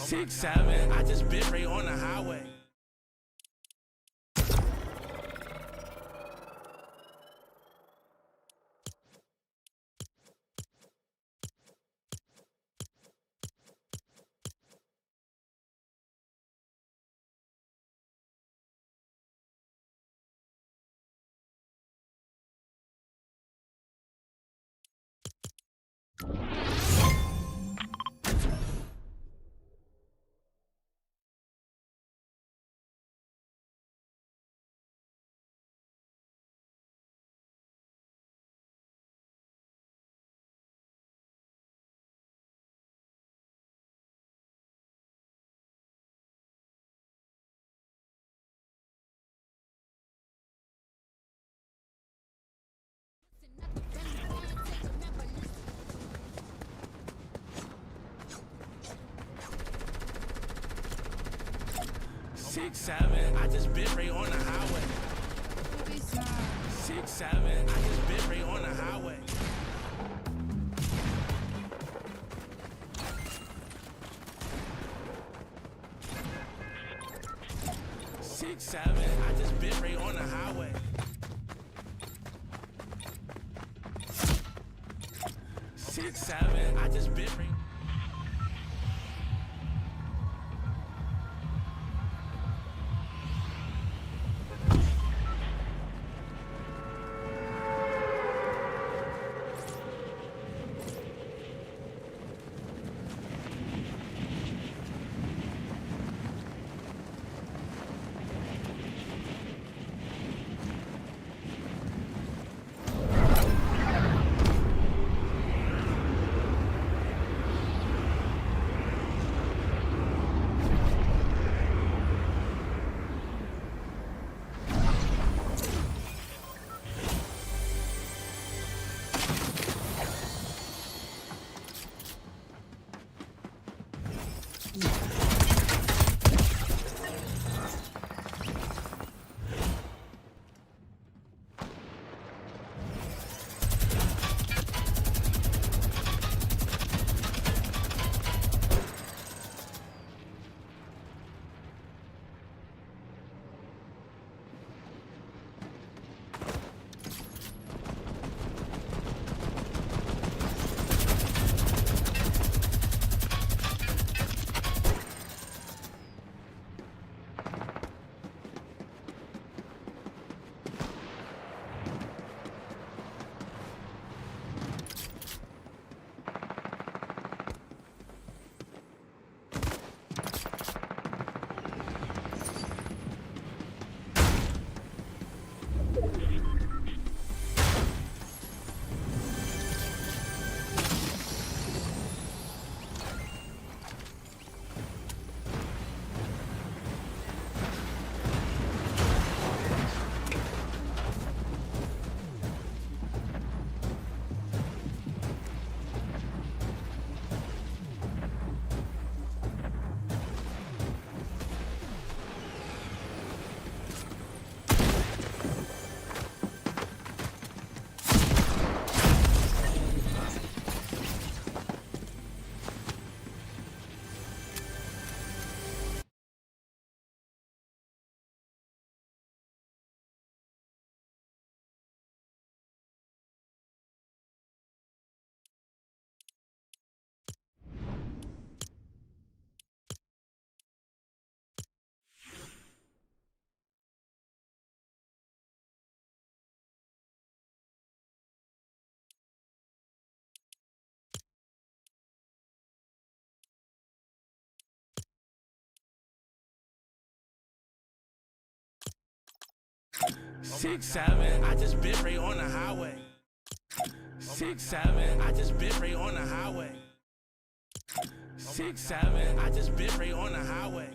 6'7", I just bit right on the highway. Six, seven, I just bit right on the highway. 6'7", I just bit right on the highway. 6'7", I just bit right on the highway. 6'7", I just bit right. Six, seven, I just bit right on the highway. 6'7", I just bit right on the highway. 6'7", I just bit right on the highway.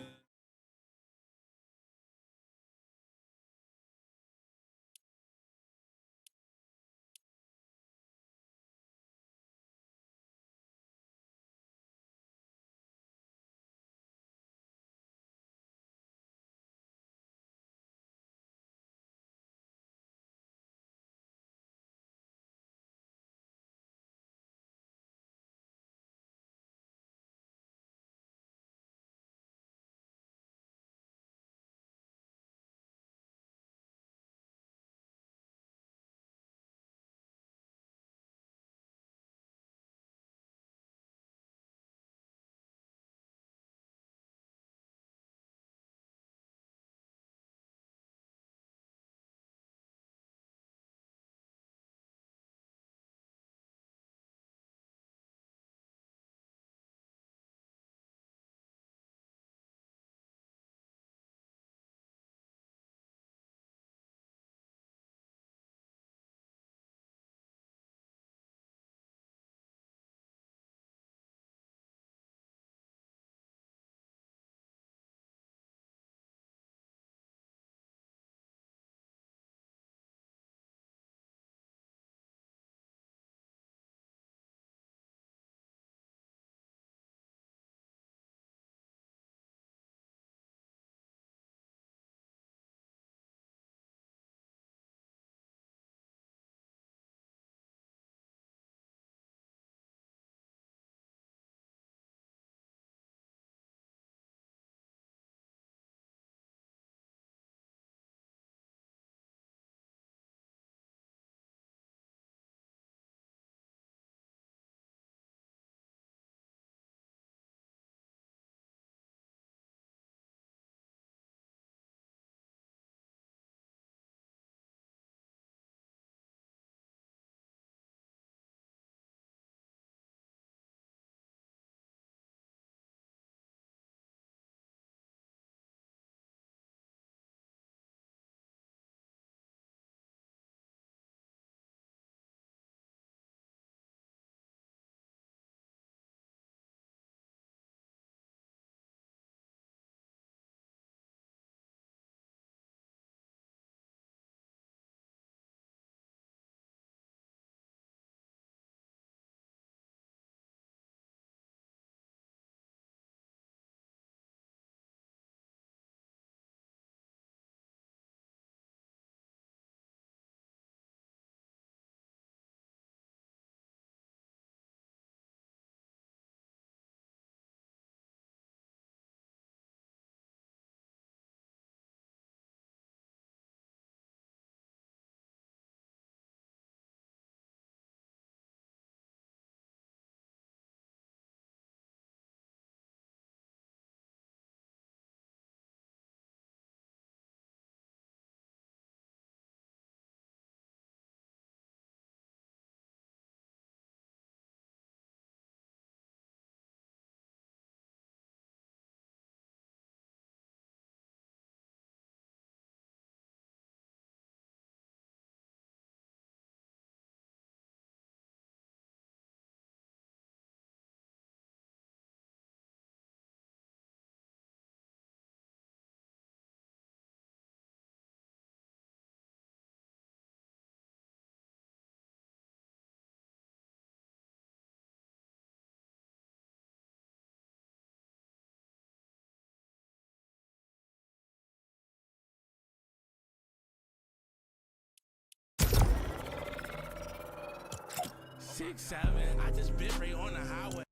6'7", I just bit right on the highway.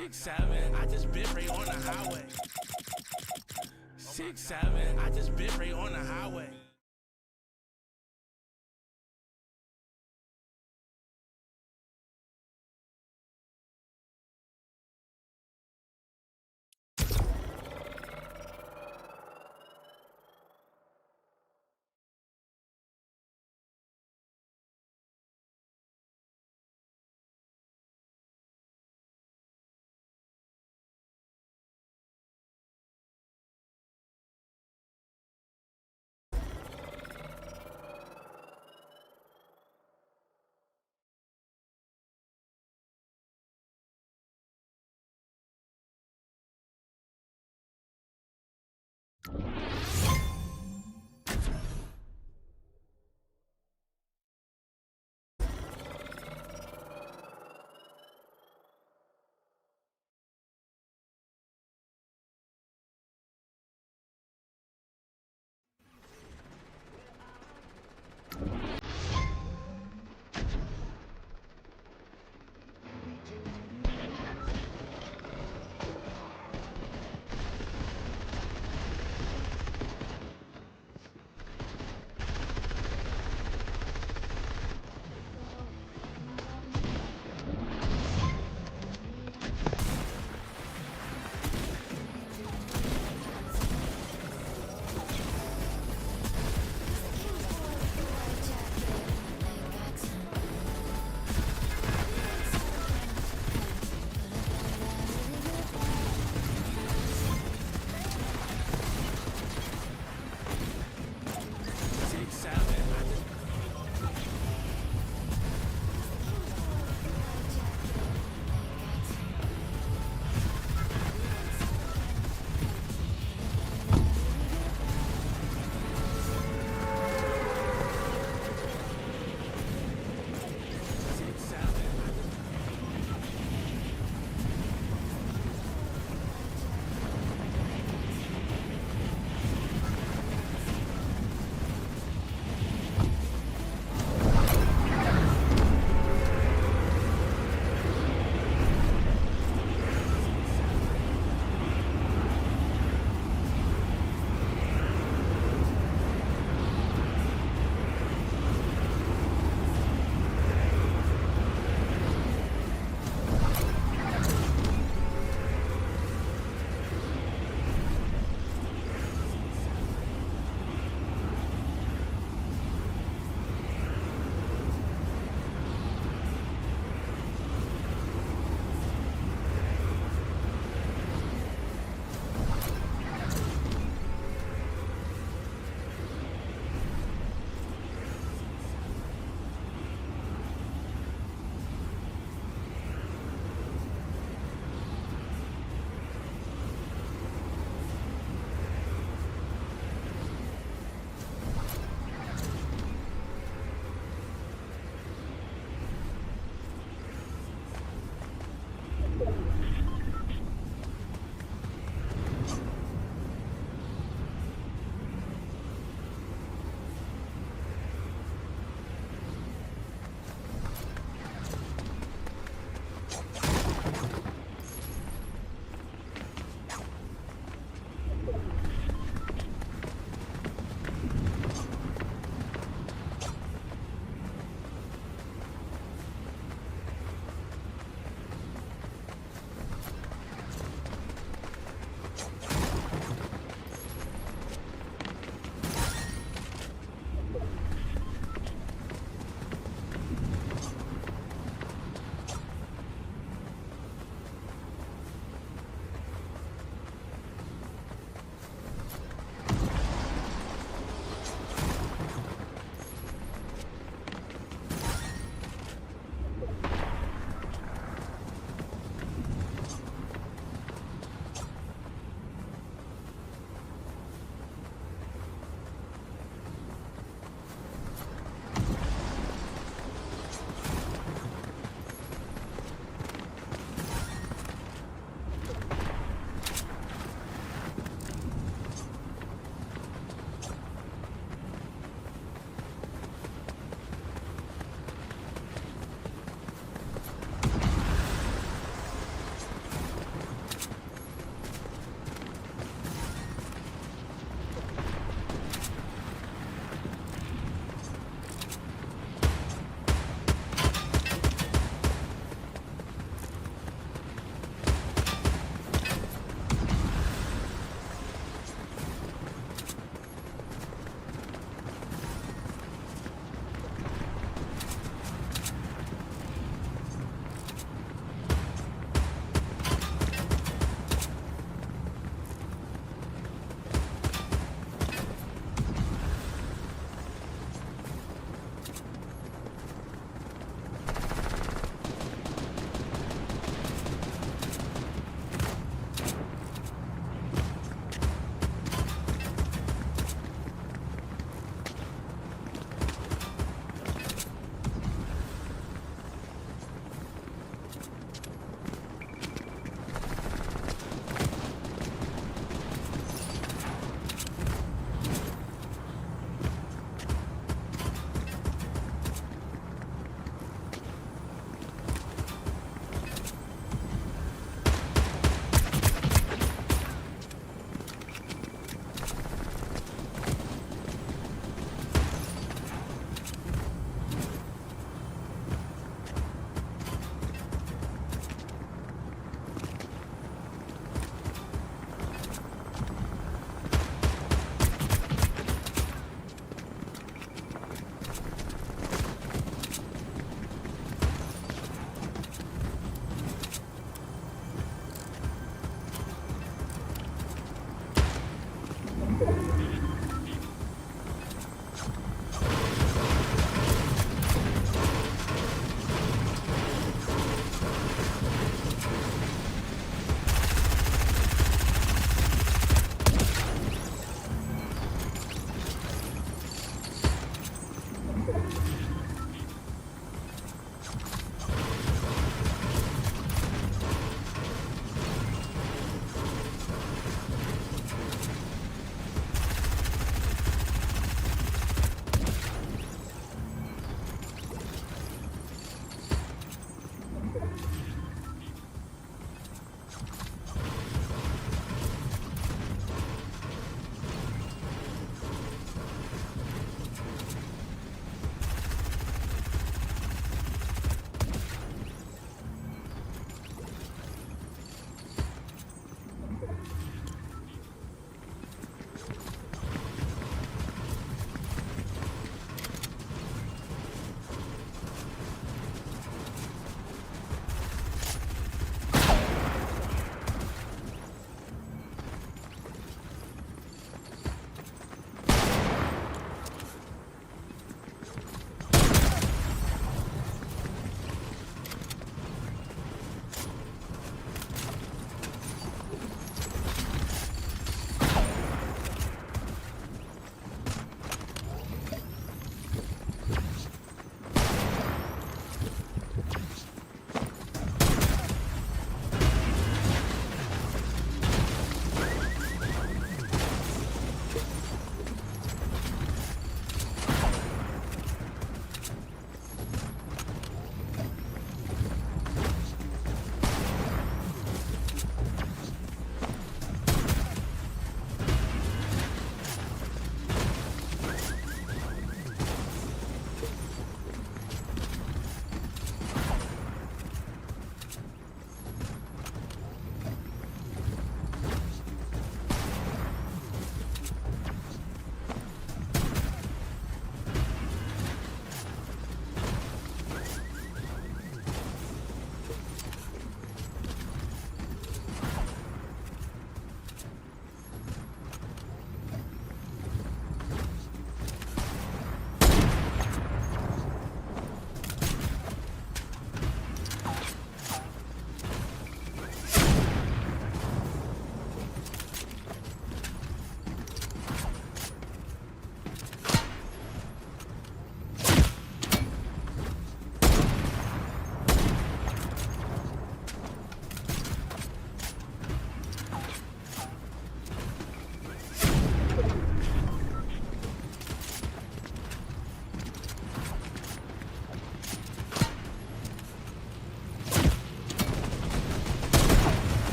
6'7", I just bit right on the highway. 6'7", I just bit right on the highway.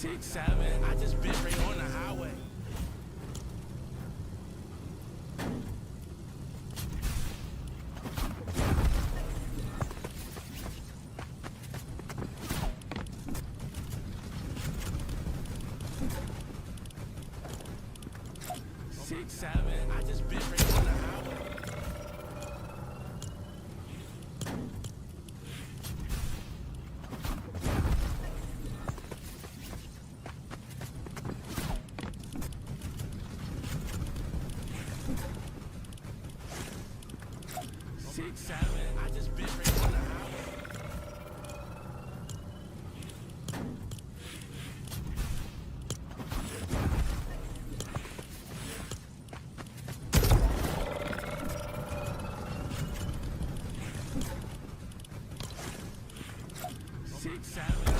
6-7, I just bit right on the highway. I just bit right on the highway. 6-7, I just bit right on the highway. 6-7.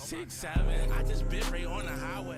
6-7, I just bit right on the highway.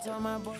told my boy.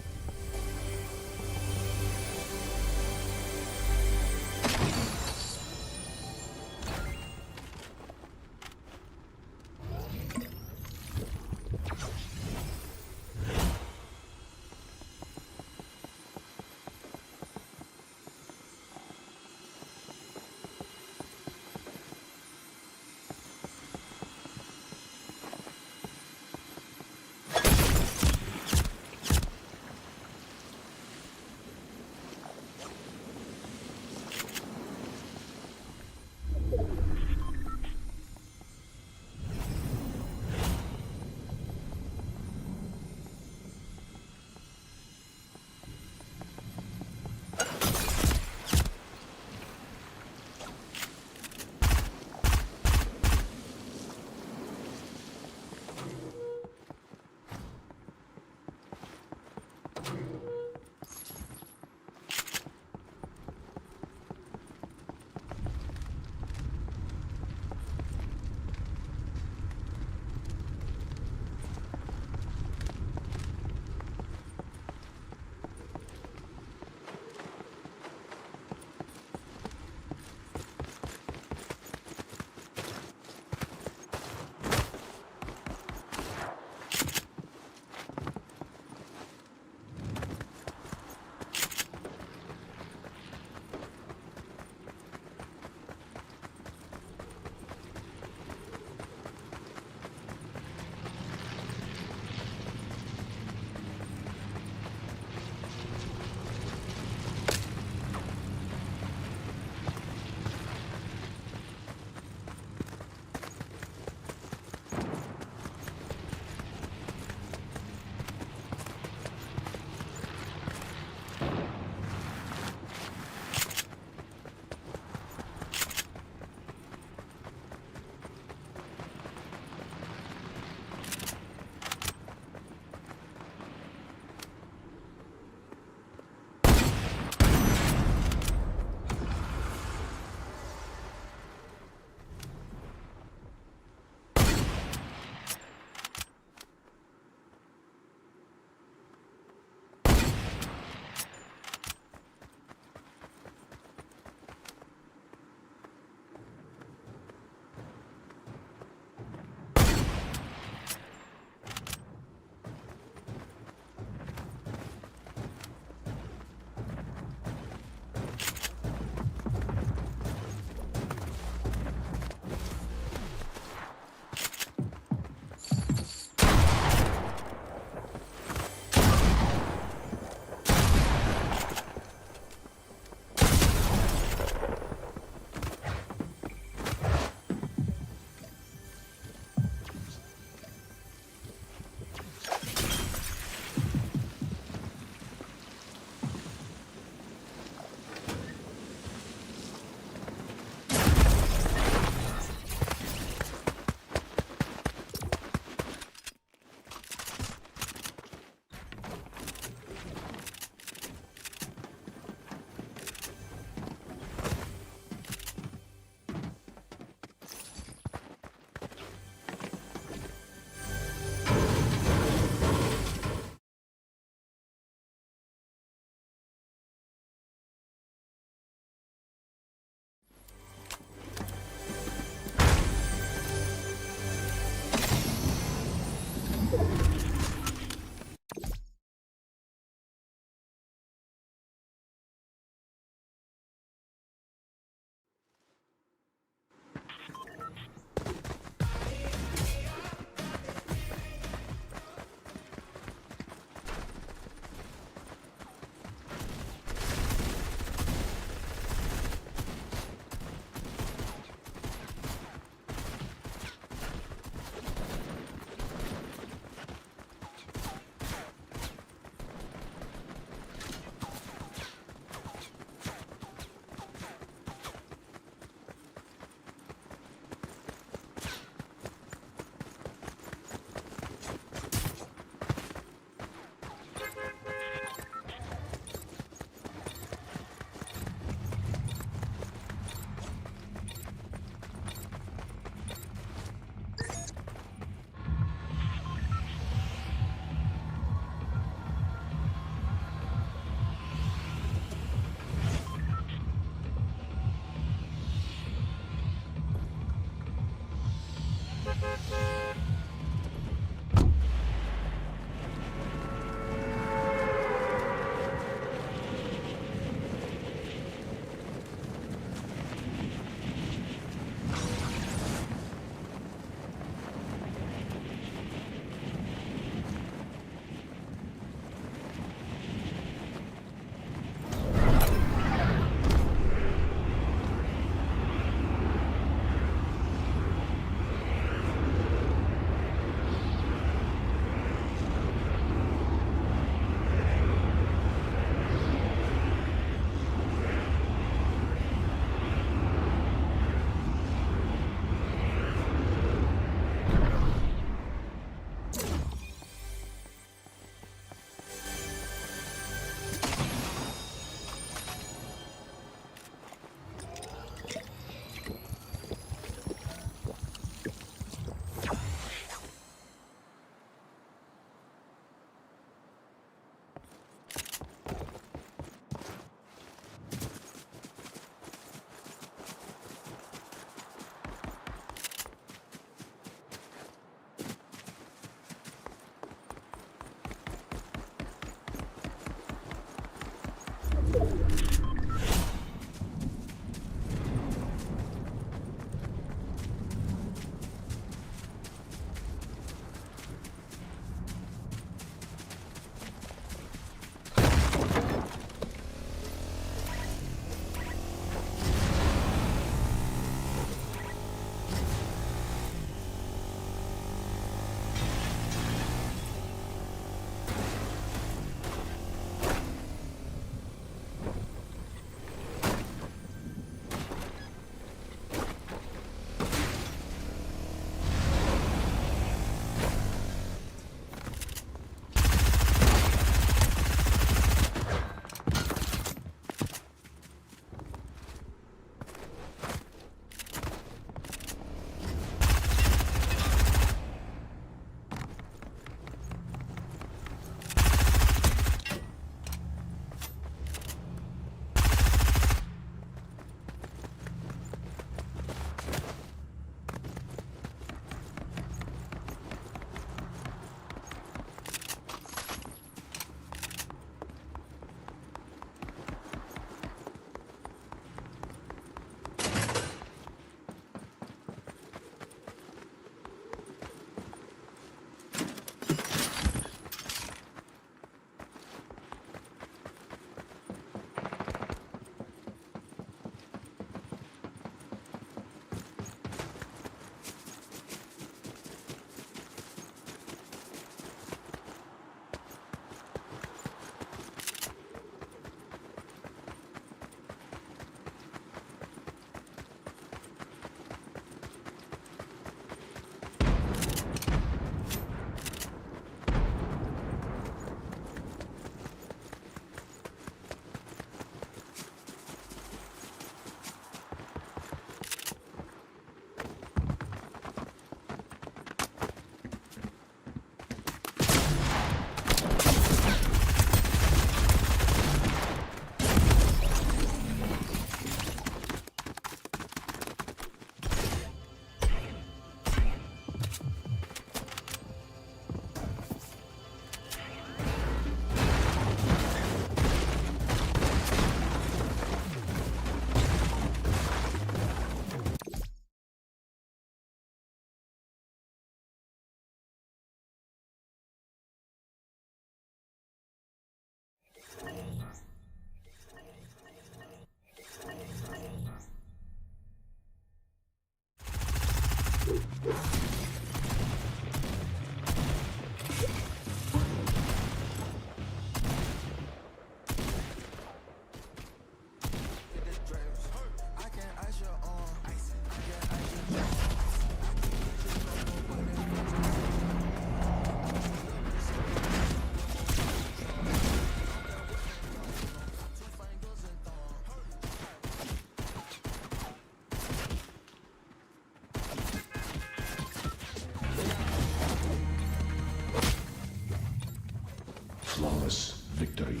Flawless victory.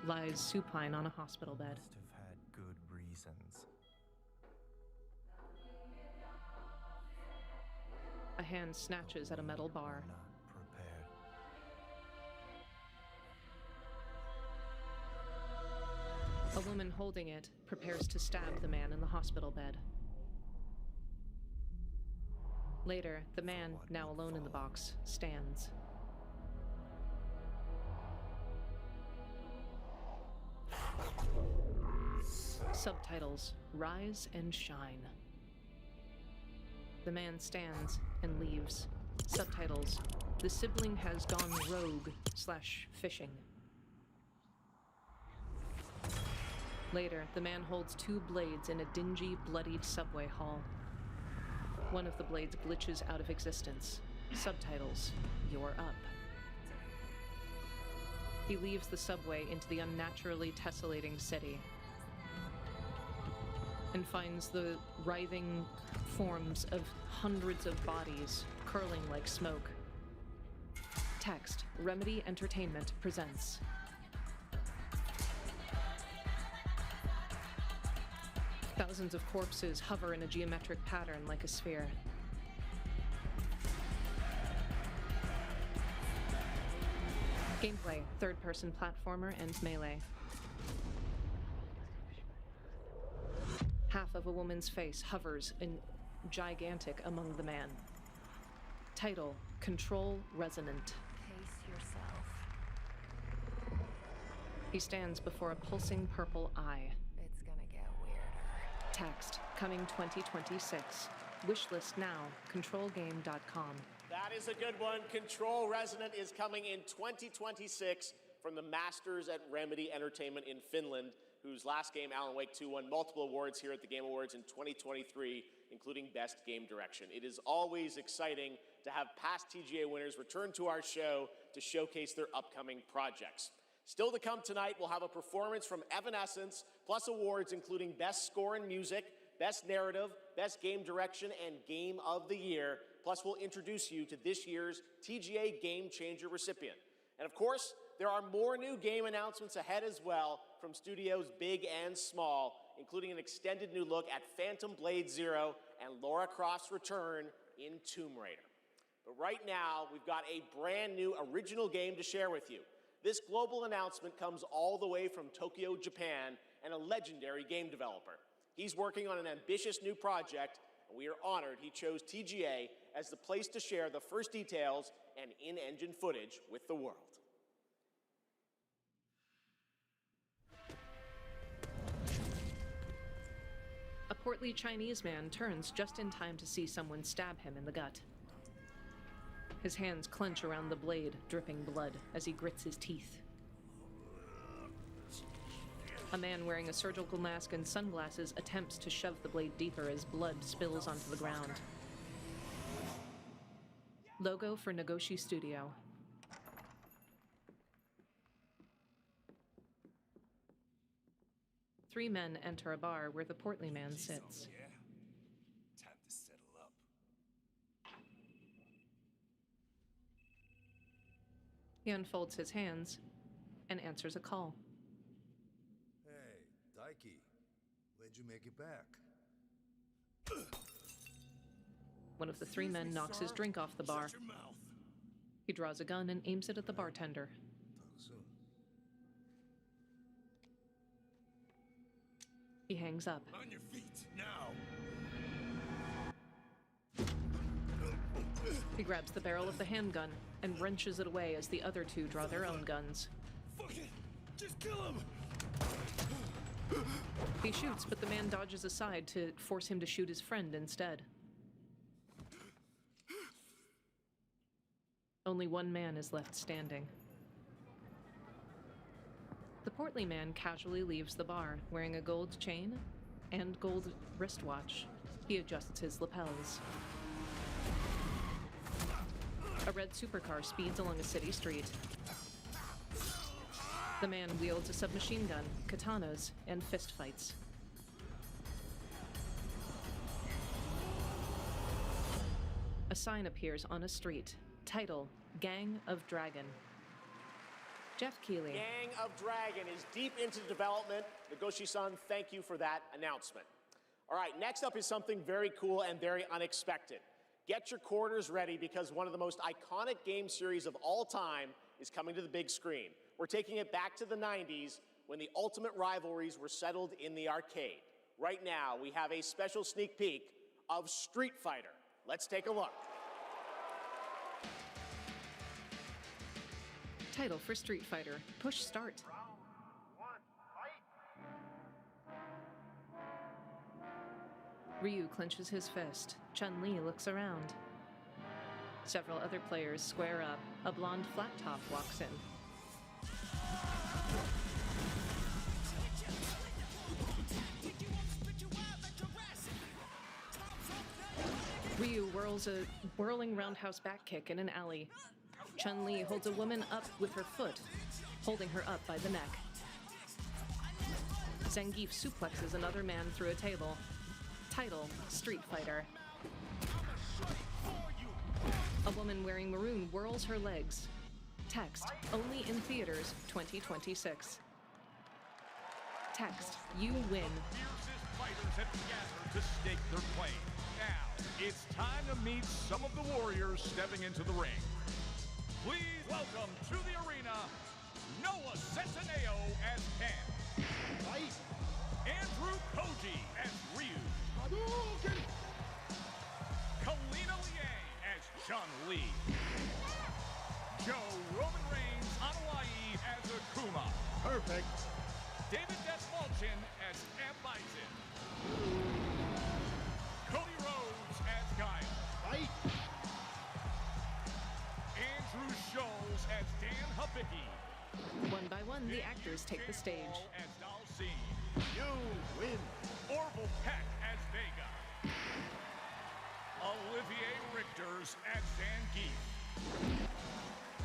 Lies supine on a hospital bed. Must have had good reasons. A hand snatches at a metal bar. Not prepared. A woman holding it prepares to stab the man in the hospital bed. Later, the man, now alone in the box, stands. Subtitles, Rise and Shine. The man stands and leaves. Subtitles, the sibling has gone rogue/fishing. Later, the man holds two blades in a dingy, bloodied subway hall. One of the blades glitches out of existence. Subtitles, You're Up. He leaves the subway into the unnaturally tessellating city and finds the writhing forms of hundreds of bodies curling like smoke. Text, Remedy Entertainment presents. Thousands of corpses hover in a geometric pattern like a sphere. Gameplay, third-person platformer and melee. Half of a woman's face hovers in gigantic among the man. Title, Control Resonant. Pace yourself. He stands before a pulsing purple eye. It's gonna get weirder. Text, coming 2026. Wishlist now, controlgame.com. That is a good one. Control Resonant is coming in 2026 from the masters at Remedy Entertainment in Finland, whose last game, Alan Wake 2, won multiple awards here at the Game Awards in 2023, including Best Game Direction. It is always exciting to have past TGA winners return to our show to showcase their upcoming projects. Still to come tonight, we'll have a performance from Evanescence, plus awards including Best Score in Music, Best Narrative, Best Game Direction, and Game of the Year. Plus, we'll introduce you to this year's TGA Game Changer recipient. And of course, there are more new game announcements ahead as well from studios big and small, including an extended new look at Phantom Blade Zero and Lara Croft's return in Tomb Raider. But right now, we've got a brand new original game to share with you. This global announcement comes all the way from Tokyo, Japan, and a legendary game developer. He's working on an ambitious new project, and we are honored he chose TGA as the place to share the first details and in-engine footage with the world. A portly Chinese man turns just in time to see someone stab him in the gut. His hands clench around the blade, dripping blood, as he grits his teeth. A man wearing a surgical mask and sunglasses attempts to shove the blade deeper as blood spills onto the ground. Logo for Nagoshi Studio. Three men enter a bar where the portly man sits. Yeah. Time to settle up. He unfolds his hands and answers a call. Hey, Daiki, when'd you make it back? One of the three men knocks his drink off the bar. Shut your mouth. He draws a gun and aims it at the bartender. Talk soon. He hangs up. On your feet, now. He grabs the barrel of the handgun and wrenches it away as the other two draw their own guns. Fuck it! Just kill him! He shoots, but the man dodges aside to force him to shoot his friend instead. Only one man is left standing. The portly man casually leaves the bar, wearing a gold chain and gold wristwatch. He adjusts his lapels. A red supercar speeds along a city street. The man wields a submachine gun, katanas, and fistfights. A sign appears on a street. Title, Gang of Dragon. Jeff Keighley. Gang of Dragon is deep into development. Nagoshi-san, thank you for that announcement. All right, next up is something very cool and very unexpected. Get your quarters ready because one of the most iconic game series of all time is coming to the big screen. We're taking it back to the 90s when the ultimate rivalries were settled in the arcade. Right now, we have a special sneak peek of Street Fighter. Let's take a look. Title for Street Fighter, push start. Ryu clenches his fist. Chun-Li looks around. Several other players square up. A blonde flat top walks in. Ryu whirls a whirling roundhouse back kick in an alley. Chun-Li holds a woman up with her foot, holding her up by the neck. Zangief suplexes another man through a table. Title, Street Fighter. A woman wearing maroon whirls her legs. Text, only in theaters 2026. Text, you win. Fiercest fighters have gathered to stake their claim. Now, it's time to meet some of the warriors stepping into the ring. Please welcome to the arena, Noah Centineo as Ken. Fight. Andrew Koji as Ryu. Hadouken! Kalina Liang as Chun-Li. Joe Roman Reigns on Hawaii as Akuma. Perfect. David Desmalchin as Am Bison. Cody Rhodes as Guile. Fight. Andrew Scholes as Dan Hubicki. One by one, the actors take the stage. As Dalcine. You win. Orville Peck as Vega. Olivier Richters as Zangief.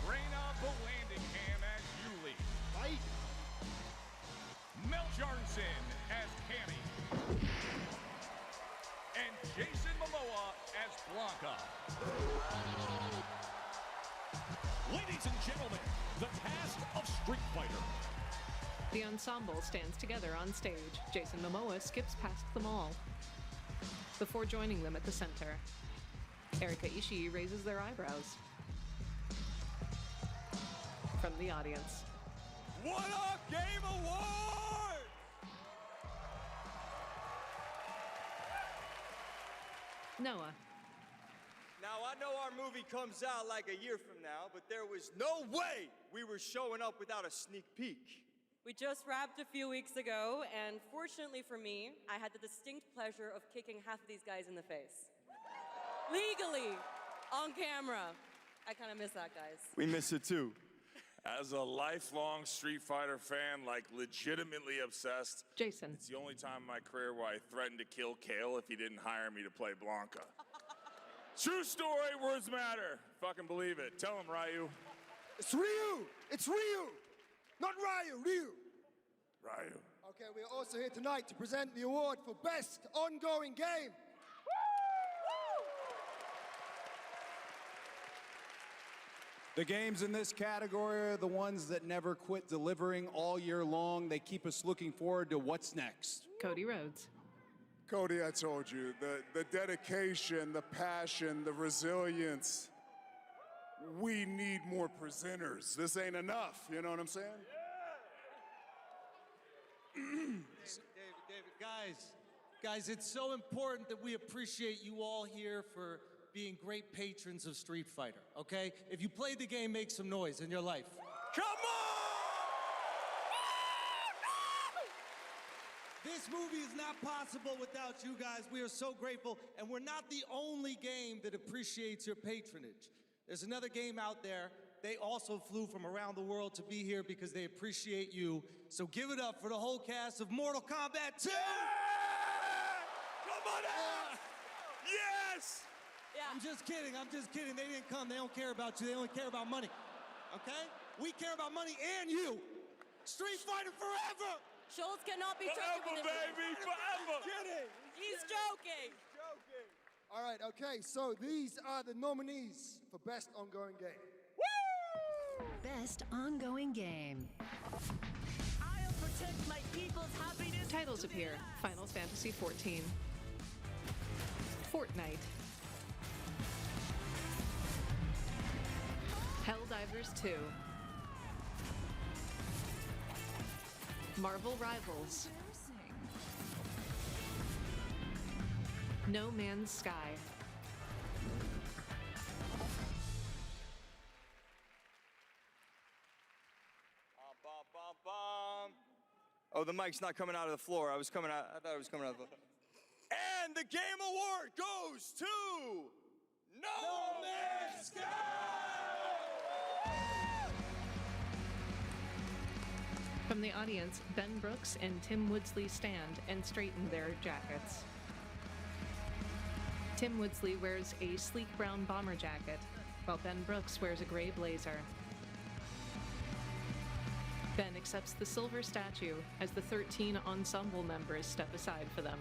Reyna Vallandigham as Yuli. Fight. Mel Jarnson as Cammy. And Jason Momoa as Blanca. Ladies and gentlemen, the cast of Street Fighter. The ensemble stands together on stage. Jason Momoa skips past them all before joining them at the center. Erika Ishii raises their eyebrows. From the audience. What a game award! Noah. Now, I know our movie comes out like a year from now, but there was no way we were showing up without a sneak peek. We just wrapped a few weeks ago, and fortunately for me, I had the distinct pleasure of kicking half of these guys in the face. Legally, on camera. I kind of miss that, guys. We miss it too. As a lifelong Street Fighter fan, like legitimately obsessed, Jason. it's the only time in my career where I threatened to kill Kale if he didn't hire me to play Blanca. True story, words matter. Fucking believe it. Tell him, Ryu. It's Ryu! It's Ryu! Not Ryu, Ryu! Ryu. Okay, we're also here tonight to present the award for Best Ongoing Game. The games in this category are the ones that never quit delivering all year long. They keep us looking forward to what's next. Cody Rhodes. Cody, I told you, the dedication, the passion, the resilience. We need more presenters. This ain't enough, you know what I'm saying? David, guys, it's so important that we appreciate you all here for being great patrons of Street Fighter, okay? If you played the game, make some noise in your life. Come on! This movie is not possible without you guys. We are so grateful, and we're not the only game that appreciates your patronage. There's another game out there. They also flew from around the world to be here because they appreciate you. So give it up for the whole cast of Mortal Kombat 2! Yeah! Come on out! Yes! Yeah. I'm just kidding. They didn't come. They don't care about you. They only care about money. Okay? We care about money and you. Street Fighter forever! Schultz cannot be trusted Forever, with this. baby, forever! He's joking. All right, okay, so these are the nominees for Best Ongoing Game. Best Ongoing Game. I'll protect my people's happiness. Titles appear: Final Fantasy XIV, Fortnite, Helldivers 2, Marvel Rivals, No Man's Sky. Oh, the mic's not coming out of the floor. I thought it was coming out of the floor. And the Game Award goes to No Man's Sky! From the audience, Ben Brooks and Tim Woodsley stand and straighten their jackets. Tim Woodsley wears a sleek brown bomber jacket, while Ben Brooks wears a gray blazer. Ben accepts the silver statue as the 13 ensemble members step aside for them.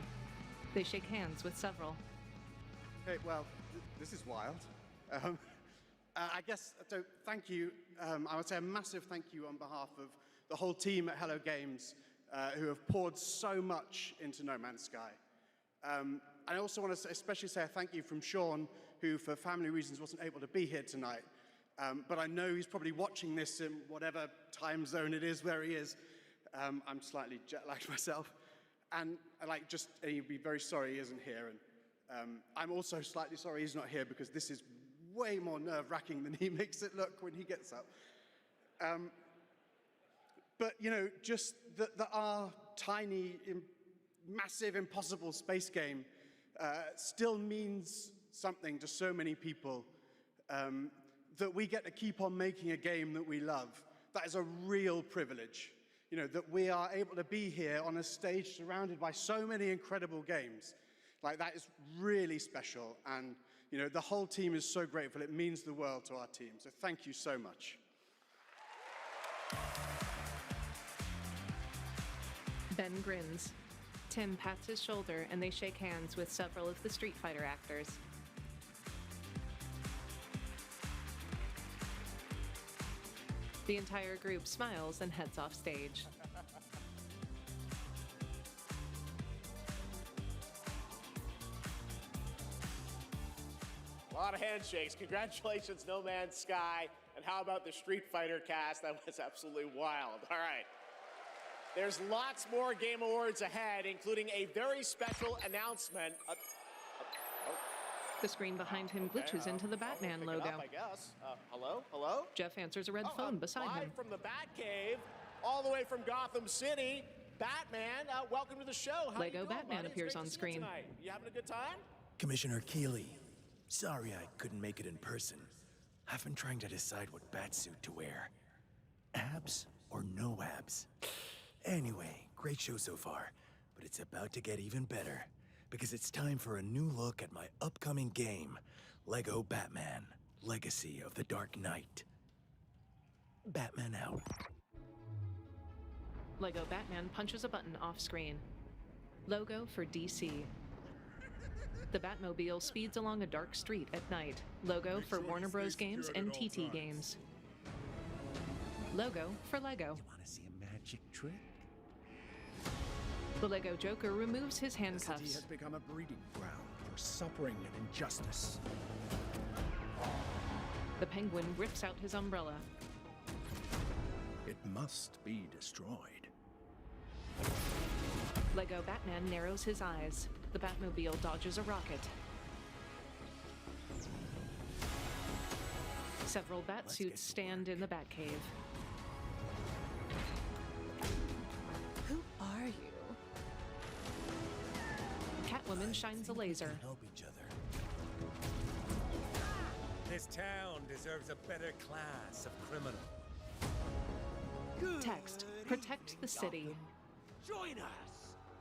They shake hands with several. Okay, well, this is wild. I guess, so thank you. I would say a massive thank you on behalf of the whole team at Hello Games who have poured so much into No Man's Sky. I also want to especially say a thank you from Sean, who for family reasons wasn't able to be here tonight. But I know he's probably watching this in whatever time zone it is where he is. I'm slightly jet-lagged myself. And he'd be very sorry he isn't here. And I'm also slightly sorry he's not here because this is way more nerve-wracking than he makes it look when he gets up. But, you know, just that our tiny, massive, impossible space game still means something to so many people. That we get to keep on making a game that we love. That is a real privilege. You know, that we are able to be here on a stage surrounded by so many incredible games. Like, that is really special. And, you know, the whole team is so grateful. It means the world to our team. So thank you so much. Ben grins. Tim pats his shoulder and they shake hands with several of the Street Fighter actors. The entire group smiles and heads off stage. A lot of handshakes. Congratulations, No Man's Sky. And how about the Street Fighter cast? That was absolutely wild. All right. There's lots more Game Awards ahead, including a very special announcement. The screen behind him glitches into the Batman logo. I guess. Hello? Hello? Jeff answers a red phone beside him. Live from the Batcave, all the way from Gotham City, Batman, welcome to the show. How Lego you doing, Batman buddy? appears It's great on to see you screen. tonight. You having a good time? Commissioner Keeley, sorry I couldn't make it in person. I've been trying to decide what batsuit to wear. Abs or no abs? Anyway, great show so far, but it's about to get even better. Because it's time for a new look at my upcoming game, Lego Batman, Legacy of the Dark Knight. Batman out. Lego Batman punches a button off screen. Logo for DC. The Batmobile speeds along a dark street at night. Logo for Warner Bros. Games and TT Games. Logo for Lego. You want to see a magic trick? The Lego Joker removes his The city handcuffs. has become a breeding ground for suffering and injustice. The Penguin rips out his umbrella. It must be destroyed. Lego Batman narrows his eyes. The Batmobile dodges a rocket. Several Batsuits stand in the Batcave. Who are you? Catwoman shines a laser. Help each other. This town deserves a better class of criminal. Text, protect the city. Join us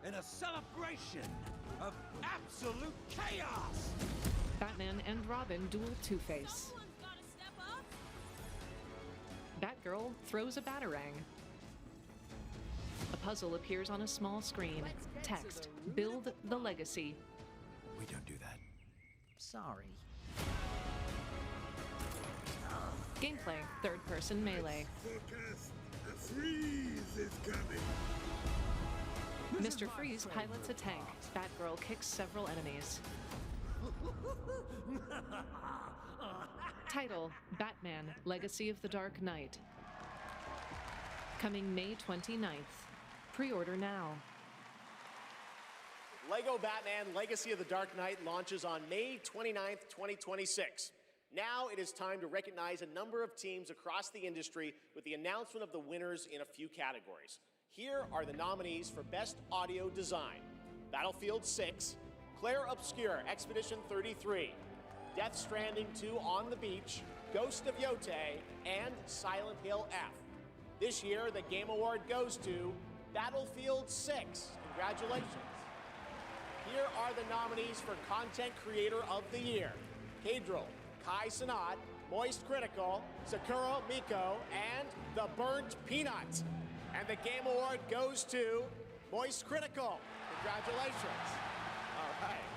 in a celebration of absolute chaos! Batman and Robin duel Two-Face. Batgirl throws a batarang. A puzzle appears on a small screen. Text, build the legacy. We don't do that. Sorry. Gameplay, third-person melee. Forecast, a freeze is coming. Mr. Freeze pilots a tank. Batgirl kicks several enemies. Title, Batman, Legacy of the Dark Knight. Coming May 29th. Pre-order now. Lego Batman Legacy of the Dark Knight launches on May 29th, 2026. Now it is time to recognize a number of teams across the industry with the announcement of the winners in a few categories. Here are the nominees for Best Audio Design: Battlefield 6, Claire Obscure Expedition 33, Death Stranding 2 On the Beach, Ghost of Yotei, and Silent Hill F. This year, the Game Award goes to Battlefield 6. Congratulations. Here are the nominees for Content Creator of the Year: Cadril, Kai Sanat, Moist Critical, Sakura Miko, and The Burnt Peanut. And the Game Award goes to Moist Critical. Congratulations. All right.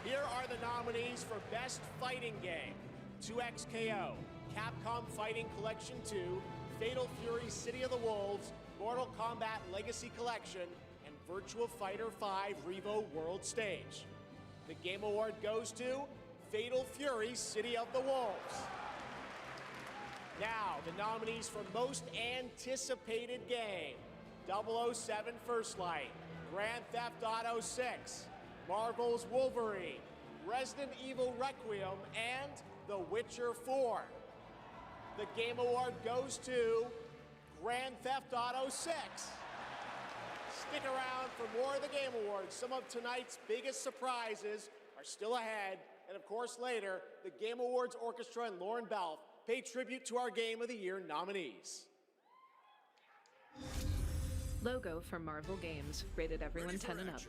Here are the nominees for Best Fighting Game: 2XKO, Capcom Fighting Collection 2, Fatal Fury City of the Wolves, Mortal Kombat Legacy Collection, and Virtua Fighter 5 Revo World Stage. The Game Award goes to Fatal Fury City of the Wolves. Now, the nominees for Most Anticipated Game: 007 First Light, Grand Theft Auto 6, Marvel's Wolverine, Resident Evil Requiem, and The Witcher 4. The Game Award goes to Grand Theft Auto 6. Stick around for more of the Game Awards. Some of tonight's biggest surprises are still ahead. And of course, later, the Game Awards Orchestra and Lauren Balfe pay tribute to our Game of the Year nominees. Logo for Marvel Games, rated everyone 10 and up.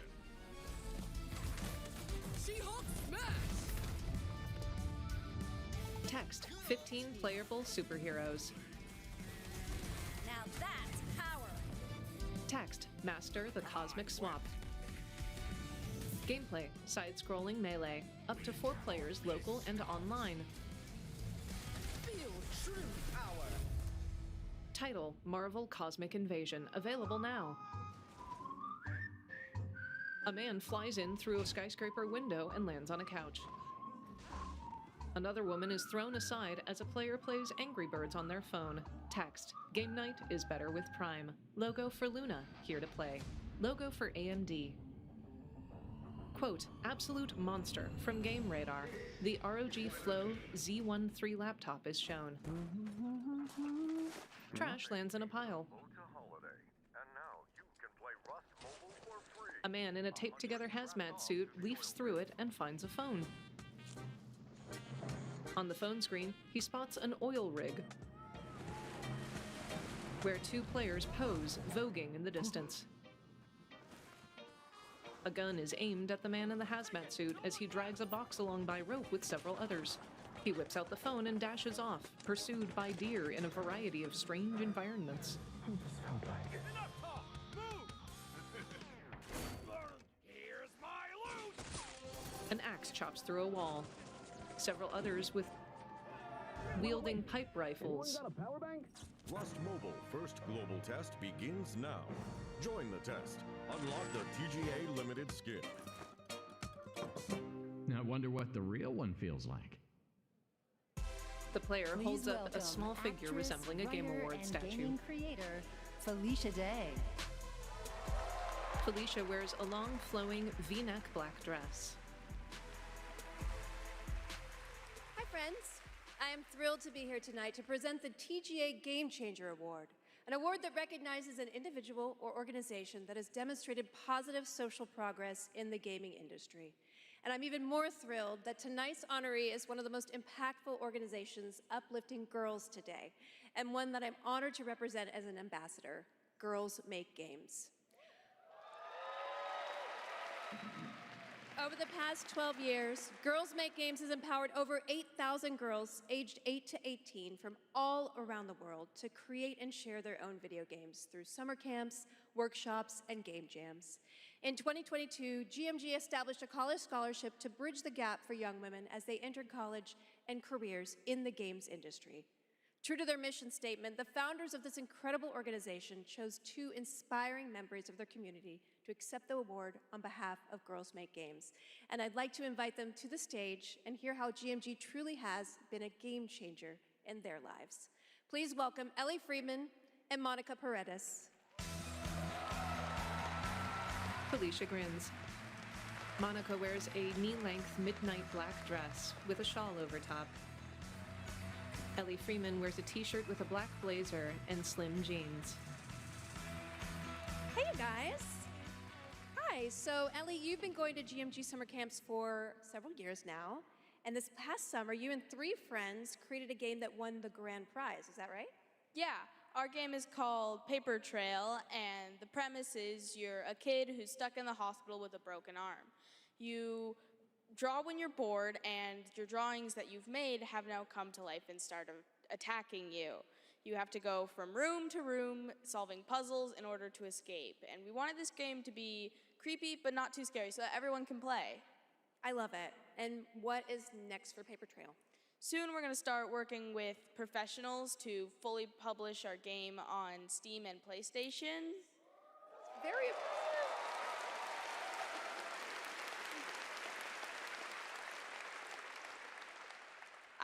She-Hulk smash! Text, 15 playable superheroes. Now that's power. Text, Master the Cosmic Swap. Gameplay, side-scrolling melee, up to 4 players local and online. Feel true power. Title, Marvel Cosmic Invasion, available now. A man flies in through a skyscraper window and lands on a couch. Another woman is thrown aside as a player plays Angry Birds on their phone. Text, Game night is better with Prime. Logo for Luna, here to play. Logo for AMD. Quote, absolute monster from Game Radar. The ROG Flow Z13 laptop is shown. Trash lands in a pile. A man in a taped-together hazmat suit leafs through it and finds a phone. On the phone screen, he spots an oil rig where 2 players pose, voguing in the distance. A gun is aimed at the man in the hazmat suit as he drags a box along by rope with several others. He whips out the phone and dashes off, pursued by deer in a variety of strange environments. Enough talk! Move! Here's my loot! An axe chops through a wall. Several others with wielding pipe rifles. Rust Mobile first global test begins now. Join the test. Unlock the TGA limited skin. I wonder what the real one feels like. The player Please holds up a welcome small figure actress, resembling a Game writer, Award and statue. Gaming creator Felicia Day. Felicia wears a long, flowing V-neck black dress. Hi, friends. I am thrilled to be here tonight to present the TGA Game Changer Award, an award that recognizes an individual or organization that has demonstrated positive social progress in the gaming industry. And I'm even more thrilled that tonight's honoree is one of the most impactful organizations uplifting girls today, and one that I'm honored to represent as an ambassador, Girls Make Games. Over the past 12 years, Girls Make Games has empowered over 8,000 girls aged 8 to 18 from all around the world to create and share their own video games through summer camps, workshops, and game jams. In 2022, GMG established a college scholarship to bridge the gap for young women as they entered college and careers in the games industry. True to their mission statement, the founders of this incredible organization chose 2 inspiring members of their community to accept the award on behalf of Girls Make Games. And I'd like to invite them to the stage and hear how GMG truly has been a game changer in their lives. Please welcome Ellie Freeman and Monica Paredes. Felicia grins. Monica wears a knee-length midnight black dress with a shawl over top. Ellie Freeman wears a t-shirt with a black blazer and slim jeans. Hey, you guys. Hi, so Ellie, you've been going to GMG summer camps for several years now, and this past summer, you and 3 friends created a game that won the grand prize, is that right? Yeah, our game is called Paper Trail, and the premise is you're a kid who's stuck in the hospital with a broken arm. You draw when you're bored, and your drawings that you've made have now come to life and start attacking you. You have to go from room to room, solving puzzles in order to escape. And we wanted this game to be creepy, but not too scary, so that everyone can play. I love it. And what is next for Paper Trail? Soon we're going to start working with professionals to fully publish our game on Steam and PlayStation. Very impressive.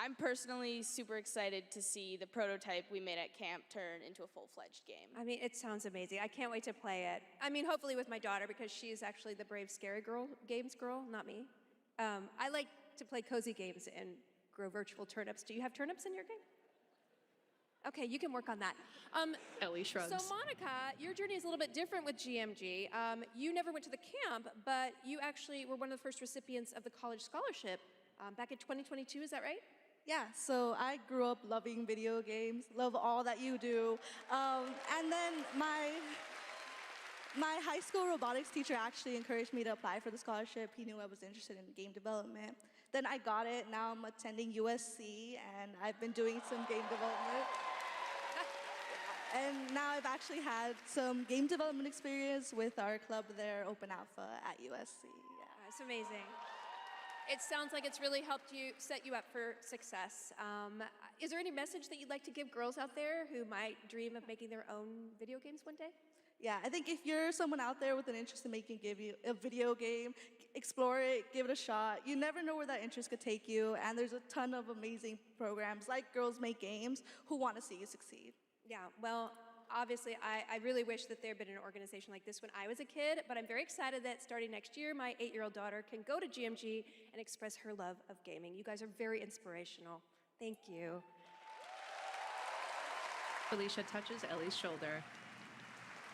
I'm personally super excited to see the prototype we made at camp turn into a full-fledged game. I mean, it sounds amazing. I can't wait to play it. I mean, hopefully with my daughter, because she's actually the brave, scary games girl, not me. I like to play cozy games and grow virtual turnips. Do you have turnips in your game? Okay, you can work on that. Ellie shrugs. So Monica, your journey is a little bit different with GMG. You never went to the camp, but you actually were one of the first recipients of the college scholarship back in 2022, is that right? Yeah, so I grew up loving video games, love all that you do. And then my high school robotics teacher actually encouraged me to apply for the scholarship. He knew I was interested in game development. Then I got it. Now I'm attending USC, and I've been doing some game development. And now I've actually had some game development experience with our club there, Open Alpha at USC. Yeah. That's amazing. It sounds like it's really helped you, set you up for success. Is there any message that you'd like to give girls out there who might dream of making their own video games one day? Yeah, I think if you're someone out there with an interest in making a video game, explore it, give it a shot. You never know where that interest could take you, and there's a ton of amazing programs like Girls Make Games who want to see you succeed. Yeah, well, obviously, I really wish that there had been an organization like this when I was a kid, but I'm very excited that starting next year, my 8-year-old daughter can go to GMG and express her love of gaming. You guys are very inspirational. Thank you. Felicia touches Ellie's shoulder.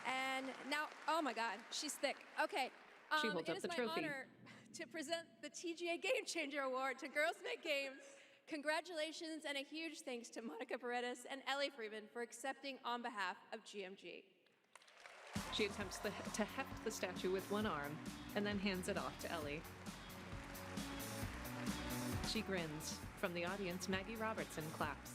And now, oh my God, she's thick. Okay. She holds up the trophy. It is my honor to present the TGA Game Changer Award to Girls Make Games. Congratulations and a huge thanks to Monica Paredes and Ellie Freeman for accepting on behalf of GMG. She attempts to heft the statue with one arm and then hands it off to Ellie. She grins. From the audience, Maggie Robertson claps.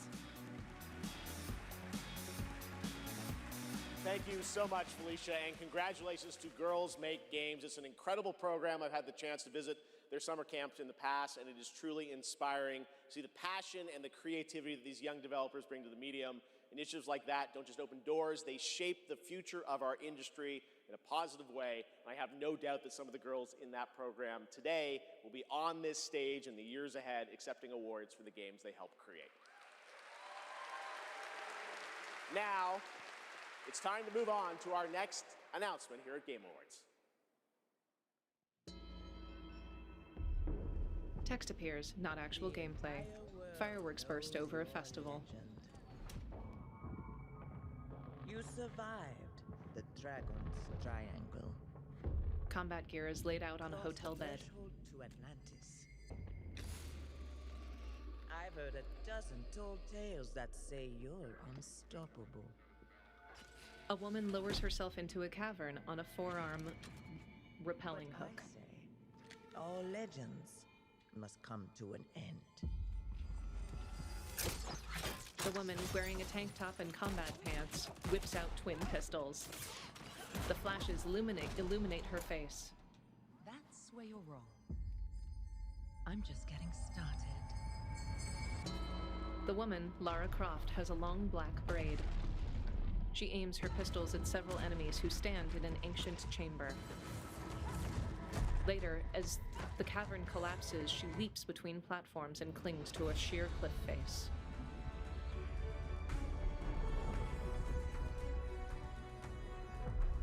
Thank you so much, Felicia, and congratulations to Girls Make Games. It's an incredible program. I've had the chance to visit their summer camps in the past, and it is truly inspiring to see the passion and the creativity that these young developers bring to the medium. Initiatives like that don't just open doors, they shape the future of our industry in a positive way. And I have no doubt that some of the girls in that program today will be on this stage in the years ahead accepting awards for the games they helped create. Now, it's time to move on to our next announcement here at Game Awards. Text appears, not actual gameplay. Fireworks burst over a festival. You survived the Dragon's Triangle. Combat gear is laid out on a hotel bed. Threshold to Atlantis. I've heard a dozen tall tales that say you're unstoppable. A woman lowers herself into a cavern on a four-arm rappelling But hook. I say, all legends must come to an end. The woman, wearing a tank top and combat pants, whips out twin pistols. The flashes illuminate her face. That's where you're wrong. I'm just getting started. The woman, Lara Croft, has a long black braid. She aims her pistols at several enemies who stand in an ancient chamber. Later, as the cavern collapses, she leaps between platforms and clings to a sheer cliff face.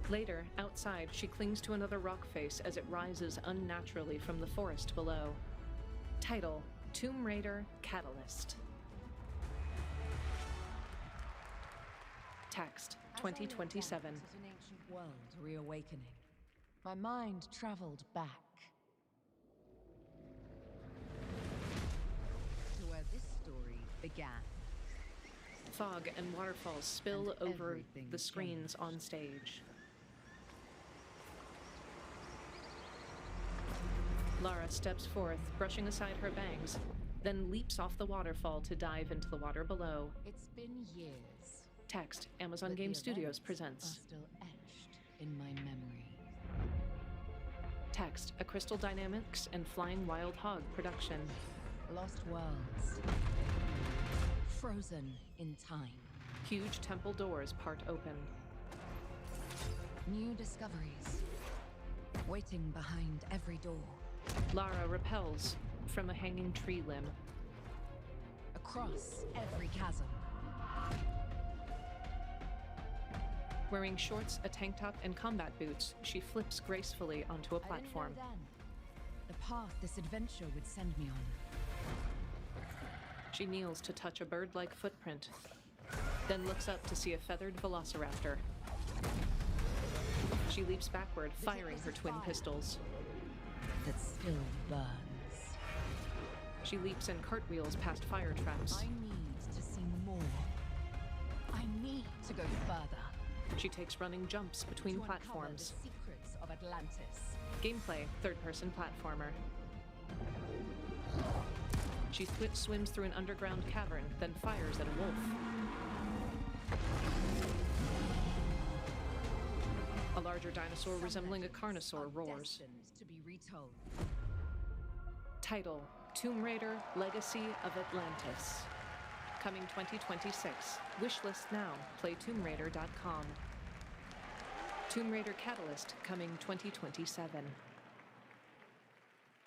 Later, outside, she clings to another rock face as it rises unnaturally from the forest below. Title: Tomb Raider Catalyst. Text: 2027. As an ancient world reawakening, my mind traveled back to where this story began. Fog and waterfalls spill And over everything the screens on stage. Lara steps forth, brushing aside her bangs, then leaps off the waterfall to dive into the water below. It's been years. Text: Amazon but Game the Studios events presents. are still etched in my memory. Text: A Crystal Dynamics and Flying Wild Hog production. Lost worlds. Frozen in time. Huge temple doors part open. New discoveries. Waiting behind every door. Lara rappels from a hanging tree limb. Across every chasm. Wearing shorts, a tank top, and combat boots, she flips gracefully onto a platform. I didn't know then the path this adventure would send me on. She kneels to touch a bird-like footprint, then looks up to see a feathered velociraptor. She leaps backward, firing her twin pistols. That still burns. She leaps and cartwheels past fire traps. I need to see more. I need to go further. She takes running jumps between to uncover platforms. the secrets of Atlantis. Gameplay: third-person platformer. She swims through an underground cavern, then fires at a wolf. A larger dinosaur resembling a carnosaur roars. Destined to be retold. Title: Tomb Raider Legacy of Atlantis. Coming 2026. Wishlist now. PlayTombRaider.com. Tomb Raider Catalyst coming 2027.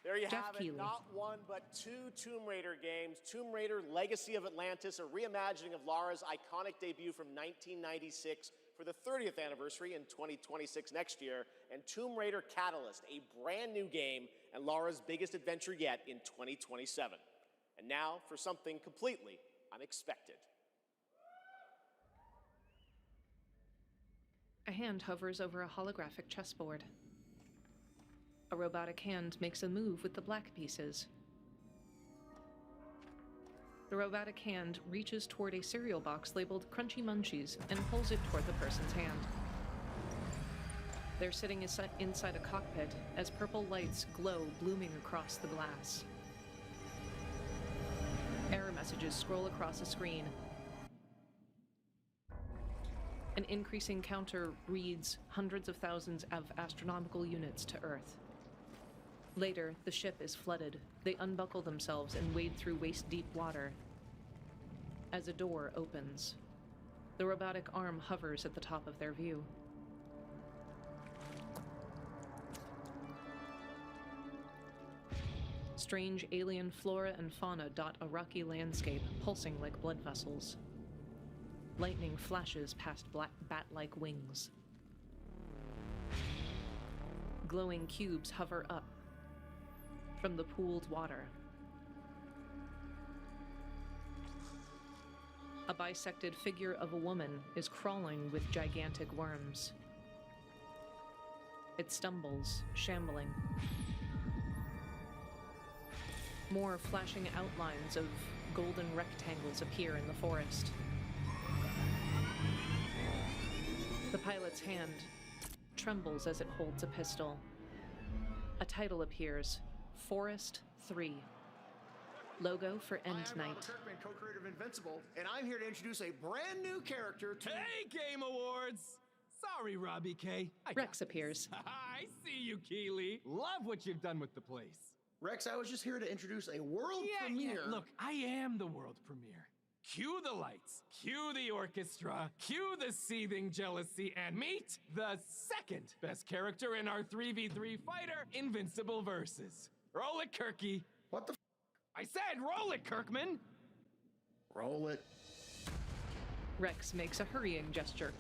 There you Jeff have it, Keighley. not one but two Tomb Raider games. Tomb Raider Legacy of Atlantis, a reimagining of Lara's iconic debut from 1996 for the 30th anniversary in 2026 next year, and Tomb Raider Catalyst, a brand new game and Lara's biggest adventure yet in 2027. And now for something completely unexpected. A hand hovers over a holographic chessboard. A robotic hand makes a move with the black pieces. The robotic hand reaches toward a cereal box labeled Crunchy Munchies and pulls it toward the person's hand. They're sitting inside a cockpit as purple lights glow, blooming across the glass. Error messages scroll across a screen. An increasing counter reads hundreds of thousands of astronomical units to Earth. Later, the ship is flooded. They unbuckle themselves and wade through waist-deep water. As a door opens, the robotic arm hovers at the top of their view. Strange alien flora and fauna dot a rocky landscape, pulsing like blood vessels. Lightning flashes past black bat-like wings. Glowing cubes hover up from the pooled water. A bisected figure of a woman is crawling with gigantic worms. It stumbles, shambling. More flashing outlines of golden rectangles appear in the forest. The pilot's hand trembles as it holds a pistol. A title appears, Forest 3. Logo for End Night. I'm Kirkman, co-creator of Invincible, and I'm here to introduce a brand new character to... Hey, Game Awards! Sorry, Robbie K. Rex appears. I see you, Keeley. Love what you've done with the place. Rex, I was just here to introduce a world premiere. Look, I am the world premiere. Cue the lights, cue the orchestra, cue the seething jealousy, and meet the second best character in our 3v3 fighter, Invincible Versus. Roll it, Kirky. What the I said roll it, Kirkman! Roll it. Rex makes a hurrying gesture.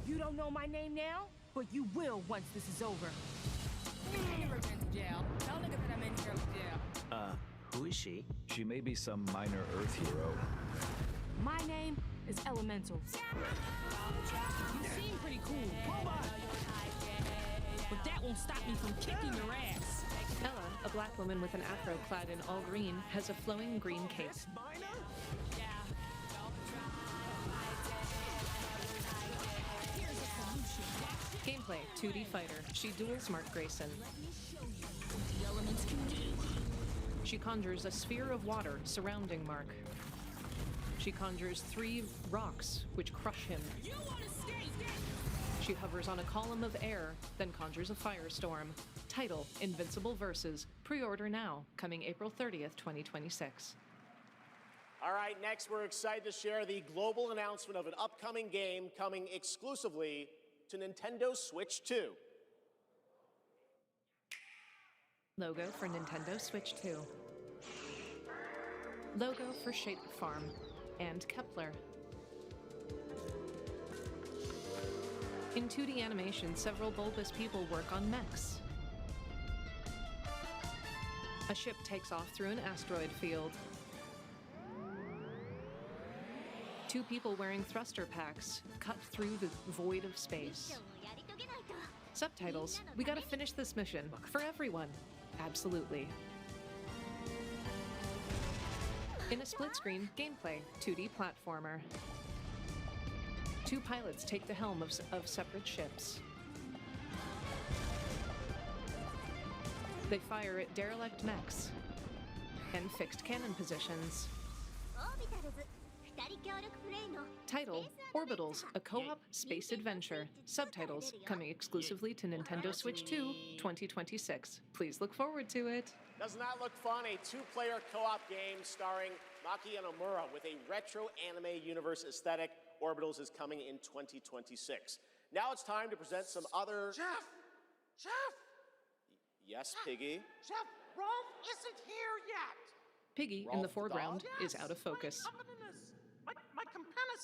You don't know my name now, but you will once this is over. I never been to jail. Tell niggas that I'm in here with jail. Who is she? She may be some minor Earth hero. My name is Elemental. You seem pretty cool. But that won't stop me from kicking your ass. Ella, a black woman with an afro clad in all green, has a flowing green cape. Gameplay, 2D fighter. She duels Mark Grayson. She conjures a sphere of water surrounding Mark. She conjures 3 rocks, which crush him. She hovers on a column of air, then conjures a firestorm. Title, Invincible Versus. Pre-order now, coming April 30th, 2026. All right, next we're excited to share the global announcement of an upcoming game coming exclusively to Nintendo Switch 2. Logo for Nintendo Switch 2. Logo for Shape Farm and Kepler. In 2D animation, several bulbous people work on mechs. A ship takes off through an asteroid field. 2 people wearing thruster packs cut through the void of space. Subtitles, we gotta finish this mission. For everyone. Absolutely. In a split-screen gameplay, 2D platformer. 2 pilots take the helm of separate ships. They fire at derelict mechs and fixed cannon positions. Title, Orbitals, a co-op space adventure. Subtitles, coming exclusively to Nintendo Switch 2, 2026. Please look forward to it. Doesn't that look fun? A 2-player co-op game starring Maki and Omura with a retro anime universe aesthetic. Orbitals is coming in 2026. Now it's time to present some other... Jeff! Yes, Piggy? Jeff, Rolf isn't here yet! Piggy, in the foreground, is out of focus. My companion,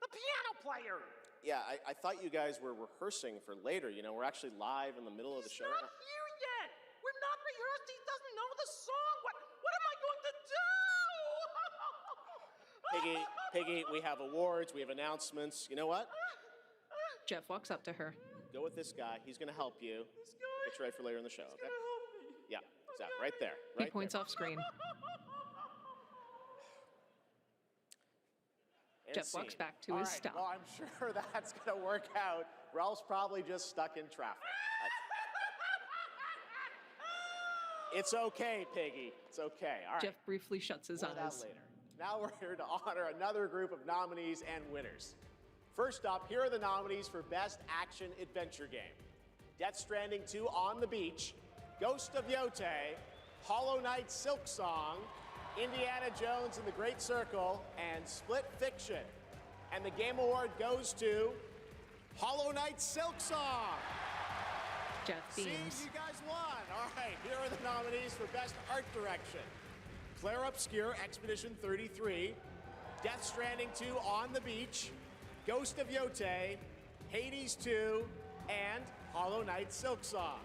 the piano player! Yeah, I thought you guys were rehearsing for later. You know, we're actually live in the middle of the show. He's not here yet! We're not rehearsed, he doesn't know the song! What am I going to do? Piggy, we have awards, we have announcements. You know what? Jeff walks up to her. Go with this guy. He's going to help you. Get you ready for later in the show, okay? Yeah, exactly. Right there. He points off screen. Jeff walks back to his stop. Well, I'm sure that's going to work out. Ralph's probably just stuck in traffic. It's okay, Piggy. It's okay. All right. Jeff briefly shuts his More of that eyes. later. Now we're here to honor another group of nominees and winners. First up, here are the nominees for Best Action Adventure Game. Death Stranding 2 On the Beach, Ghost of Yote, Hollow Knight Silk Song, Indiana Jones and the Great Circle, and Split Fiction. And the Game Award goes to Hollow Knight Silk Song. Jeff beams. Seems you guys won. All right, here are the nominees for Best Art Direction. Claire Obscure, Expedition 33, Death Stranding 2 On the Beach, Ghost of Yote, Hades 2, and Hollow Knight Silk Song.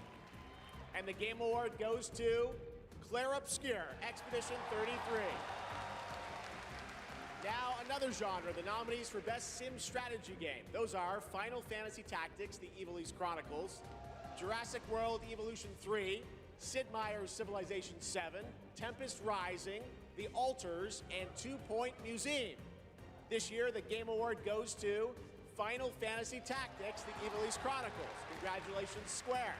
And the Game Award goes to Claire Obscure, Expedition 33. Now, another genre, the nominees for Best Sim Strategy Game. Those are Final Fantasy Tactics, The Ivalice Chronicles, Jurassic World Evolution 3, Sid Meier's Civilization 7, Tempest Rising, The Alters, and 2 Point Museum. This year, the Game Award goes to Final Fantasy Tactics, The Ivalice Chronicles. Congratulations, Square.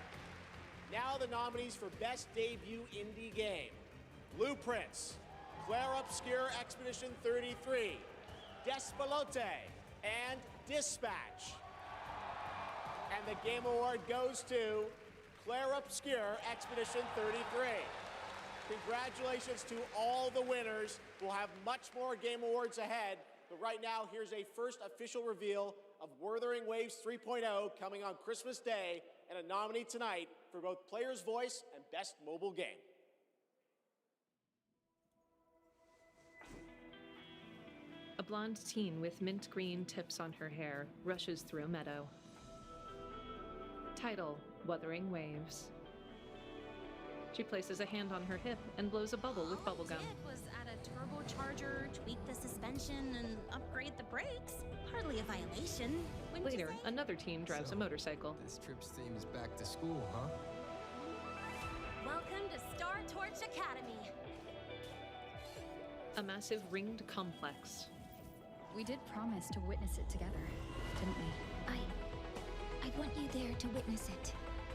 Now the nominees for Best Debut Indie Game. Blueprints, Claire Obscure Expedition 33, Despalote, and Dispatch. And the Game Award goes to Claire Obscure Expedition 33. Congratulations to all the winners. We'll have much more Game Awards ahead, but right now, here's a first official reveal of Wuthering Waves 3.0 coming on Christmas Day, and a nominee tonight for both Player's Voice and Best Mobile Game. A blonde teen with mint green tips on her hair rushes through a meadow. Title, Wuthering Waves. She places a hand on her hip and blows a bubble with bubblegum. All I did was add a turbocharger, tweak the suspension, and upgrade the brakes. Hardly a violation. Wouldn't you Later, say? another teen drives a motorcycle. This trip's theme is back to school, huh? Welcome to Star Torch Academy. A massive ringed complex. We did promise to witness it together, didn't we? I want you there to witness it.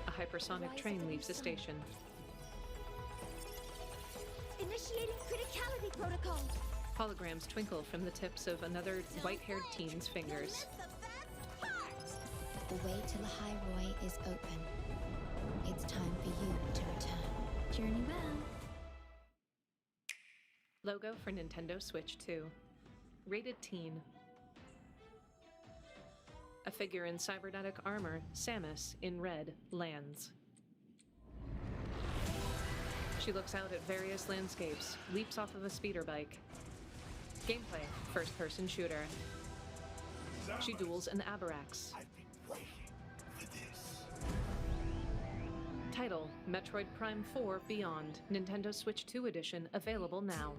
A hypersonic train leaves the station. Initiating criticality protocol. Holograms twinkle from the tips of another white-haired teen's fingers. The way to the High Roy is open. It's time for you to return. Journey well. Logo for Nintendo Switch 2. Rated teen. A figure in cybernetic armor, Samus, in red, lands. She looks out at various landscapes, leaps off of a speeder bike. Gameplay, first-person shooter. She duels an Abarax. Title, Metroid Prime 4 Beyond, Nintendo Switch 2 Edition, available now.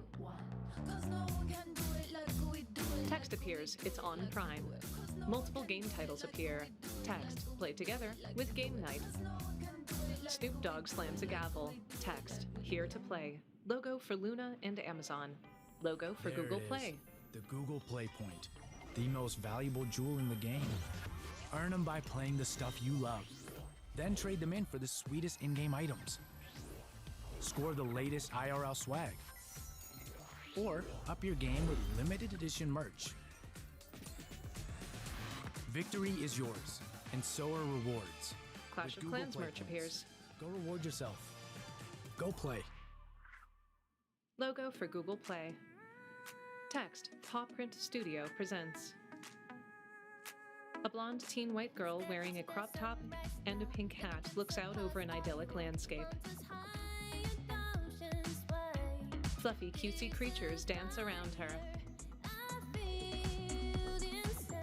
Text appears, it's on Prime. Multiple game titles appear. Text, played together with Game Night. Snoop Dogg slams a gavel. Text, here to play. Logo for Luna and Amazon. Logo for There Google it is. Play. The Google Play Point. The most valuable jewel in the game. Earn them by playing the stuff you love. Then trade them in for the sweetest in-game items. Score the latest IRL swag. Or up your game with limited edition merch. Victory is yours, and so are rewards. Clash With of Google Clans Play merch Points. appears. Go reward yourself. Go play. Logo for Google Play. Text, Paw Print Studio presents. A blonde teen white girl wearing a crop top and a pink hat looks out over an idyllic landscape. Fluffy, cutesy creatures dance around her.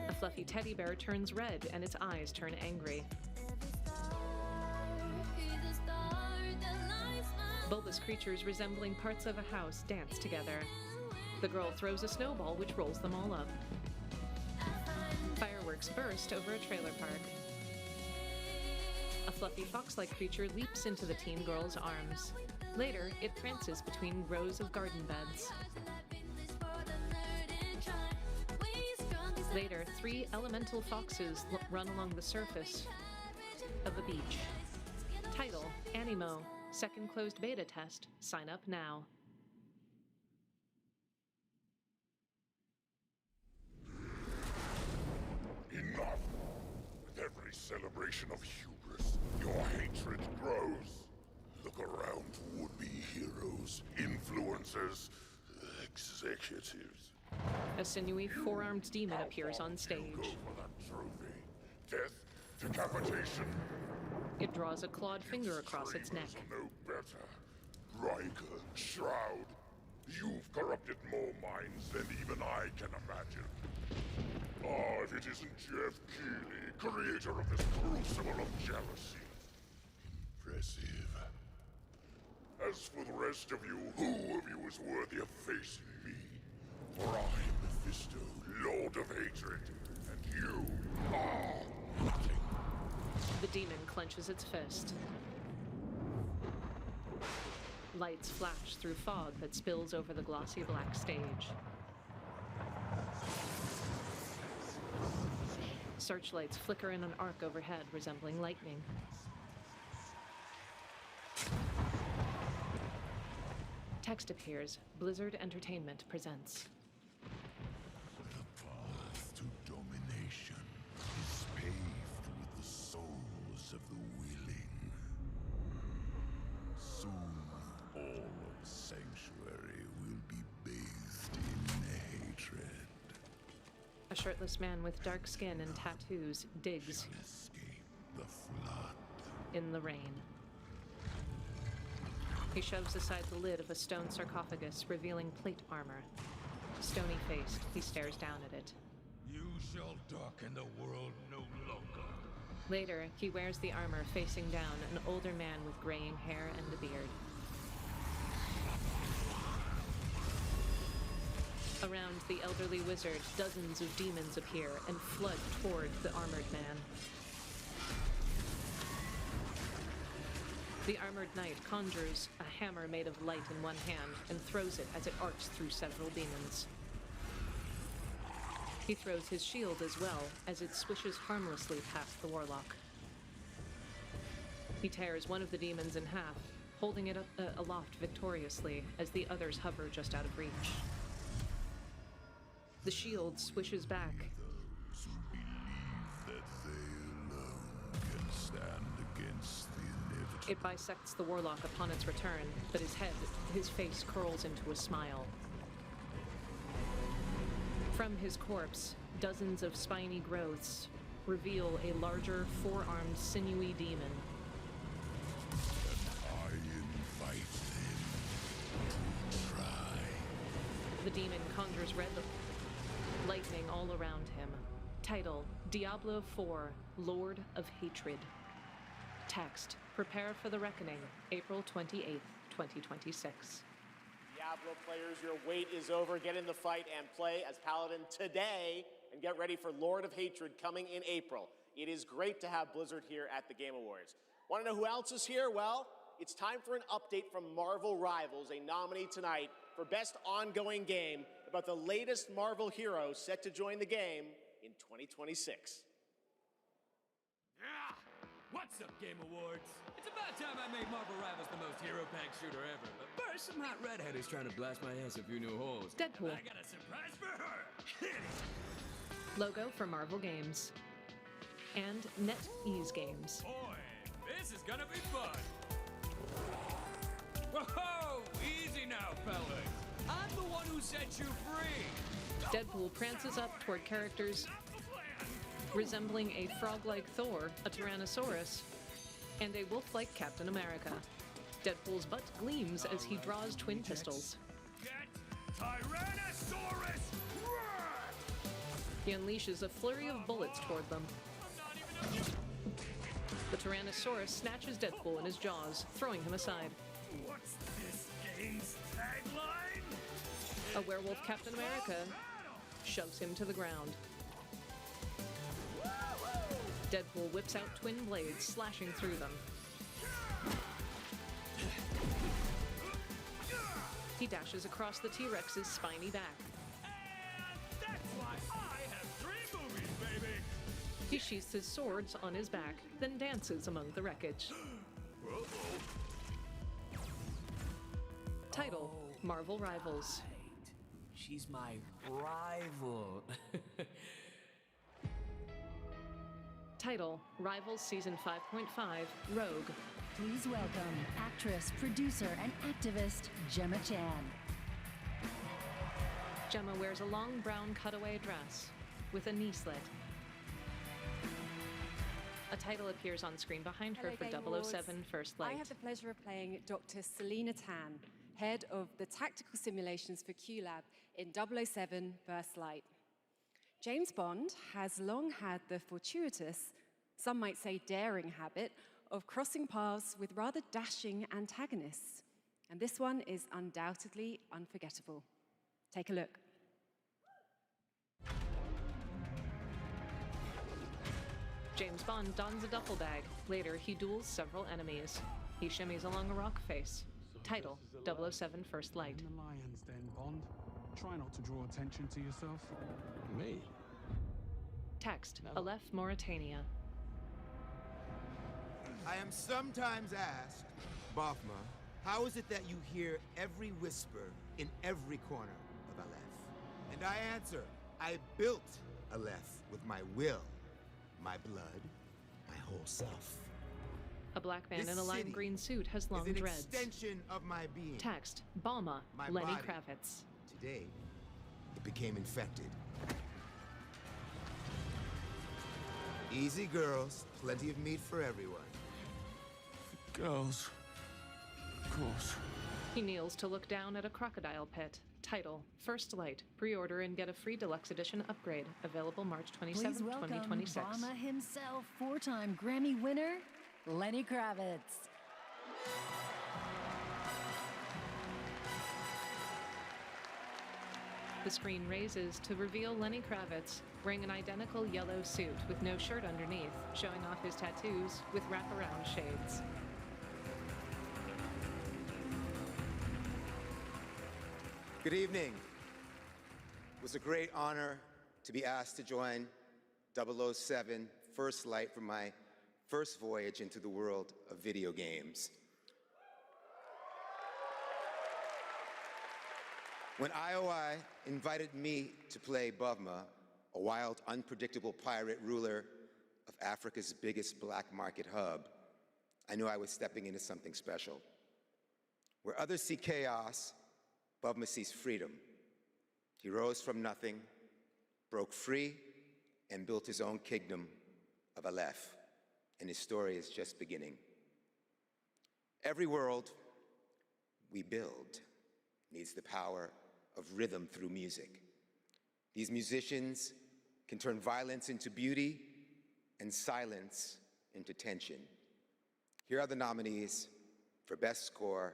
A fluffy teddy bear turns red and its eyes turn angry. Bulbous creatures resembling parts of a house dance together. The girl throws a snowball which rolls them all up. Fireworks burst over a trailer park. A fluffy fox-like creature leaps into the teen girl's arms. Later, it prances between rows of garden beds. Later, 3 elemental foxes run along the surface of a beach. Title, Animo. Second closed beta test. Sign up now. Enough! With every celebration of hubris, your hatred grows. Look around to would-be heroes, influencers, executives. A sinewy, four-armed demon appears on stage. Go for that trophy. Death, decapitation. It draws a clawed finger across its neck. No better. Riker, Shroud, you've corrupted more minds than even I can imagine. Ah, if it isn't Jeff Keighley, creator of this crucible of jealousy. Impressive. As for the rest of you, who of you is worthy of facing me? For I'm Mephisto, Lord of Hatred, and you are nothing. The demon clenches its fist. Lights flash through fog that spills over the glossy black stage. Searchlights flicker in an arc overhead, resembling lightning. Text appears. Blizzard Entertainment presents. The path to domination is paved with the souls of the willing. Soon, all of Sanctuary will be bathed in hatred. A shirtless man with dark skin and tattoos digs The flood. in the rain. He shoves aside the lid of a stone sarcophagus, revealing plate armor. Stony-faced, he stares down at it. You shall darken the world no longer. Later, he wears the armor facing down, an older man with graying hair and a beard. Around the elderly wizard, dozens of demons appear and flood toward the armored man. The armored knight conjures a hammer made of light in one hand and throws it as it arcs through several demons. He throws his shield as well, as it swishes harmlessly past the warlock. He tears one of the demons in half, holding it up aloft victoriously as the others hover just out of reach. The shield swishes back. Those who believe that they alone can stand against the inevitable. It bisects the warlock upon its return, but his face curls into a smile. From his corpse, dozens of spiny growths reveal a larger, four-armed, sinewy demon. I invite them to try. The demon conjures red lightning all around him. Title: Diablo 4, Lord of Hatred. Text: Prepare for the Reckoning, April 28th, 2026. Diablo players, your wait is over. Get in the fight and play as Paladin today, and get ready for Lord of Hatred coming in April. It is great to have Blizzard here at the Game Awards. Want to know who else is here? Well, it's time for an update from Marvel Rivals, a nominee tonight for Best Ongoing Game, about the latest Marvel hero set to join the game in 2026. Yeah! What's up, Game Awards? It's about time I made Marvel Rivals the most hero-packed shooter ever. But first, some hot redhead is trying to blast my ass a few new holes. Deadpool. I got a surprise for her! Hit it! Logo for Marvel Games. And NetEase Games. Boy, this is gonna be fun! Whoa! Easy now, fellas! I'm the one who set you free! Deadpool prances up toward characters resembling a frog-like Thor, a Tyrannosaurus, and a wolf-like Captain America. Deadpool's butt gleams as he draws twin pistols. Get Tyrannosaurus! He unleashes a flurry of bullets toward them. The Tyrannosaurus snatches Deadpool in his jaws, throwing him aside. What's this game's tagline? A werewolf Captain America shoves him to the ground. Deadpool whips out twin blades, slashing through them. He dashes across the T-Rex's spiny back. And that's why I have 3 movies, baby! He sheaths his swords on his back, then dances among the wreckage. Title: Marvel Rivals. She's my rival. Title: Rivals Season 5.5, Rogue. Please welcome actress, producer, and activist Gemma Chan. Gemma wears a long brown cutaway dress with a knee slit. A title appears on screen behind her for Hello, Game 007 Awards. First Light. I have the pleasure of playing Dr. Selena Tan, head of the tactical simulations for QLab in 007 First Light. James Bond has long had the fortuitous, some might say daring habit, of crossing paths with rather dashing antagonists. And this one is undoubtedly unforgettable. Take a look. James Bond dons a duffel bag. Later, he duels several enemies. He shimmies along a rock face. Title, 007 First Light. In the lion's den, Bond. Try not to draw attention to yourself. Me? Text, Aleph, Mauritania. I am sometimes asked, Bafma, how is it that you hear every whisper in every corner of Aleph? And I answer, I built Aleph with my will, my blood, my whole self. A black man This in a lime city green suit has long is an dreads. extension of my being. Text, Balma, My Lenny body. Kravitz. Today, it became infected. Easy, girls. Plenty of meat for everyone. Girls. Of course. He kneels to look down at a crocodile pit. Title, First Light. Pre-order and get a free deluxe edition upgrade. Available March 27, Please welcome 2026. Obama himself, 4-time Grammy winner, Lenny Kravitz. The screen raises to reveal Lenny Kravitz wearing an identical yellow suit with no shirt underneath, showing off his tattoos with wraparound shades. Good evening. It was a great honor to be asked to join 007 First Light for my first voyage into the world of video games. When IOI invited me to play Bavma, a wild, unpredictable pirate ruler of Africa's biggest black market hub, I knew I was stepping into something special. Where others see chaos, Bavma sees freedom. He rose from nothing, broke free, and built his own kingdom of Aleph, and his story is just beginning. Every world we build needs the power of rhythm through music. These musicians can turn violence into beauty and silence into tension. Here are the nominees for Best Score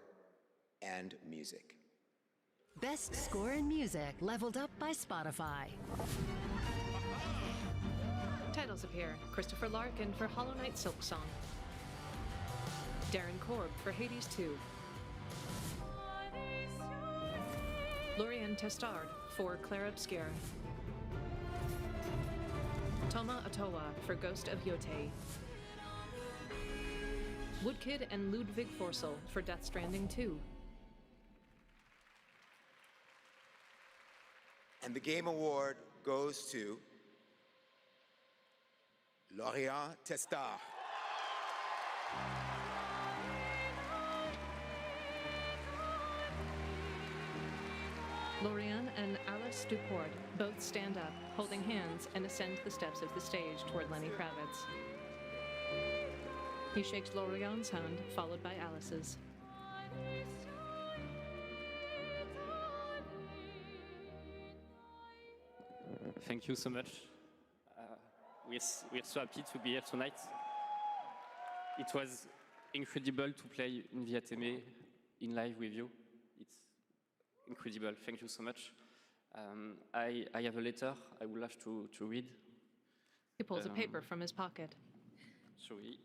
and Music. Best Score in Music, leveled up by Spotify. Titles appear. Christopher Larkin for Hollow Knight Silk Song. Darren Korb for Hades 2. Lorian Testard for Claire Obscure. Toma Otowa for Ghost of Yotei. Woodkid and Ludwig Forsell for Death Stranding 2. And the Game Award goes to Lorian Testard. Lorian and Alice Duport both stand up, holding hands, and ascend the steps of the stage toward Lenny Kravitz. He shakes Lorian's hand, followed by Alice's. Thank you so much. We're so happy to be here tonight. It was incredible to play in Viateme in live with you. It's incredible. Thank you so much. I have a letter I would love to read. He pulls a paper from his pocket. Sorry.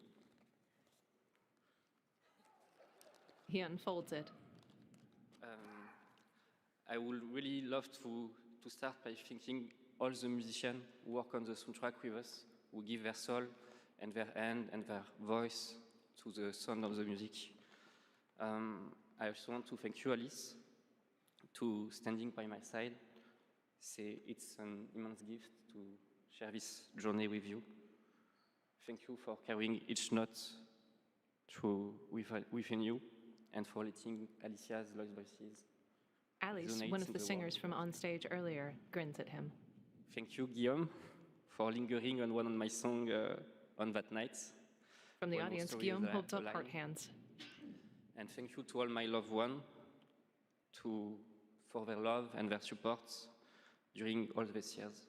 He unfolds it. I would really love to start by thanking all the musicians who work on the soundtrack with us, who give their soul and their hand and their voice to the sound of the music. I also want to thank you, Alice, to standing by my side. It's an immense gift to share this journey with you. Thank you for carrying each note within you and for letting Alicia's lost voices. Alice, one of the singers from On Stage earlier, grins at him. Thank you, Guillaume, for lingering on one of my songs on that night. From the audience, Guillaume holds up heart hands. And thank you to all my loved ones for their love and their support during all these years.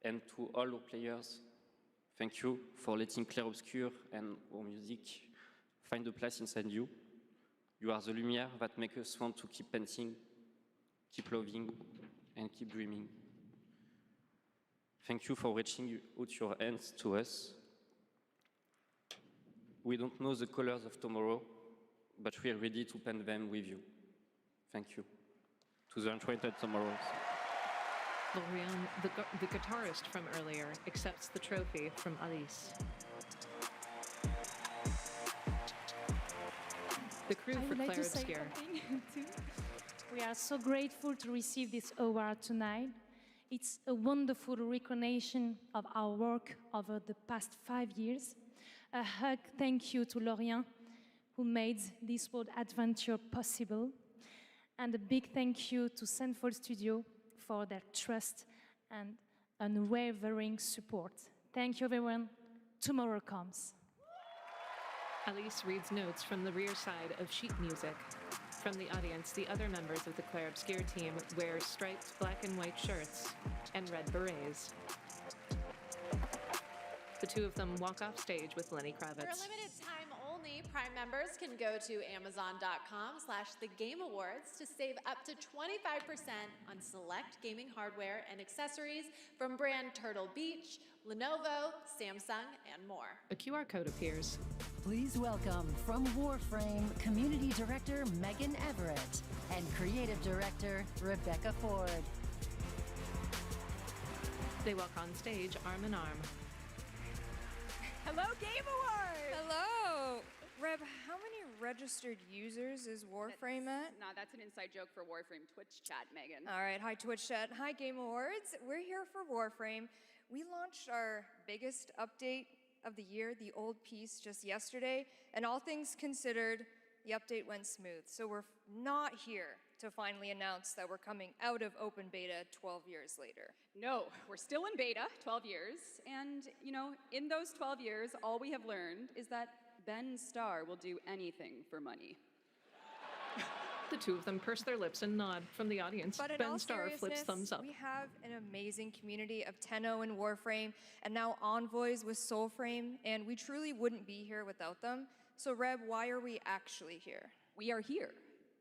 And to all our players, thank you for letting Claire Obscure and our music find a place inside you. You are the lumière that makes us want to keep painting, keep loving, and keep dreaming. Thank you for reaching out your hands to us. We don't know the colors of tomorrow, but we are ready to paint them with you. Thank you. To the Enchanted Tomorrows. Lorian, the guitarist from earlier, accepts the trophy from Alice. The crew for Claire Obscure. We are so grateful to receive this award tonight. It's a wonderful recognition of our work over the past 5 years. A hug thank you to Lorient, who made this world adventure possible. And a big thank you to Central Studio for their trust and unwavering support. Thank you, everyone. Tomorrow comes. Alice reads notes from the rear side of sheet music. From the audience, the other members of the Claire Obscure team wear striped black and white shirts and red berets. The two of them walk off stage with Lenny Kravitz. For a limited time only, Prime members can go to Amazon.com/TheGameAwards to save up to 25% on select gaming hardware and accessories from brand Turtle Beach, Lenovo, Samsung, and more. A QR code appears. Please welcome from Warframe, Community Director Megan Everett and Creative Director Rebecca Ford. They walk on stage arm in arm. Hello, Game Awards! Hello! Reb, how many registered users is Warframe at? Nah, that's an inside joke for Warframe Twitch chat, Megan. All right, hi Twitch chat, hi Game Awards. We're here for Warframe. We launched our biggest update of the year, the old piece, just yesterday, and all things considered, the update went smooth. So we're not here to finally announce that we're coming out of open beta 12 years later. No, we're still in beta, 12 years, and, you know, in those 12 years, all we have learned is that Ben Starr will do anything for money. The two of them purse their lips and nod. From the audience, But in Ben all Starr flips thumbs up. We have an amazing community of Tenno and Warframe, and now Envoys with Soulframe, and we truly wouldn't be here without them. So Reb, why are we actually here? We are here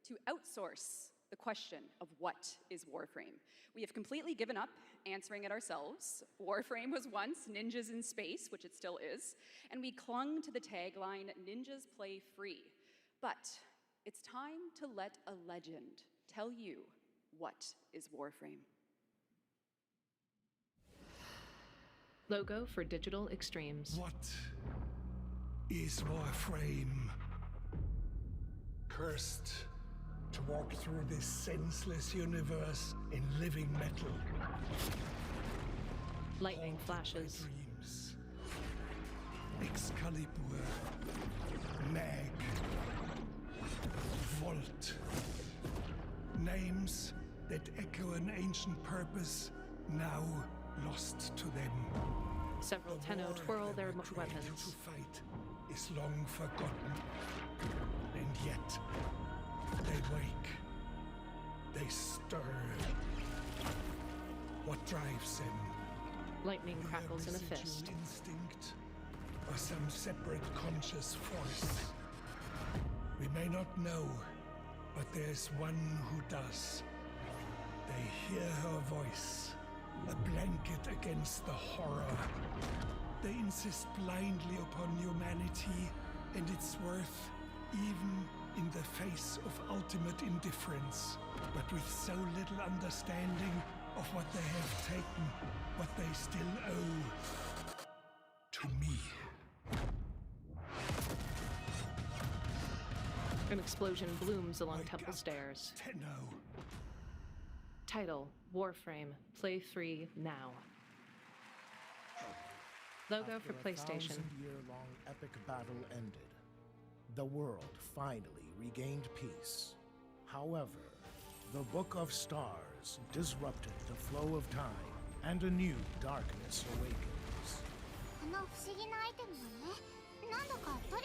to outsource the question of what is Warframe. We have completely given up answering it ourselves. Warframe was once ninjas in space, which it still is, and we clung to the tagline, ninjas play free. But it's time to let a legend tell you what is Warframe. Logo for Digital Extremes. What is Warframe? Cursed to walk through this senseless universe in living metal. Lightning flashes. Dreams. Excalibur. Mag. Volt. Names that echo an ancient purpose, now lost to them. Several Tenno twirl their weapons. To fight is long forgotten, and yet they wake, they stir. What drives them? Lightning crackles in a fist. Instinct, or some separate conscious force? We may not know, but there's one who does. They hear her voice, a blanket against the horror. They insist blindly upon humanity and its worth, even in the face of ultimate indifference, but with so little understanding of what they have taken, what they still owe to me. An explosion blooms along temple stairs. Tenno. Title, Warframe, Play 3 now. Logo for PlayStation. A 1,000-year-long epic battle ended. The world finally regained peace. However, the Book of Stars disrupted the flow of time, and a new darkness awakens.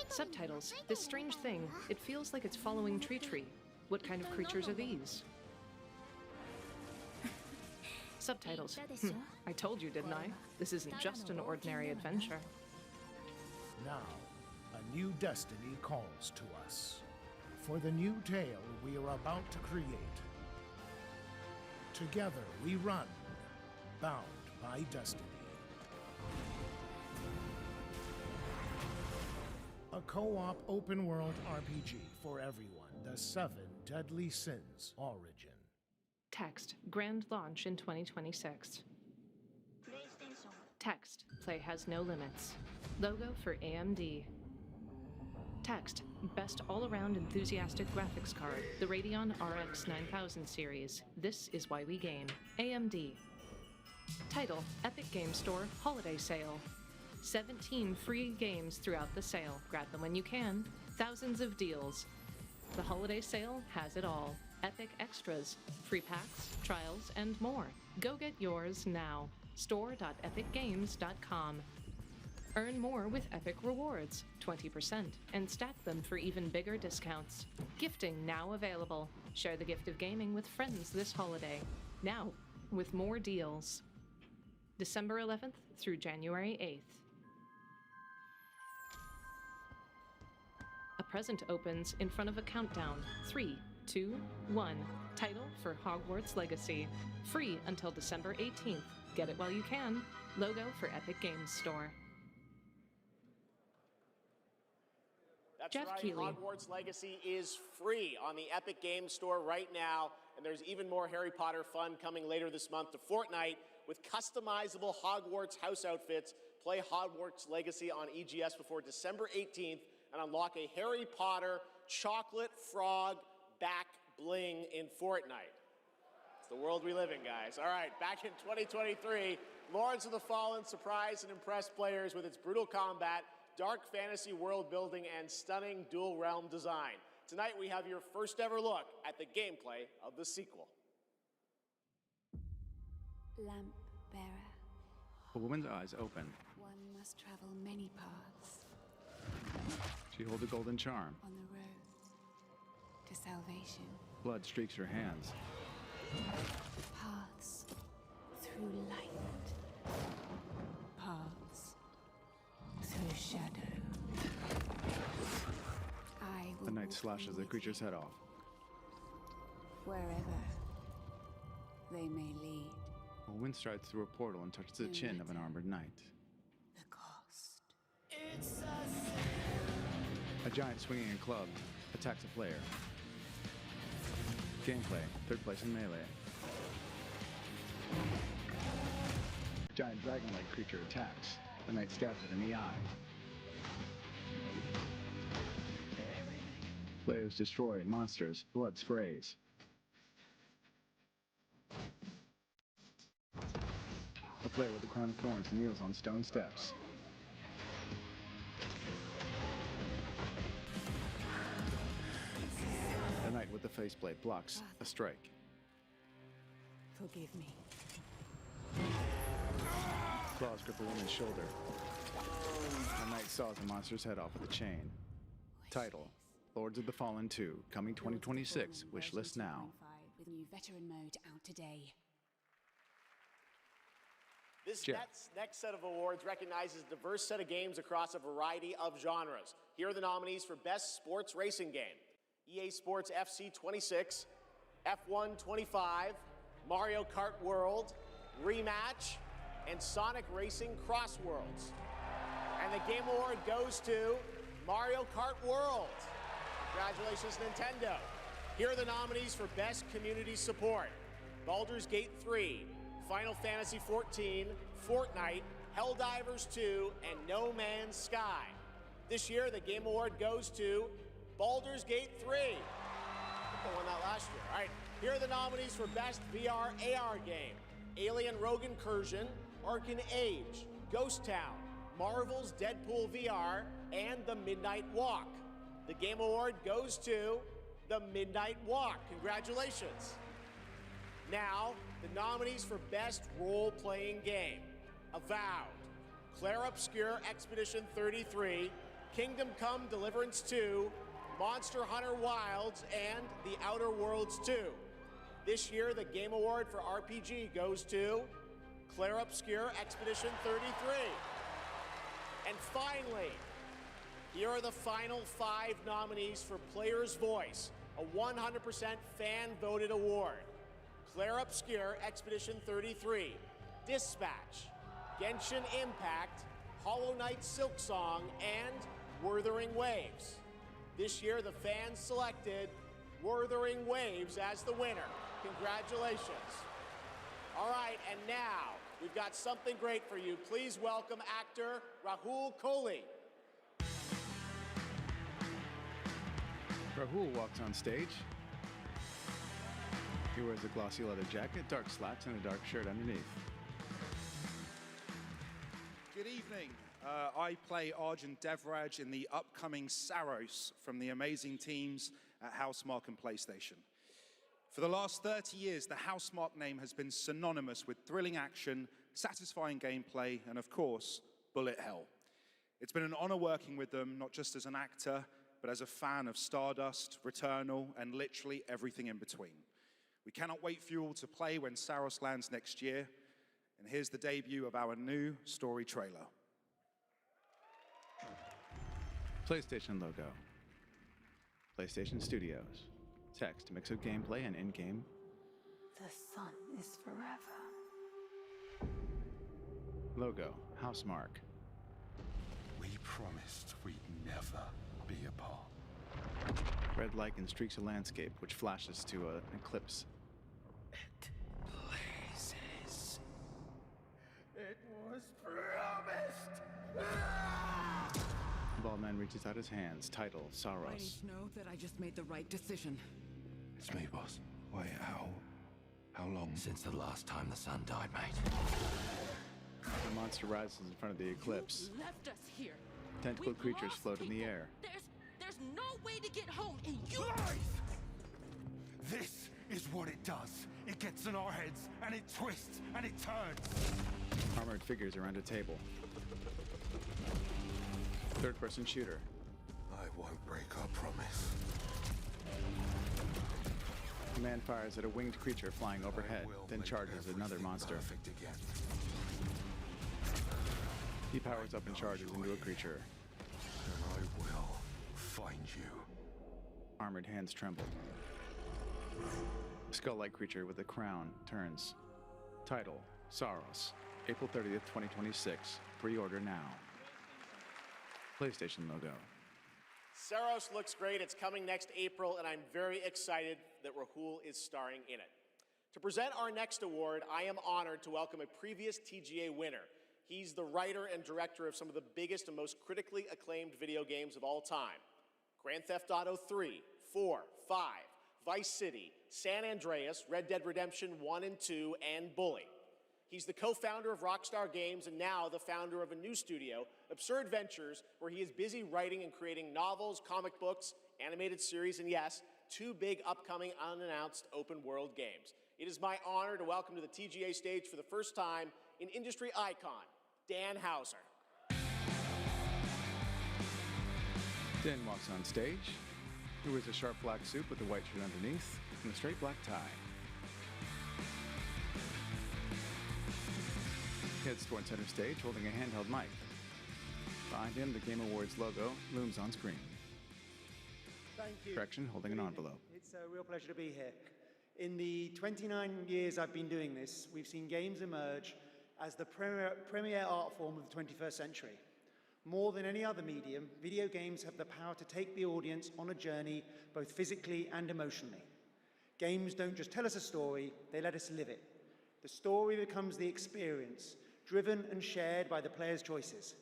Subtitles. This strange thing. It feels like it's following Tree. What kind of creatures are these? Subtitles. I told you, didn't I? This isn't just an ordinary adventure. Now, a new destiny calls to us. For the new tale we are about to create. Together we run, bound by destiny. a co-op open-world RPG for everyone. The 7 Deadly Sins Origin. Text, grand launch in 2026. Text, play has no limits. Logo for AMD. Text, best all-around enthusiastic graphics card, the Radeon RX 9000 series. This is why we game. AMD. Title, Epic Game Store Holiday Sale. 17 free games throughout the sale. Grab them when you can. Thousands of deals. The holiday sale has it all. Epic extras, free packs, trials, and more. Go get yours now. store.epicgames.com. Earn more with Epic Rewards, 20%, and stack them for even bigger discounts. Gifting now available. Share the gift of gaming with friends this holiday. Now, with more deals. December 11th through January 8th. A present opens in front of a countdown. 3, 2, 1. Title for Hogwarts Legacy. Free until December 18th. Get it while you can. Logo for Epic Games Store. That's Jeff right, Keighley. Hogwarts Legacy is free on the Epic Games Store right now, and there's even more Harry Potter fun coming later this month to Fortnite with customizable Hogwarts house outfits. Play Hogwarts Legacy on EGS before December 18th and unlock a Harry Potter chocolate frog back bling in Fortnite. It's the world we live in, guys. All right, back in 2023, Lords of the Fallen surprised and impressed players with its brutal combat, dark fantasy world building, and stunning dual realm design. Tonight we have your first ever look at the gameplay of the sequel. Lamp bearer. A woman's eyes open. One must travel many paths She holds a golden charm. on the road to salvation. Blood streaks her hands. Paths through light. Paths through shadow. I will The knight walk slashes the creature's head off. wherever they may lead. A woman strides through a portal and touches the chin of an armored knight. The cost. A giant swinging a club attacks a player. Gameplay, third place in melee. A giant dragon-like creature attacks. The knight stabs it in the eye. Players destroy monsters. Blood sprays. A player with a crown of thorns kneels on stone steps. The knight with the faceplate blocks a strike. Forgive me. Claws grip a woman's shoulder. The knight saws a monster's head off with a chain. Title, Lords of the Fallen 2, coming 2026, wishlist now. With new veteran mode out today. This Jeff. next set of awards recognizes a diverse set of games across a variety of genres. Here are the nominees for Best Sports Racing Game: EA Sports FC 26, F1 25, Mario Kart World, Rematch, and Sonic Racing Cross Worlds. And the Game Award goes to Mario Kart World. Congratulations, Nintendo. Here are the nominees for Best Community Support: Baldur's Gate 3, Final Fantasy XIV, Fortnite, Helldivers 2, and No Man's Sky. This year, the Game Award goes to Baldur's Gate 3. I think I won that last year. All right, here are the nominees for Best VR AR Game: Alien Rogue Incursion, Arcan Age, Ghost Town, Marvel's Deadpool VR, and The Midnight Walk. The Game Award goes to The Midnight Walk. Congratulations. Now, the nominees for Best Role-Playing Game: Avowed, Claire Obscure Expedition 33, Kingdom Come Deliverance 2, Monster Hunter Wilds, and The Outer Worlds 2. This year, the Game Award for RPG goes to Claire Obscure Expedition 33. And finally, here are the final 5 nominees for Player's Voice, a 100% fan-voted award: Claire Obscure Expedition 33, Dispatch, Genshin Impact, Hollow Knight Silksong, and Wuthering Waves. This year, the fans selected Wuthering Waves as the winner. Congratulations. All right, and now we've got something great for you. Please welcome actor Rahul Kohli. Rahul walks on stage. He wears a glossy leather jacket, dark slacks, and a dark shirt underneath. Good evening. I play Arjun Devraj in the upcoming Saros from the amazing teams at Housemarque and PlayStation. For the last 30 years, the Housemarque name has been synonymous with thrilling action, satisfying gameplay, and of course, bullet hell. It's been an honor working with them, not just as an actor, but as a fan of Stardust, Returnal, and literally everything in between. We cannot wait for you all to play when Saros lands next year. And here's the debut of our new story trailer. PlayStation logo. PlayStation Studios. Text, mix of gameplay and in-game. The sun is forever. Logo, Housemarque. We promised we'd never be apart. Red light and streaks a landscape, which flashes to an eclipse. Blazes. It was promised. The bald man reaches out his hands. Title, I need Saros. to know that I just made the right decision. It's me, boss. Wait, how long? Since the last time the sun died, mate. The monster rises in front of the eclipse. You left us here. Tentacled We've creatures lost float in the people. air. There's no way to get home, and you... This is what it does. It gets in our heads, and it twists, and it turns. Armored figures around a table. Third-person shooter. I won't break our promise. The man fires at a winged creature flying overhead, then charges another monster. Again. He powers up and charges into a creature. And I will find you. Armored hands tremble. Skull-like creature with a crown turns. Title, Saros. April 30th, 2026. Pre-order now. PlayStation logo. Saros looks great. It's coming next April, and I'm very excited that Rahul is starring in it. To present our next award, I am honored to welcome a previous TGA winner. He's the writer and director of some of the biggest and most critically acclaimed video games of all time. Grand Theft Auto 3, 4, 5, Vice City, San Andreas, Red Dead Redemption 1 and 2, and Bully. He's the co-founder of Rockstar Games and now the founder of a new studio, Absurd Ventures, where he is busy writing and creating novels, comic books, animated series, and yes, 2 big upcoming unannounced open world games. It is my honor to welcome to the TGA stage for the first time an industry icon, Dan Houser. Dan walks on stage. He wears a sharp black suit with a white shirt underneath and a straight black tie. He heads toward center stage holding a handheld mic. Behind him, the Game Awards logo looms on screen. Thank you. Correction, holding an envelope. It's a real pleasure to be here. In the 29 years I've been doing this, we've seen games emerge as the premier art form of the 21st century. More than any other medium, video games have the power to take the audience on a journey, both physically and emotionally. Games don't just tell us a story, they let us live it. The story becomes the experience, driven and shared by the player's choices.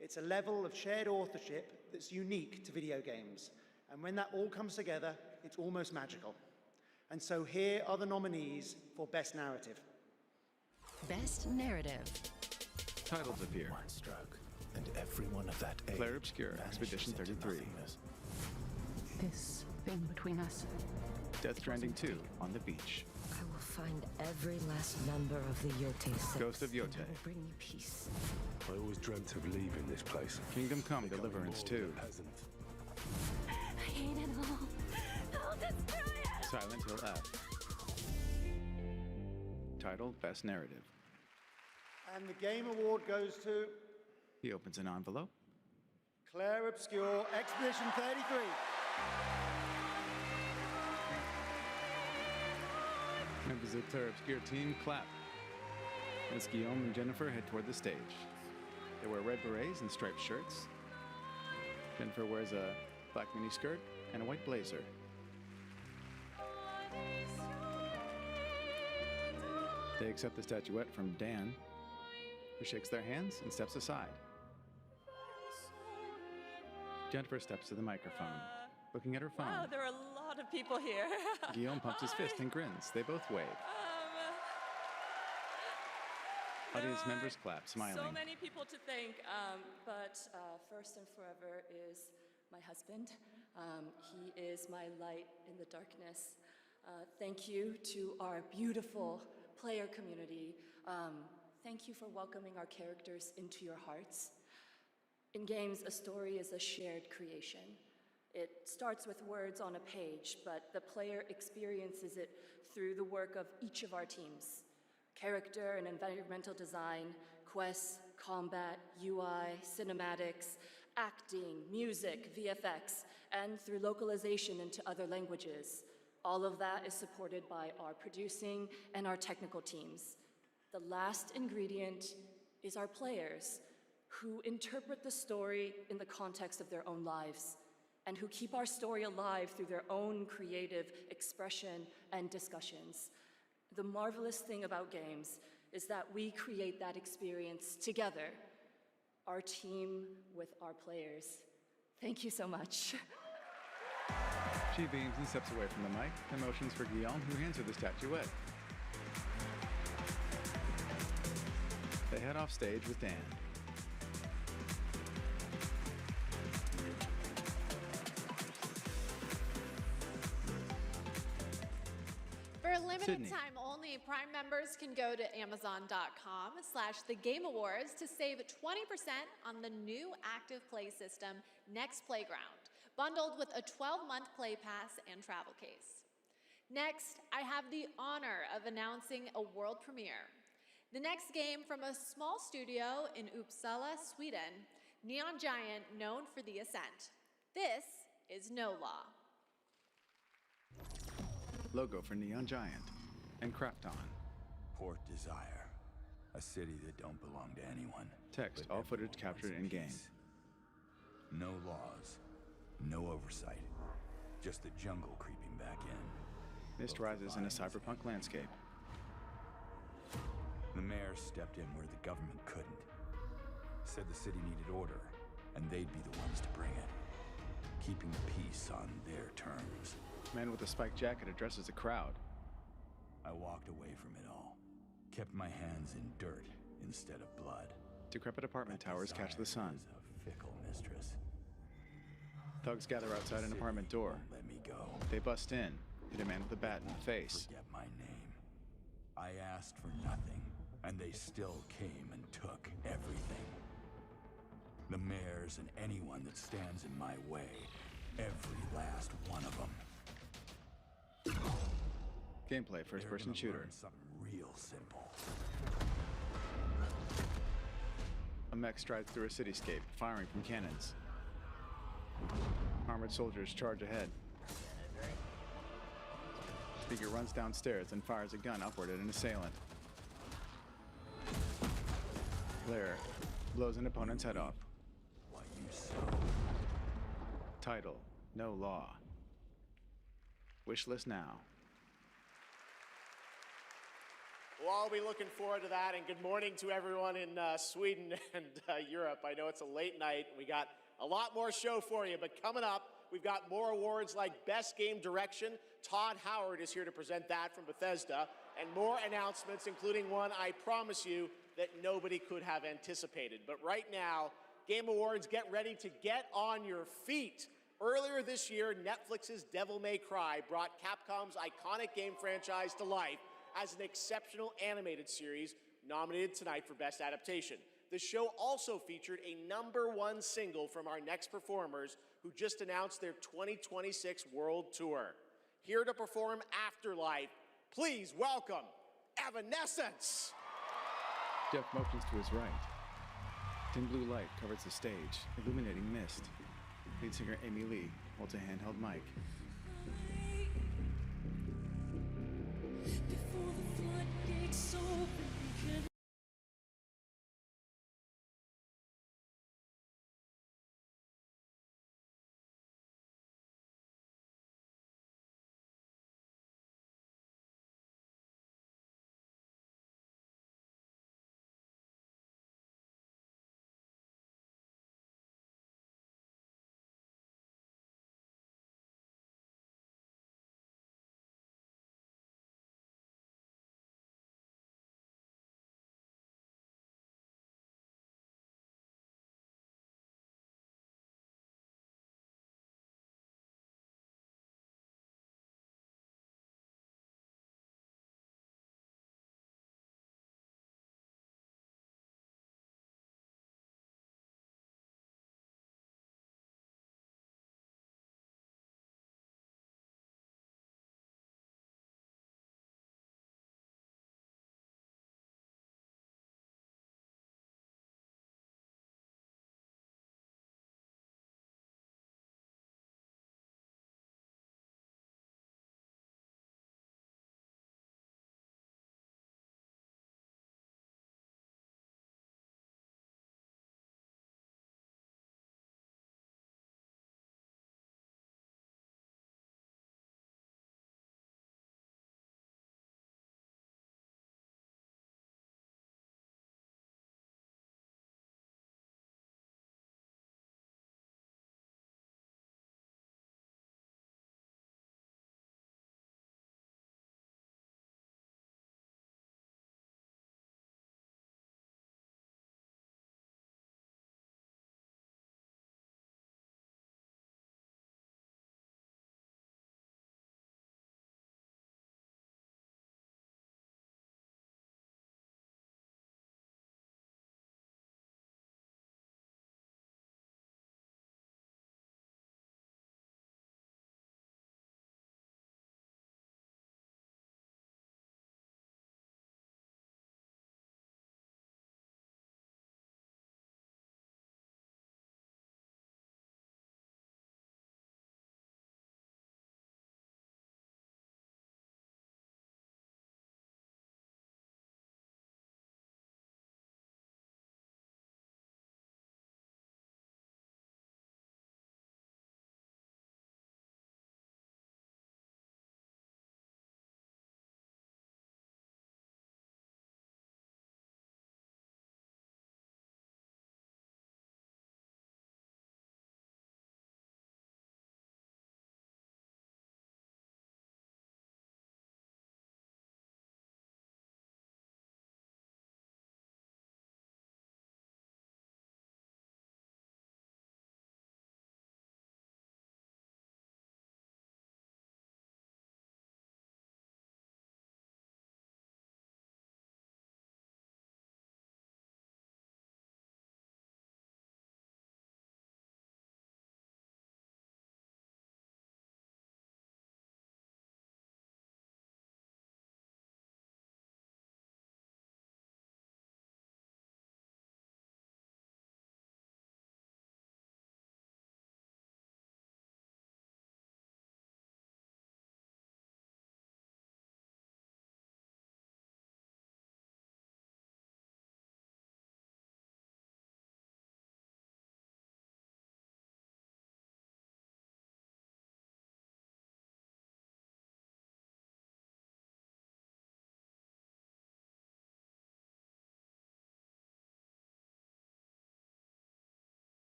It's a level of shared authorship that's unique to video games. And when that all comes together, it's almost magical. And so here are the nominees for Best Narrative. Best Narrative. Titles appear. One stroke, and everyone of that age Claire Obscure, Expedition 33. This thing between us. Death Stranding 2, On the Beach. I will find every last member of the Yote sect. Ghost of Yote. I will bring you peace. I always dreamt of leaving this place. Kingdom Come, Deliverance 2. I hate it all. I'll destroy it. Silent Hill F. Title, Best Narrative. And the Game Award goes to He opens an envelope. Claire Obscure, Expedition 33. Members of the Claire Obscure team clap as Guillaume and Jennifer head toward the stage. They wear red berets and striped shirts. Jennifer wears a black miniskirt and a white blazer. They accept the statuette from Dan, who shakes their hands and steps aside. Jennifer steps to the microphone, looking at her phone. Wow, there are a lot of people here. Guillaume pumps his fist and grins. They both wave. Audience members clap, smiling. So many people to thank, but first and forever is my husband. He is my light in the darkness. Thank you to our beautiful player community. Thank you for welcoming our characters into your hearts. In games, a story is a shared creation. It starts with words on a page, but the player experiences it through the work of each of our teams. Character and environmental design, quests, combat, UI, cinematics, acting, music, VFX, and through localization into other languages. All of that is supported by our producing and our technical teams. The last ingredient is our players, who interpret the story in the context of their own lives, and who keep our story alive through their own creative expression and discussions. The marvelous thing about games is that we create that experience together, our team with our players. Thank you so much. She beams and steps away from the mic and motions for Guillaume, who hands her the statuette. They head off stage with Dan. For a limited Sydney. time only, Prime members can go to amazon.com/thegameawards to save 20% on the new active play system, Next Playground, bundled with a 12-month play pass and travel case. Next, I have the honor of announcing a world premiere. The next game from a small studio in Uppsala, Sweden, Neon Giant, known for The Ascent. This is No Law. Logo for Neon Giant and Krafton. Port Desire, a city that don't belong to anyone. Text, all footage captured in game. No laws, no oversight, just the jungle creeping back in. Mist rises in a cyberpunk landscape. The mayor stepped in where the government couldn't. Said the city needed order, and they'd be the ones to bring it. Keeping the peace on their terms. Man with a spiked jacket addresses the crowd. I walked away from it all. Kept my hands in dirt instead of blood. Decrepit apartment towers catch the sun. Is a fickle mistress. Thugs gather outside an apartment door. Let me go. They bust in, hit a man with a bat in the face. Forget my name. I asked for nothing, and they still came and took everything. The mayors and anyone that stands in my way. Every last one of them. Gameplay, first-person shooter. Something real simple. A mech strides through a cityscape, firing from cannons. Armored soldiers charge ahead. Speaker runs downstairs and fires a gun upward at an assailant. Blair blows an opponent's head off. What you saw. Title, No Law. Wishlist now. We'll all be looking forward to that, and good morning to everyone in Sweden and Europe. I know it's a late night. We got a lot more show for you, but coming up, we've got more awards like Best Game Direction. Todd Howard is here to present that from Bethesda, and more announcements, including one I promise you that nobody could have anticipated. But right now, Game Awards, get ready to get on your feet. Earlier this year, Netflix's Devil May Cry brought Capcom's iconic game franchise to life as an exceptional animated series nominated tonight for Best Adaptation. The show also featured a #1 single from our next performers who just announced their 2026 World Tour. Here to perform Afterlife, please welcome Evanescence. Jeff motions to his right. Dim blue light covers the stage, illuminating Mist. Lead singer Amy Lee holds a handheld mic. Before the floodgates open,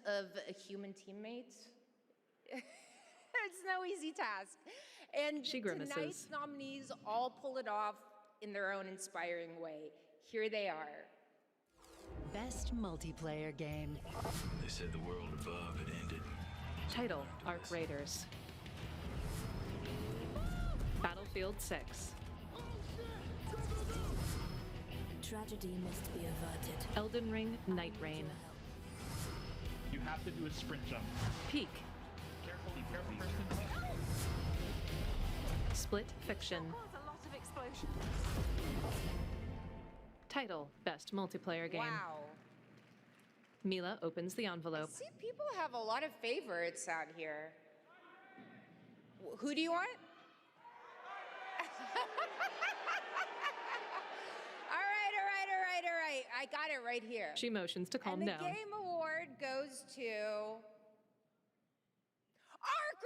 Of a human teammate. It's no easy task. And She grimaces. tonight's nominees all pull it off in their own inspiring way. Here they are. Best multiplayer game. They said the world above had ended. Title, Arc Raiders. Battlefield 6. Tragedy must be averted. Elden Ring, Night Rain. You have to do a sprint jump. Peak. Carefully, Kristen. Split Fiction. A lot of explosions. Title, Best Multiplayer Game. Wow. Mila opens the envelope. See, people have a lot of favorites out here. Who do you want? All right. I got it right here. She motions to calm and the down. Game Award goes to Arc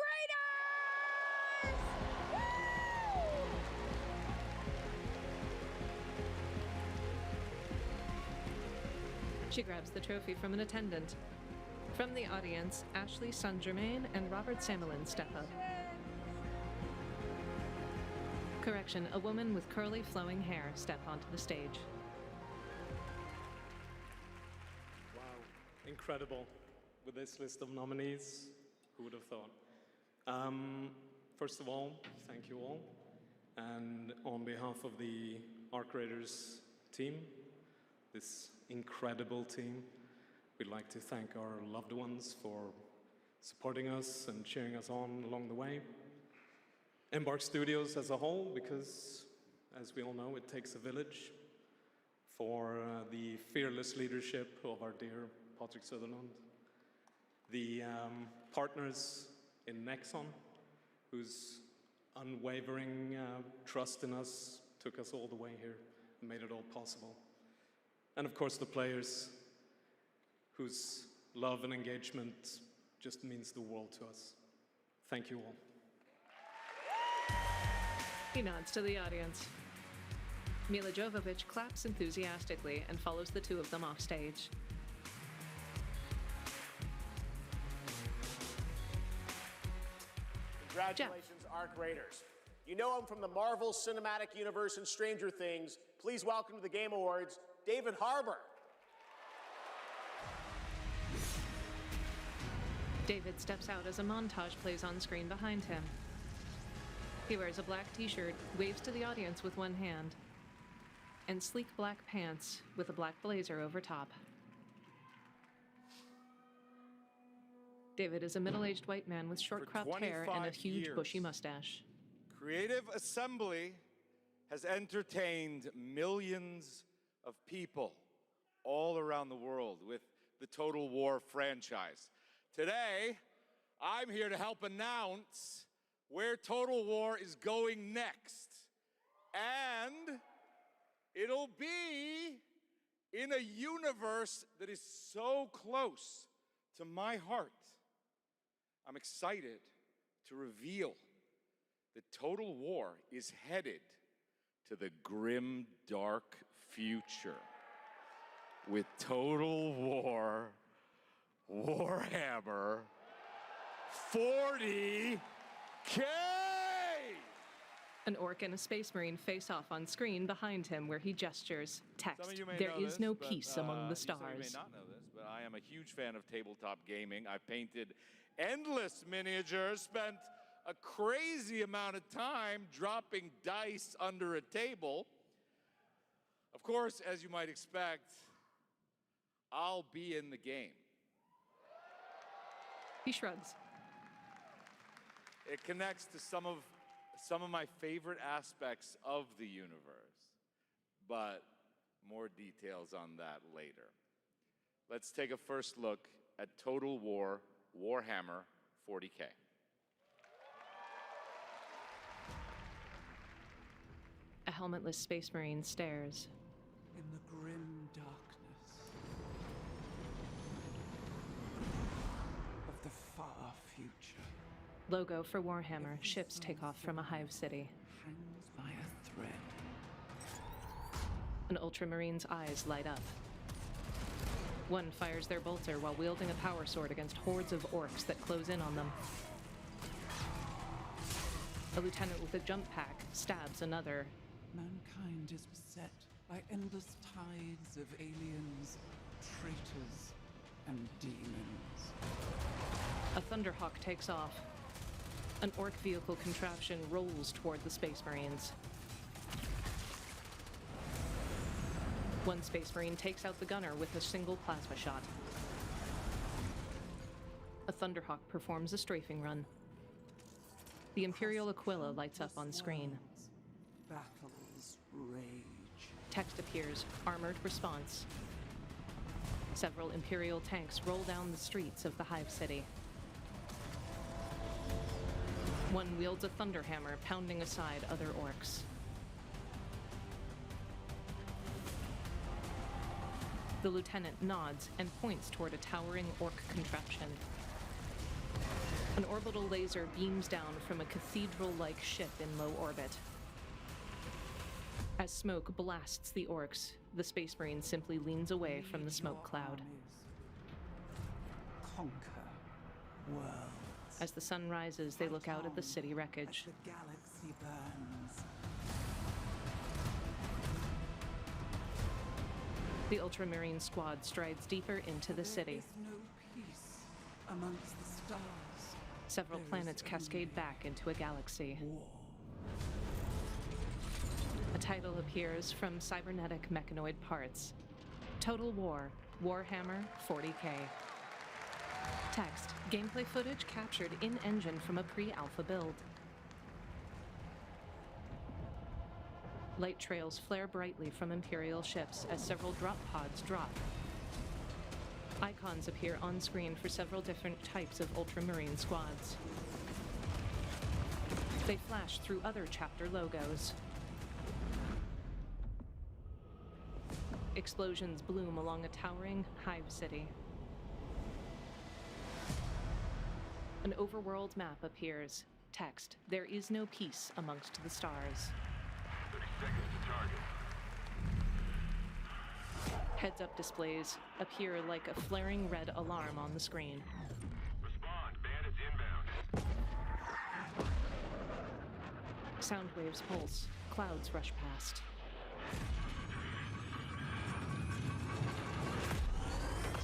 Raiders! Woo! She grabs the trophy from an attendant. From the audience, Ashley Saint-Germain and Robert Samelin step up. Correction, a woman with curly flowing hair step onto the stage. Wow, incredible. With this list of nominees, who would have thought? First of all, thank you all. And on behalf of the Arc Raiders team, this incredible team, we'd like to thank our loved ones for supporting us and cheering us on along the way. Embark Studios as a whole, because as we all know, it takes a village, for the fearless leadership of our dear Patrick Sutherland. The partners in Nexon, whose unwavering trust in us took us all the way here and made it all possible. And of course the players, whose love and engagement just means the world to us. Thank you all. He nods to the audience. Mila Jovovich claps enthusiastically and follows the two of them off stage. Congratulations, Arc Raiders. You know him from the Marvel Cinematic Universe and Stranger Things. Please welcome to the Game Awards, David Harbour. David steps out as a montage plays on screen behind him. He wears a black t-shirt, waves to the audience with one hand, and sleek black pants with a black blazer over top. David is a middle-aged white man with short cropped hair and a huge bushy mustache. Creative Assembly has entertained millions of people all around the world with the Total War franchise. Today, I'm here to help announce where Total War is going next. And it'll be in a universe that is so close to my heart. I'm excited to reveal that Total War is headed to the grim, dark future with Total War Warhammer 40K! An orc and a space marine face off on screen behind him where he gestures. Text, Some of you may there know is this, no but, peace among the Some of you stars. may not know this, but I am a huge fan of tabletop gaming. I've painted endless miniatures, spent a crazy amount of time dropping dice under a table. Of course, as you might expect, I'll be in the game. He shrugs. It connects to some of my favorite aspects of the universe, but more details on that later. Let's take a first look at Total War Warhammer 40K. A helmetless space marine stares. In the grim darkness of the far future. Logo for Warhammer. Ships take off from a hive city. Hangs by a thread. An ultramarine's eyes light up. One fires their bolter while wielding a power sword against hordes of orcs that close in on them. A lieutenant with a jump pack stabs another. Mankind is beset by endless tides of aliens, traitors, and demons. A Thunderhawk takes off. An orc vehicle contraption rolls toward the Space Marines. One Space Marine takes out the gunner with a single plasma shot. A Thunderhawk performs a strafing run. The Imperial Aquila lights up on screen. Battles rage. Text appears, armored response. Several Imperial tanks roll down the streets of the Hive City. One wields a thunderhammer, pounding aside other orcs. The lieutenant nods and points toward a towering orc contraption. An orbital laser beams down from a cathedral-like ship in low orbit. As smoke blasts the orcs, the Space Marine simply leans away from the smoke cloud. Conquer worlds. As the sun rises, they look out at the city wreckage. The galaxy burns. The Ultramarine squad strides deeper into the city. There is no peace amongst the stars. Several planets cascade back into a galaxy. A title appears from cybernetic mechanoid parts. Total War, Warhammer 40K. Text, gameplay footage captured in-engine from a pre-alpha build. Light trails flare brightly from Imperial ships as several drop pods drop. Icons appear on screen for several different types of Ultramarine squads. They flash through other chapter logos. Explosions bloom along a towering Hive City. An overworld map appears. Text, there is no peace amongst the stars. 30 seconds to target. Heads-up displays appear like a flaring red alarm on the screen. Respond. Bandits inbound. Sound waves pulse. Clouds rush past.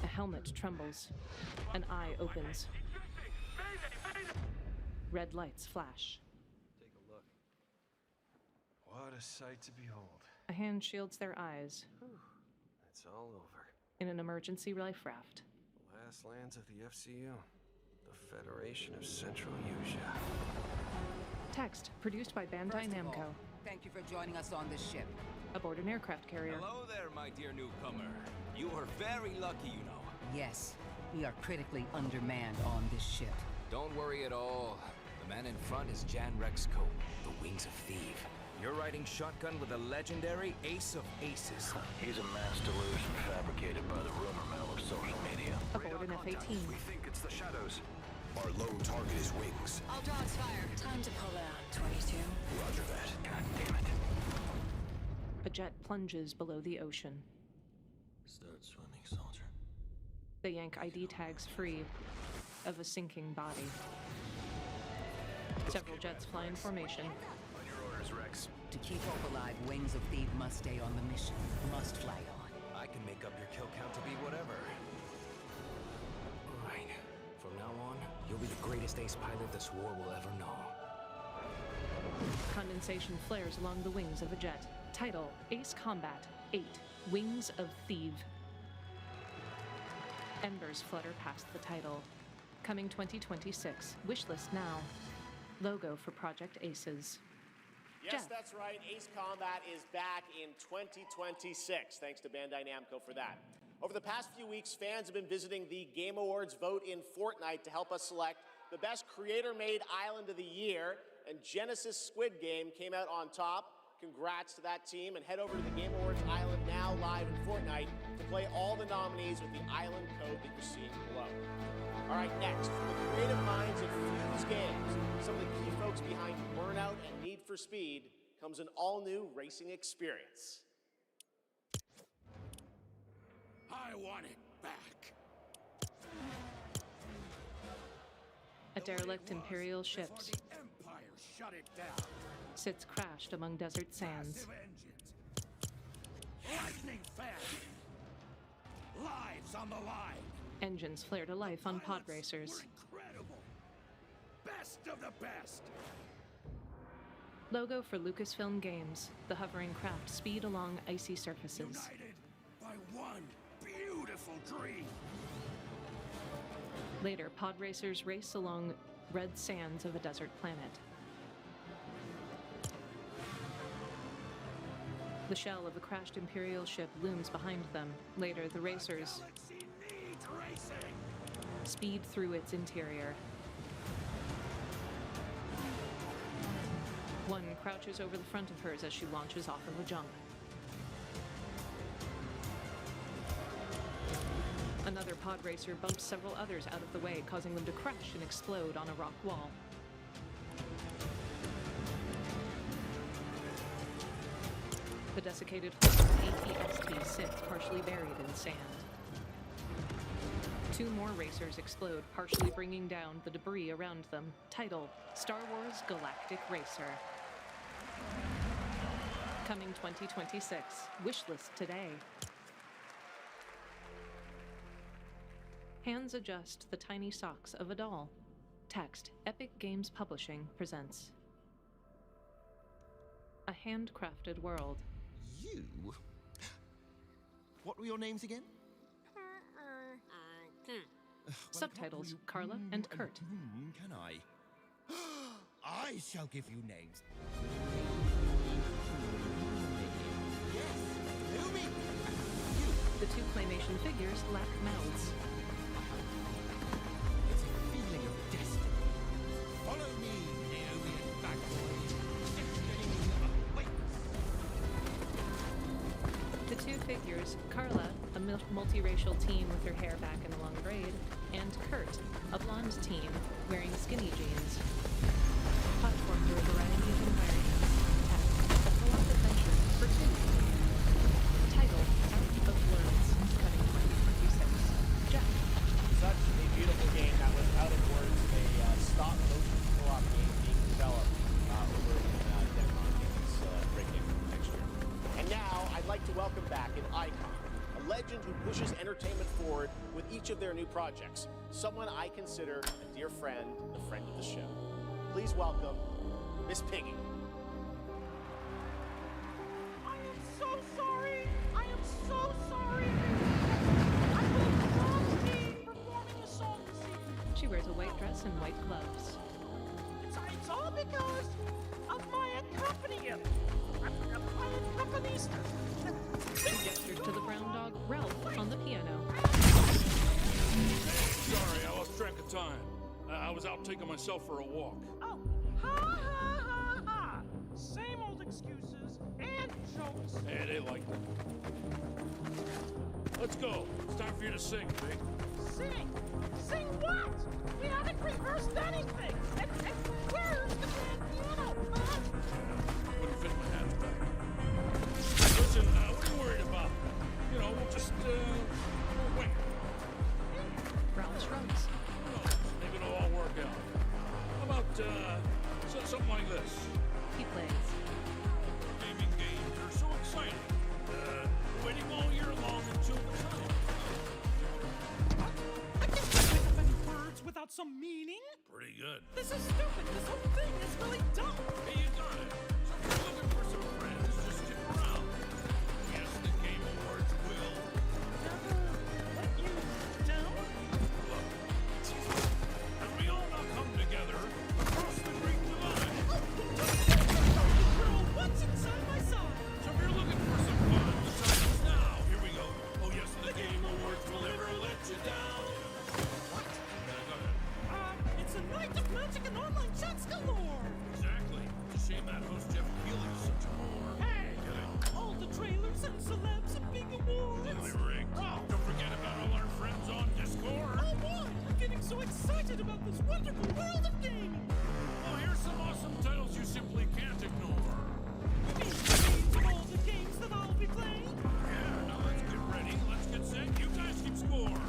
A helmet trembles. An eye opens. Red lights flash. Take a look. What a sight to behold. A hand shields their eyes. It's all over. In an emergency life raft. The last lands of the FCU. The Federation of Central Usia. Text, produced by Bandai Namco. Thank you for joining us on this ship. Aboard an aircraft carrier. Hello there, my dear newcomer. You are very lucky, you know. Yes, we are critically undermanned on this ship. Don't worry at all. The man in front is Jan Rexco, the Wings of Thief. You're riding shotgun with the legendary Ace of Aces. He's a mass delusion fabricated by the rumor mill of social media. Aboard an F-18. We think it's the shadows. Our lone target is Wings. All dogs fire. Time to pull out, 22. Roger that. God damn it. A jet plunges below the ocean. Start swimming, soldier. They yank ID tags free of a sinking body. Several jets fly in formation. On your orders, Rex. To keep hope alive, Wings of Thief must stay on the mission. Must fly on. I can make up your kill count to be whatever. Right. From now on, you'll be the greatest ace pilot this war will ever know. Condensation flares along the wings of a jet. Title, Ace Combat 8, Wings of Thief. Embers flutter past the title. Coming 2026. Wishlist now. Logo for Project Aces. Yes, Jeff. That's right. Ace Combat is back in 2026. Thanks to Bandai Namco for that. Over the past few weeks, fans have been visiting the Game Awards vote in Fortnite to help us select the best creator-made island of the year, and Genesis Squid Game came out on top. Congrats to that team, and head over to the Game Awards Island now live in Fortnite to play all the nominees with the island code that you're seeing below. All right, next, from the creative minds of Fuse Games, some of the key folks behind Burnout and Need for Speed, comes an all-new racing experience. I want it. back. A derelict Imperial ship The Empire shut it down. sits crashed among desert sands. Massive engines. Lightning fast. Lives on the line. Engines flare to life on pod racers. Incredible. Best of the best. Logo for Lucasfilm Games. The hovering craft speed along icy surfaces. United by one beautiful dream. Later, pod racers race along red sands of a desert planet. The shell of a crashed Imperial ship looms behind them. Later, the racers speed through its interior. One crouches over the front of hers as she launches off of a jump. Another pod racer bumps several others out of the way, causing them to crash and explode on a rock wall. The desiccated hull of ATST sits partially buried in sand. Two more racers explode, partially bringing down the debris around them. Title: Star Wars Galactic Racer. Coming 2026. Wishlist today. Hands adjust the tiny socks of a doll. Text: Epic Games Publishing presents a handcrafted world. You? What were your names again? Subtitles: Carla and Kurt. Can I? I shall give you names. Yes, Lumi! The two claymation figures lack mouths. It's a feeling of destiny. Follow me, Naomi and Bagboy. Destiny awaits. The two figures, Carla, a multiracial teen with her hair back in a long braid, and Kurt, a blonde teen wearing skinny jeans. Platform through a variety of environments. Text: A co-op adventure for two. Title: Out of Words. Coming 2026. Jeff. Such a beautiful game that was Out of Words, a stop-motion co-op game being developed over in Demcon Games. Great game for next year. And now, I'd like to welcome back an icon, a legend who pushes entertainment forward with each of their new projects, someone I consider a dear friend, a friend of the show. Please welcome Miss Piggy. I am so sorry. I am so sorry. I will not be performing a song this evening. She wears a white dress and white gloves. It's all because of my accompanist. My accompanist. She gestures to the brown dog, Ralph, on the piano. Sorry, I lost track of time. I was out taking myself for a walk. Oh, ha ha ha ha! Same old excuses and jokes. Hey, they like them. Let's go. It's time for you to sing, Vic. Sing? Sing what? We haven't rehearsed anything. And where's the grand piano? Wouldn't fit my handbag. Listen, what are you worried about? You know, we'll just, we'll wait. Ralph shrugs. Maybe it'll all work out. How about, something like this? He plays. Gaming games are so exciting. Waiting all year long until the time. I can't think of any words without some meaning. Pretty good. This is stupid. This whole thing is really dumb. Hey, you got it. So if you're looking for some friends, just stick around. Yes, the Game Awards will. Never let you down? Look, as we all now come together across the Great Divide. Girl, what's inside my side? So if you're looking for some fun, the time is now. Here we go. Oh yes, the Game Awards will never let you down. What? Go ahead. It's a night of magic and online chats galore. Exactly. It's a shame that host Jeff Keighley is such a bore. Hey! Get it? All the trailers and celebs and big awards. Really rigged. Don't forget about all our friends on Discord. Oh boy, I'm getting so excited about this wonderful world of gaming. Well, here's some awesome titles you simply can't ignore. You mean names of all the games that I'll be playing? Yeah, now let's get ready. Let's get set. You guys keep score.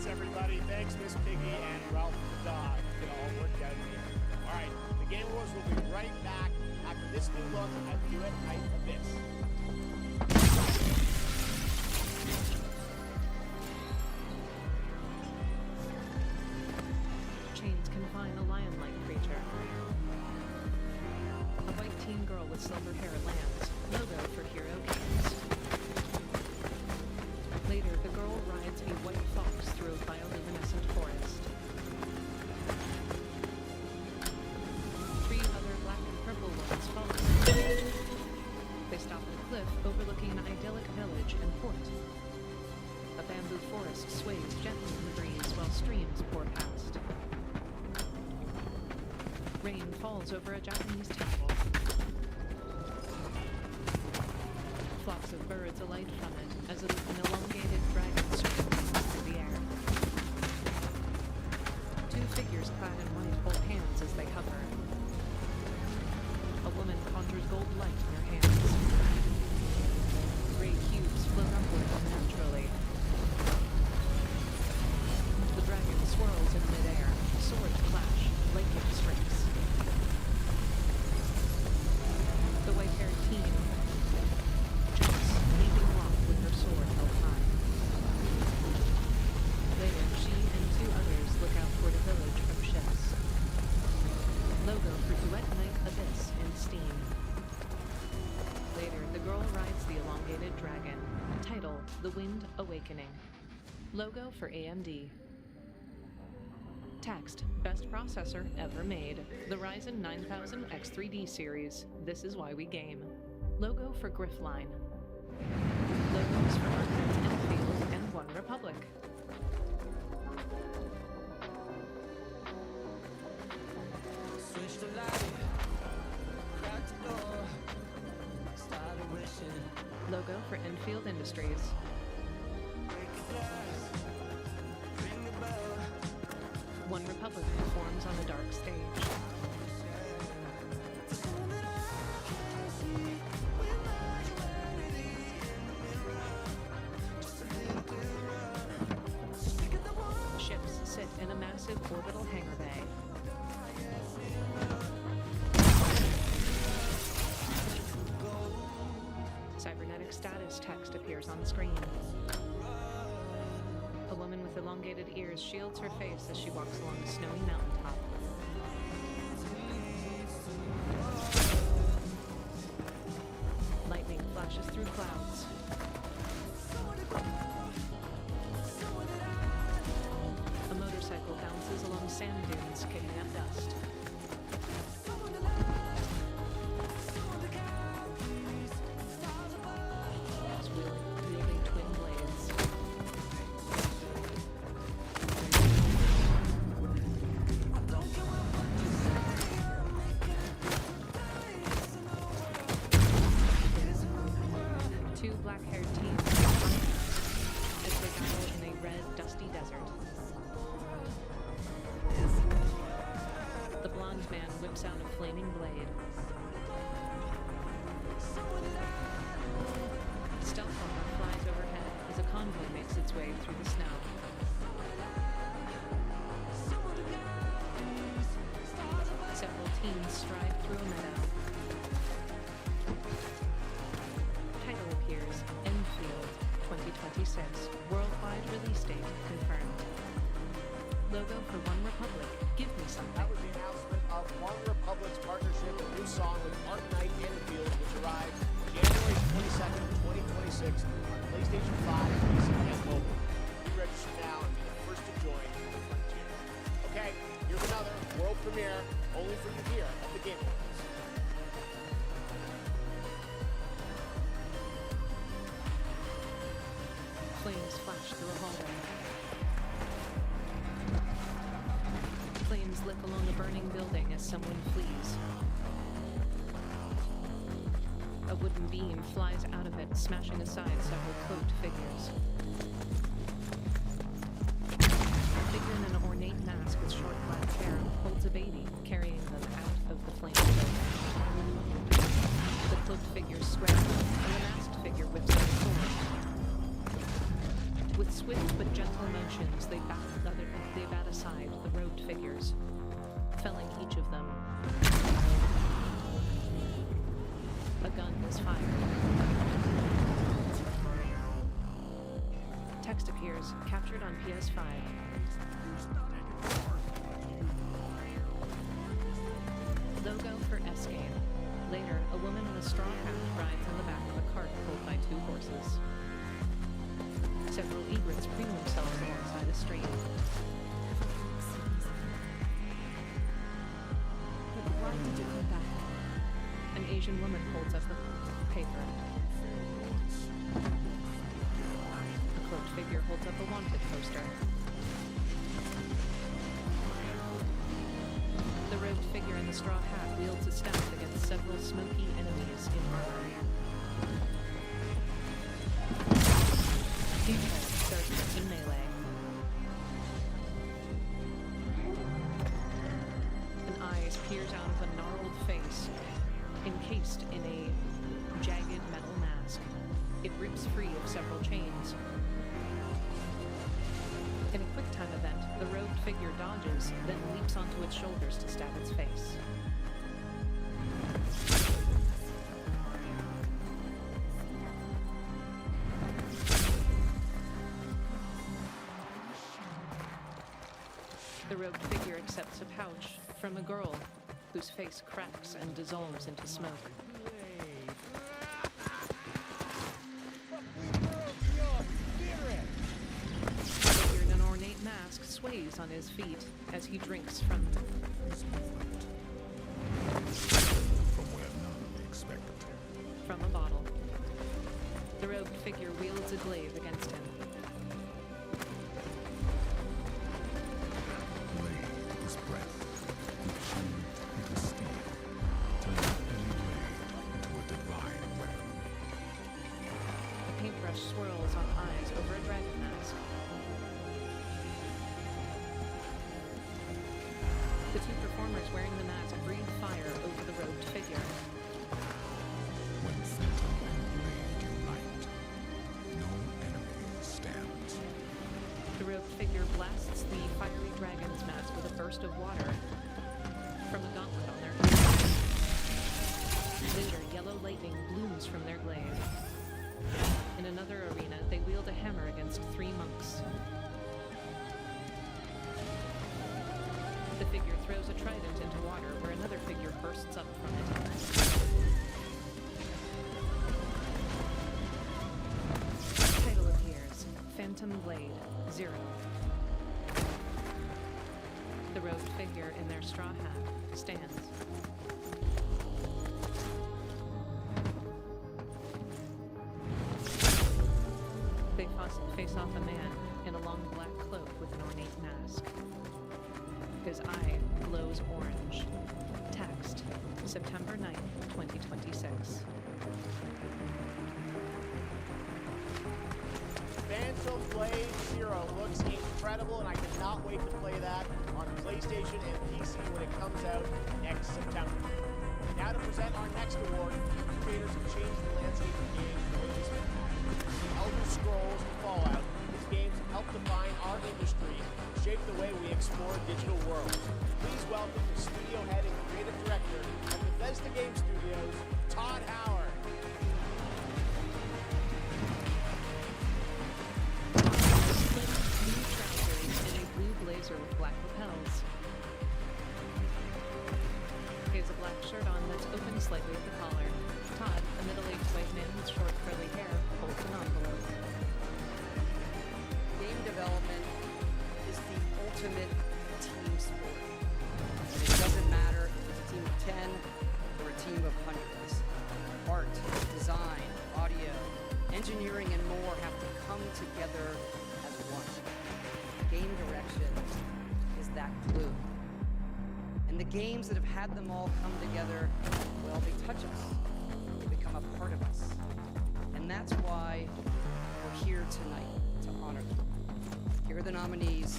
Thanks, everybody. Thanks, Miss Piggy and Ralph the dog. It all worked out in the end. All right, the Game Awards will be right back after this new look at Duet Night Abyss. Chains confine a lion-like creature. A white teen girl with silver hair lands. Logo for Hero Games. Later, the girl rides a white fox through a bioluminescent forest. 3 other black and purple ones follow. They stop at a cliff overlooking an idyllic village and port. A bamboo forest sways gently in the breeze while streams pour past. Rain falls over a Japanese temple. Flocks of birds alight from it as an elongated dragon circles through the air. 2 figures clad in white hold hands as they hover. A woman conjures gold light in her hands. Gray cubes float upward unnaturally. The dragon swirls in midair. Swords clash, like it strikes. The white-haired teen jumps, leaping aloft with her sword held high. Later, she and 2 others look out toward a village from ships. Logo for Duet Night Abyss in Steam. Later, the girl rides the elongated dragon. Title, The Wind Awakening. Logo for AMD. Text, best processor ever made. The Ryzen 9000 X3D series. This is why we game. Logo for Griffline. Logos for Arcade Enfield and One Republic. Switch the light, crack the door, started wishing. Logo for Enfield Industries. Break the glass, ring the bell. One Republic performs on the dark stage. Ships sit in a massive orbital hangar bay. Cybernetic status text appears on screen. A woman with elongated ears shields her face as she walks along a snowy mountaintop. Lightning flashes through clouds. A motorcycle bounces along sand dunes, kicking up dust. It's wielding twin blades. Two black-haired teens as they battle in a red, dusty desert. The blonde man whips out a flaming blade. Stealth bomber flies overhead as a convoy makes its way through the snow. Several teens stride through a meadow. Title appears, Enfield, 2026. Worldwide release date confirmed. Logo for One Republic, Give Me Something. That was the announcement of One Republic's partnership, a new song with Fortnite Enfield, which arrives January 22nd, 2026 on PlayStation 5, PC, and mobile. Pre-register now and be the first to join the frontier. Okay, here's another world premiere, only for you here at the Game Awards. Flames flash through a hallway. Flames lick along a burning building as someone flees. A wooden beam flies out of it, smashing aside several cloaked figures. A figure in an ornate mask with short black hair holds a baby, carrying them out of the flaming building. The cloaked figures scramble, and the masked figure whips out a sword. With swift but gentle motions, they bat aside the robed figures, felling each of them. A gun is fired. Text appears, captured on PS5. Logo for S game. Later, a woman in a straw hat rides on the back of a cart pulled by 2 horses. Several egrets preen themselves alongside a stream. But why did you come back? An Asian woman holds up a paper. A cloaked figure holds up a wanted poster. The robed figure in the straw hat wields a staff against several smoky enemies in armor. Each head starts in melee. An eyes peers out of a gnarled face, encased in a jagged metal mask. It rips free of several chains. In a quick-time event, the robed figure dodges, then leaps onto its shoulders to stab its face. The robed figure accepts a pouch from a girl whose face cracks and dissolves into smoke. Mask sways on his feet as he drinks from where none would be expected. From a bottle. The robed figure wields a glaive against him. Blade is breath, machine into steel, turning any blade into a divine weapon. A paintbrush swirls on eyes over a dragon mask. The 2 performers wearing the mask breathe fire over the robed figure. When phantom and blade unite, no enemy stands. The robed figure blasts the fiery dragon's mask with a burst of water from a gauntlet on their head. Later, yellow lightning blooms from their glaive. In another arena, they wield a hammer against 3 monks. The figure throws a trident into water where another figure bursts up from it. Title appears, Phantom Blade, 0. The robed figure in their straw hat stands. They face off a man in a long black cloak with an ornate mask. His eye glows orange. Text, September 9th, 2026. Phantom Blade 0 looks incredible, and I cannot wait to play that on PlayStation and PC when it comes out next September. Now to present our next award, few creators have changed the landscape of games for this Elder Scrolls and Fallout. These games have helped define our industry and shape the way we explore digital worlds. Please welcome the studio head and creative director of Bethesda Game Studios, Todd Howard. Blue trousers and a blue blazer with black lapels. He has a black shirt on that's open slightly at the collar. Todd, a middle-aged white man with short curly hair, holds an envelope. Game development is the ultimate team sport. And it doesn't matter if it's a team of 10 or a team of hundreds. Art, design, audio, engineering, and more have to come together as one. Game direction is that glue. And the games that have had them all come together, well, they touch us. They become a part of us. And that's why we're here tonight, to honor them. Here are the nominees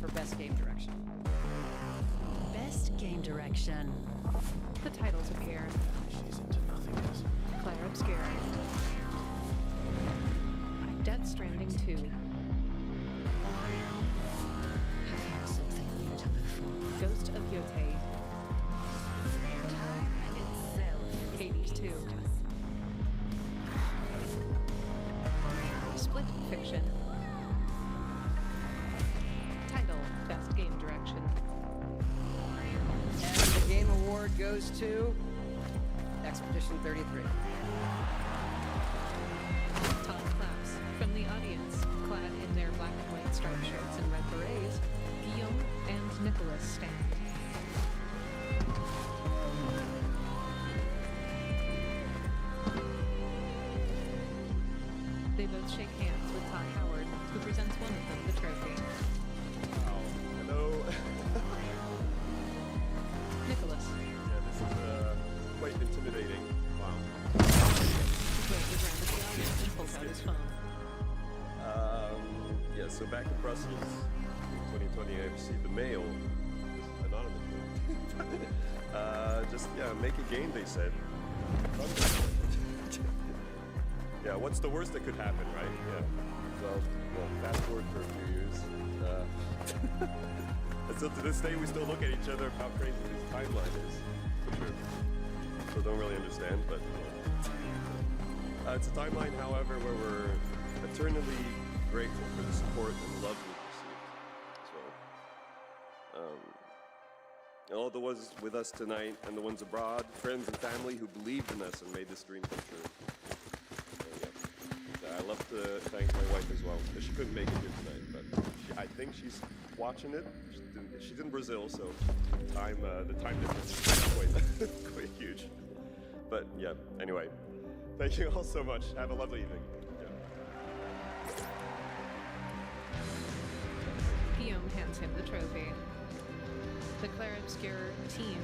for Best Game Direction. Best Game Direction. The titles appear. She's into nothingness. Claire Obscura. Death Stranding 2. 2. Split Fiction. Title, Best Game Direction. And the Game Award goes to Expedition 33. Top claps from the audience, clad in their black and white striped shirts and red berets, Guillaume and Nicholas stand. They both shake hands with Todd Howard, who presents one of them the trophy. Wow. Hello. Nicholas. Yeah, this is quite intimidating. Wow. He glances around at the audience and pulls out his phone. Yeah, so back in Brussels in 2020, I received the mail, just anonymously. Make a game, they said. Yeah, what's the worst that could happen, right? Yeah. Well, fast forward for a few years. And so to this day, we still look at each other how crazy this timeline is. For sure. So don't really understand, but it's a timeline, however, where we're eternally grateful for the support and love we've received. So, and all the ones with us tonight and the ones abroad, friends and family who believed in us and made this dream come true. I love to thank my wife as well. She couldn't make it here tonight, but I think she's watching it. She's in Brazil, so the time difference is quite huge. But yeah, anyway, thank you all so much. Have a lovely evening. Guillaume hands him the trophy. The Claire Obscure team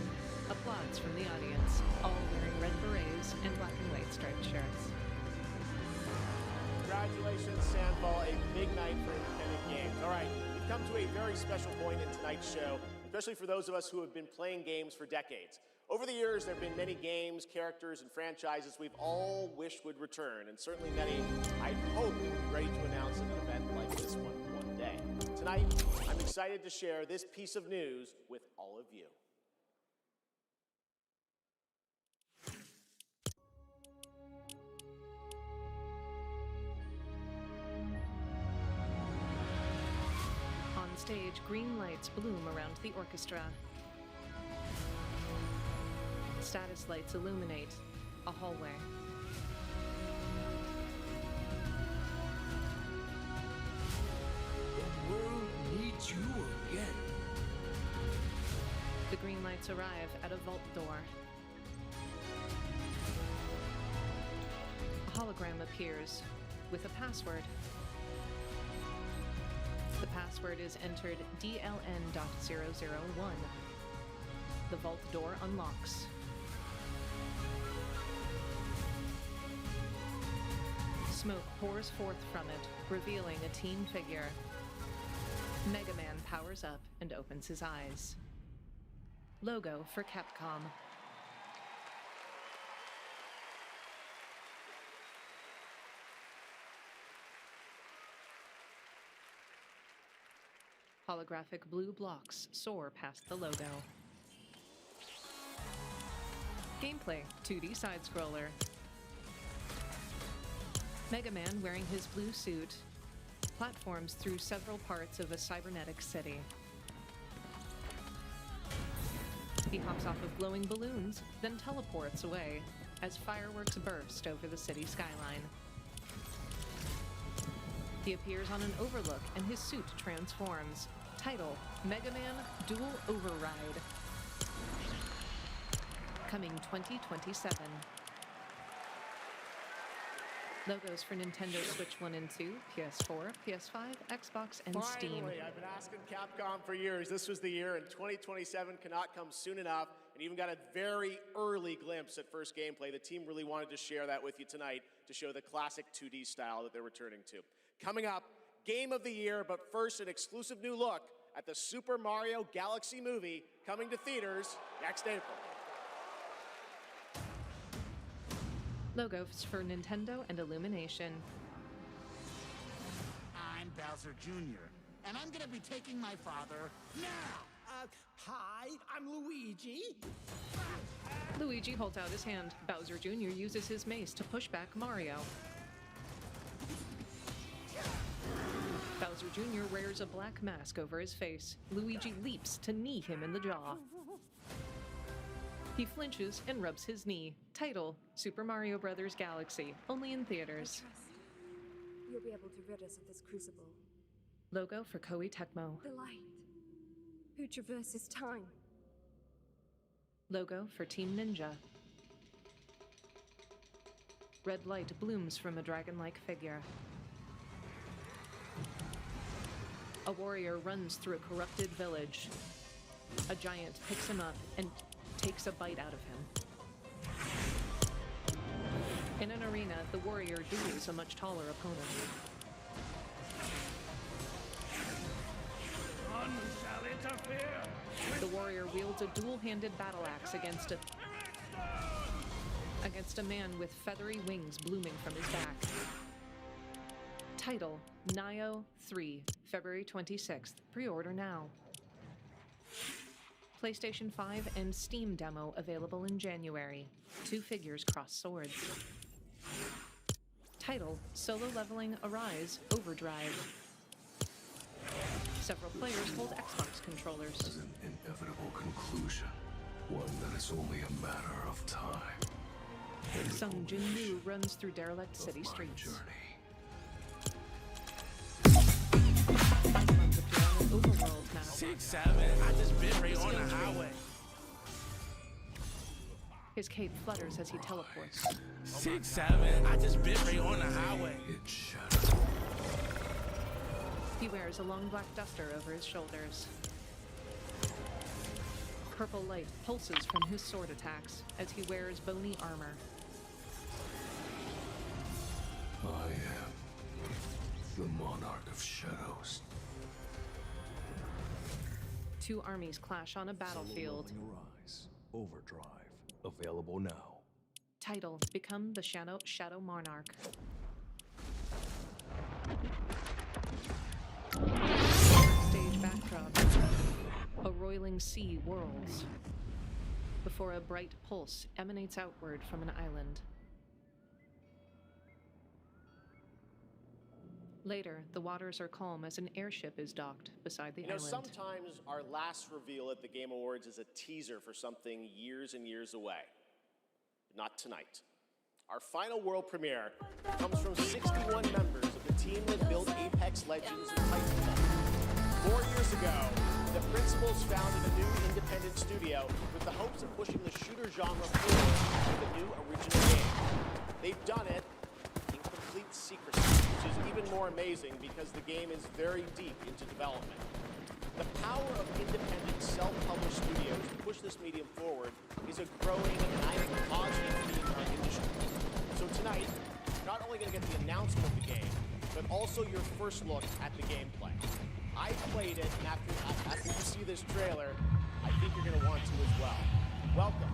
applauds from the audience, all wearing red berets and black and white striped shirts. Congratulations, Sandball, a big night for independent games. All right, we've come to a very special point in tonight's show, especially for those of us who have been playing games for decades. Over the years, there have been many games, characters, and franchises we've all wished would return, and certainly many I hope will be ready to announce an event like this one day. Tonight, I'm excited to share this piece of news with all of you. On stage, green lights bloom around the orchestra. Status lights illuminate a hallway. The world needs you again. The green lights arrive at a vault door. A hologram appears with a password. The password is entered DLN.001. The vault door unlocks. Smoke pours forth from it, revealing a teen figure. Mega Man powers up and opens his eyes. Logo for Capcom. Holographic blue blocks soar past the logo. Gameplay, 2D side-scroller. Mega Man, wearing his blue suit, platforms through several parts of a cybernetic city. He hops off of glowing balloons, then teleports away as fireworks burst over the city skyline. He appears on an overlook and his suit transforms. Title, Mega Man Dual Override. Coming 2027. Logos for Nintendo Switch 1 and 2, PS4, PS5, Xbox, and Steam. Finally, I've been asking Capcom for years. This was the year, and 2027 cannot come soon enough. And even got a very early glimpse at first gameplay. The team really wanted to share that with you tonight to show the classic 2D style that they're returning to. Coming up, Game of the Year, but first an exclusive new look at the Super Mario Galaxy movie coming to theaters next April. Logos for Nintendo and Illumination. I'm Bowser Jr., and I'm gonna be taking my father now. Hi, I'm Luigi. Luigi holds out his hand. Bowser Jr. uses his mace to push back Mario. Bowser Jr. wears a black mask over his face. Luigi leaps to knee him in the jaw. He flinches and rubs his knee. Title: Super Mario Bros. Galaxy, only in theaters. You'll be able to rid us of this crucible. Logo for Koei Tecmo. The light. Who traverses time. Logo for Team Ninja. Red light blooms from a dragon-like figure. A warrior runs through a corrupted village. A giant picks him up and takes a bite out of him. In an arena, the warrior duels a much taller opponent. None shall interfere. The warrior wields a dual-handed battle axe against a man with feathery wings blooming from his back. Title: Nioh 3, February 26th. Pre-order now. PlayStation 5 and Steam demo available in January. 2 figures cross swords. Title: Solo Leveling Arise Overdrive. Several players hold Xbox controllers. As an inevitable conclusion, one that is only a matter of time. Sung Jin Yu runs through derelict city streets. Overworld map. 6-7, I just been right on the highway. His cape flutters as he teleports. 6-7, I just been right on the highway. He wears a long black duster over his shoulders. Purple light pulses from his sword attacks as he wears bony armor. I am the Monarch of Shadows. 2 armies clash on a battlefield. Solo Leveling Arise Overdrive. Available now. Title: Become the Shadow Monarch. Stage backdrop. A roiling sea whirls before a bright pulse emanates outward from an island. Later, the waters are calm as an airship is docked beside the island. Sometimes our last reveal at the Game Awards is a teaser for something years and years away. Not tonight. Our final world premiere comes from 61 members of the team that built Apex Legends and Titanfall. 4 years ago, the principals founded a new independent studio with the hopes of pushing the shooter genre forward with a new original game. They've done it in complete secrecy, which is even more amazing because the game is very deep into development. The power of independent, self-published studios to push this medium forward is a growing and I think positive theme in our industry. So tonight, you're not only going to get the announcement of the game, but also your first look at the gameplay. I played it, and after you see this trailer, I think you're going to want to as well. Welcome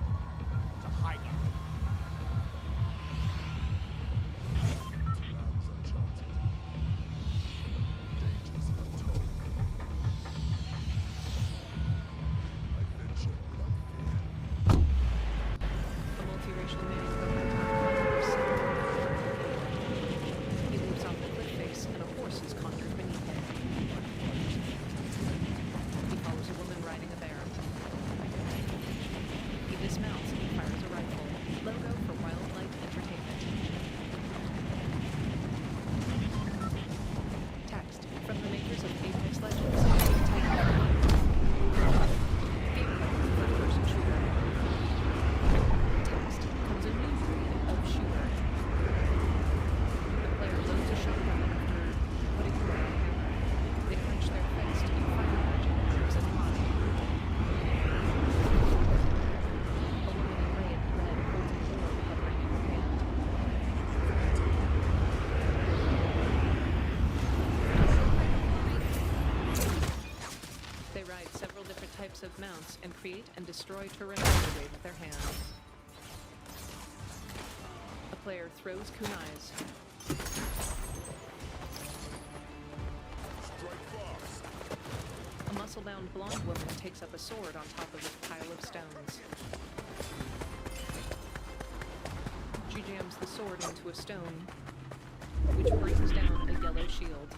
to High Guard. Of mounts and create and destroy terrain with a wave of their hand. A player throws kunais. A muscle-bound blonde woman takes up a sword on top of a pile of stones. jams the sword into a stone, which brings down a yellow shield.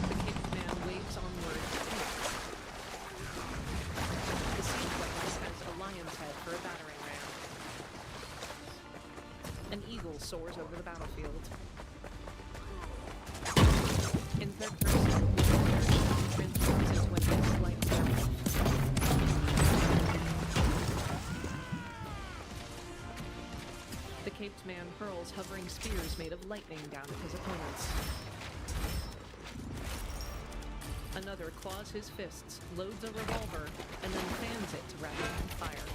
The caged man waves onward to take. The siege weapon has a lion's head for a battering ram. An eagle soars over the battlefield. In third person, the transforms into an ice-like werewolf. The caped man hurls hovering spears made of lightning down at his opponents. Another claws his fists, loads a revolver, and then fans it to rapid fire.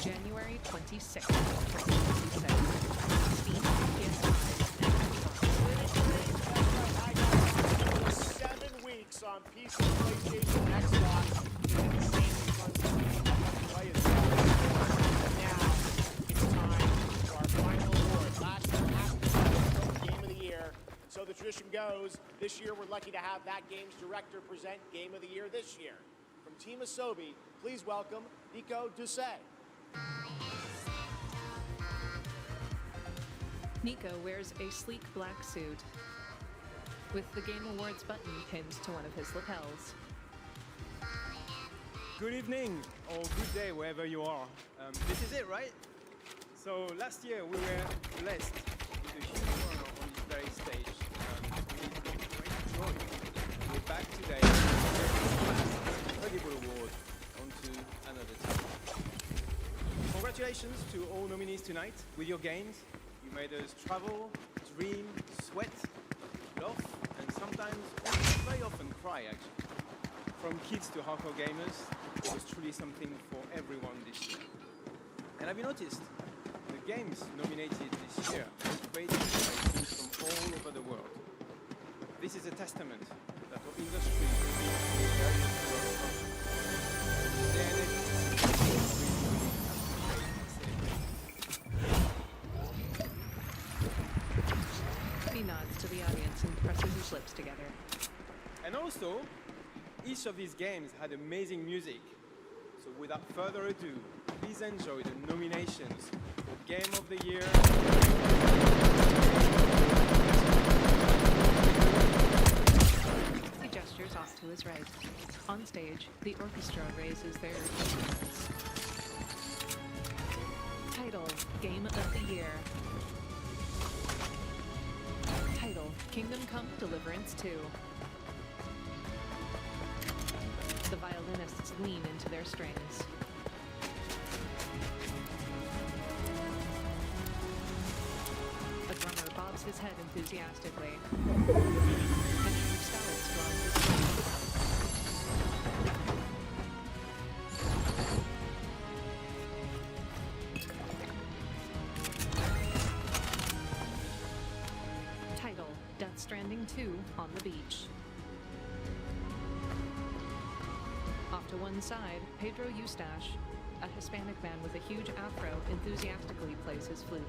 January 26th, 2026. Steam, PS5, and Xbox. 7 weeks on PC, PlayStation, and Xbox. And the same fun play is now it's time for our final award. Last year, Game of the Year. So the tradition goes, this year we're lucky to have that game's director present Game of the Year this year. From Team Asobi, please welcome Nico Doucet. Nico wears a sleek black suit with the Game Awards button pinned to one of his lapels. Good evening, or good day, wherever you are. This is it, right? So last year we were blessed with a huge honor on this very stage. With great joy, we're back today to take this incredible award onto another team. Congratulations to all nominees tonight. With your games, you made us travel, dream, sweat, laugh, and sometimes very often cry, actually. From kids to hardcore gamers, it was truly something for everyone this year. And have you noticed? The games nominated this year were created by teams from all over the world. This is a testament that our industry is very He nods to the audience and presses his lips together. And also, each of these games had amazing music. So without further ado, please enjoy the nominations for Game of the Year. He gestures off to his right. On stage, the orchestra raises their instruments. Title, Game of the Year. Title, Kingdom Come Deliverance 2. The violinists lean into their strings. A drummer bobs his head enthusiastically. Andrew Stowers draws his Title, Death Stranding 2 on the Beach. Off to one side, Pedro Eustache, a Hispanic man with a huge afro, enthusiastically plays his flute.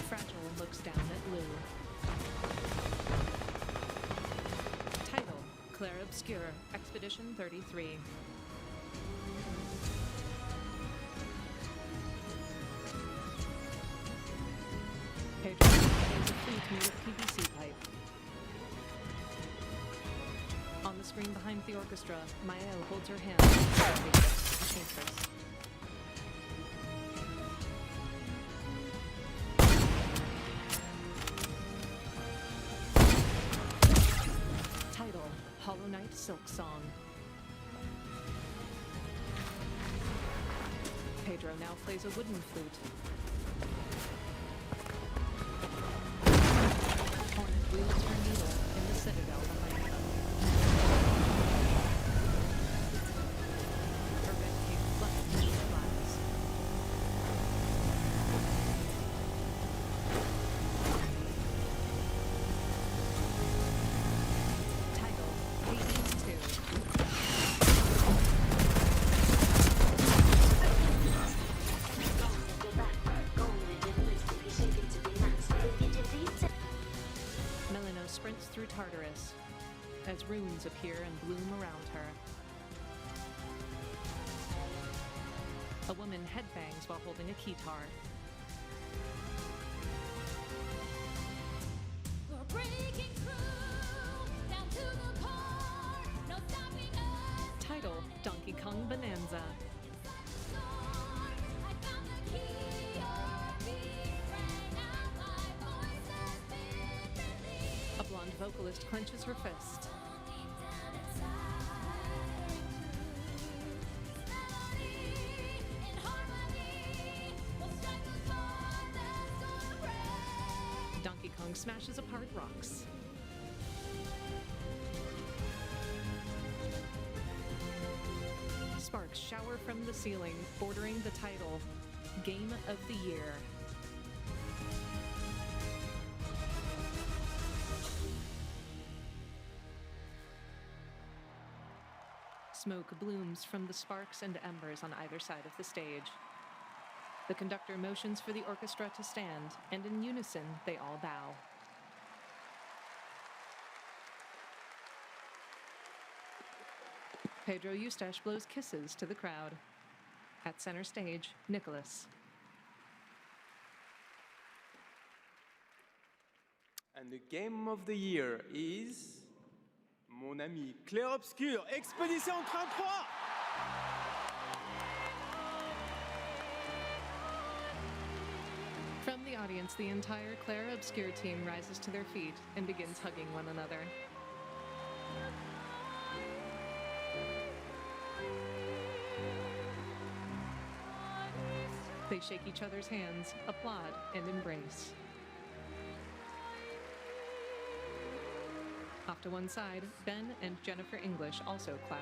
Fragile looks down at Lou. Title, Claire Obscure, Expedition 33. Pedro plays a flute made of PVC pipe. On the screen behind the orchestra, Mael holds her hand, a paintress. Title, Hollow Knight Silk Song. Pedro now plays a wooden flute. Hornet wields her needle in the citadel behind them. Her red cape flutters as she flies. as runes appear and bloom around her. A woman headbangs while holding a keytar. We're breaking through, down to the core, no stopping us. Title: Donkey Kong Bonanza. I found the key, your beat rang out, my voice has been released. A blonde vocalist clenches her fist. Donkey Kong smashes apart rocks. Sparks shower from the ceiling, bordering the title, Game of the Year. Smoke blooms from the sparks and embers on either side of the stage. The conductor motions for the orchestra to stand, and in unison, they all bow. Pedro Eustache blows kisses to the crowd. At center stage, Nicholas. And the game of the year is mon ami Clair Obscur, Expédition 33. From the audience, the entire Clair Obscur team rises to their feet and begins hugging one another. They shake each other's hands, applaud, and embrace. Off to one side, Ben and Jennifer English also clap.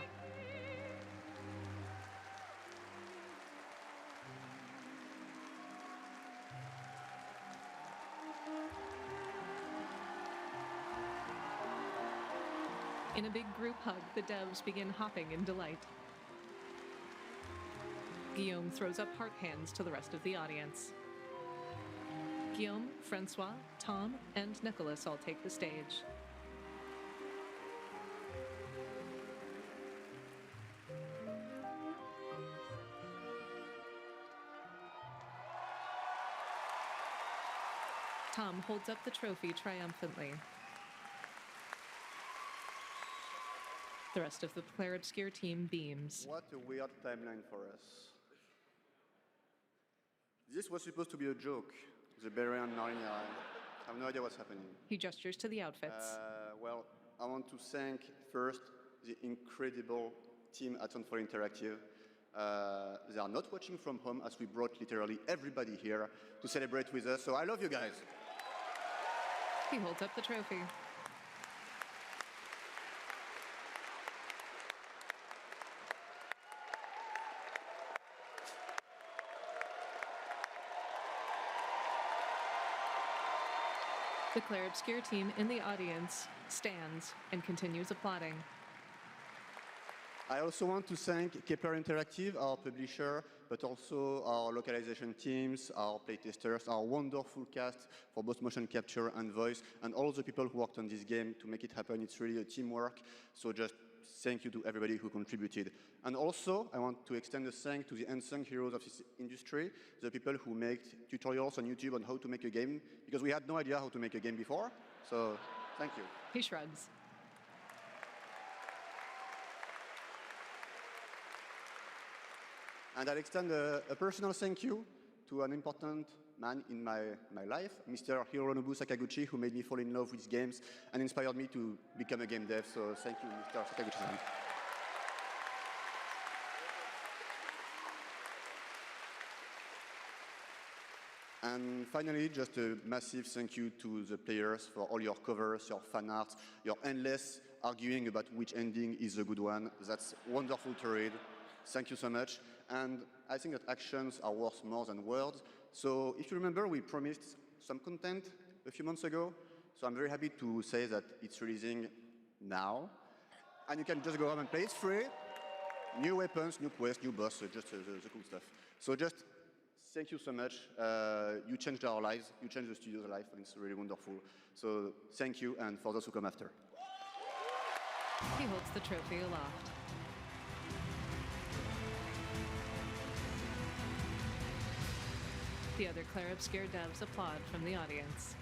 In a big group hug, the devs begin hopping in delight. Guillaume throws up heart hands to the rest of the audience. Guillaume, Francois, Tom, and Nicholas all take the stage. Tom holds up the trophy triumphantly. The rest of the Clair Obscur team beams. What a weird timeline for us. This was supposed to be a joke. The Barbarian Narnia. I have no idea what's happening. He gestures to the outfits. Well, I want to thank first the incredible team at Unfold Interactive. They are not watching from home as we brought literally everybody here to celebrate with us. So I love you guys. He holds up the trophy. The Clair Obscur team in the audience stands and continues applauding. I also want to thank Kepler Interactive, our publisher, but also our localization teams, our playtesters, our wonderful cast for both motion capture and voice, and all the people who worked on this game to make it happen. It's really a teamwork, so just thank you to everybody who contributed. And also, I want to extend a thank to the unsung heroes of this industry, the people who make tutorials on YouTube on how to make a game, because we had no idea how to make a game before, so thank you. He shrugs. And I'll extend a personal thank you to an important man in my life, Mr. Hironobu Sakaguchi, who made me fall in love with games and inspired me to become a game dev. So thank you, Mr. Sakaguchi-san. And finally, just a massive thank you to the players for all your covers, your fan art, your endless arguing about which ending is a good one. That's wonderful to read. Thank you so much. And I think that actions are worth more than words. So if you remember, we promised some content a few months ago. So I'm very happy to say that it's releasing now. And you can just go home and play. It's free. New weapons, new quests, new boss, so just the cool stuff. So just thank you so much. You changed our lives. You changed the studio's life, and it's really wonderful. So thank you, and for those who come after. He holds the trophy aloft. The other Claire Obscure devs applaud from the audience.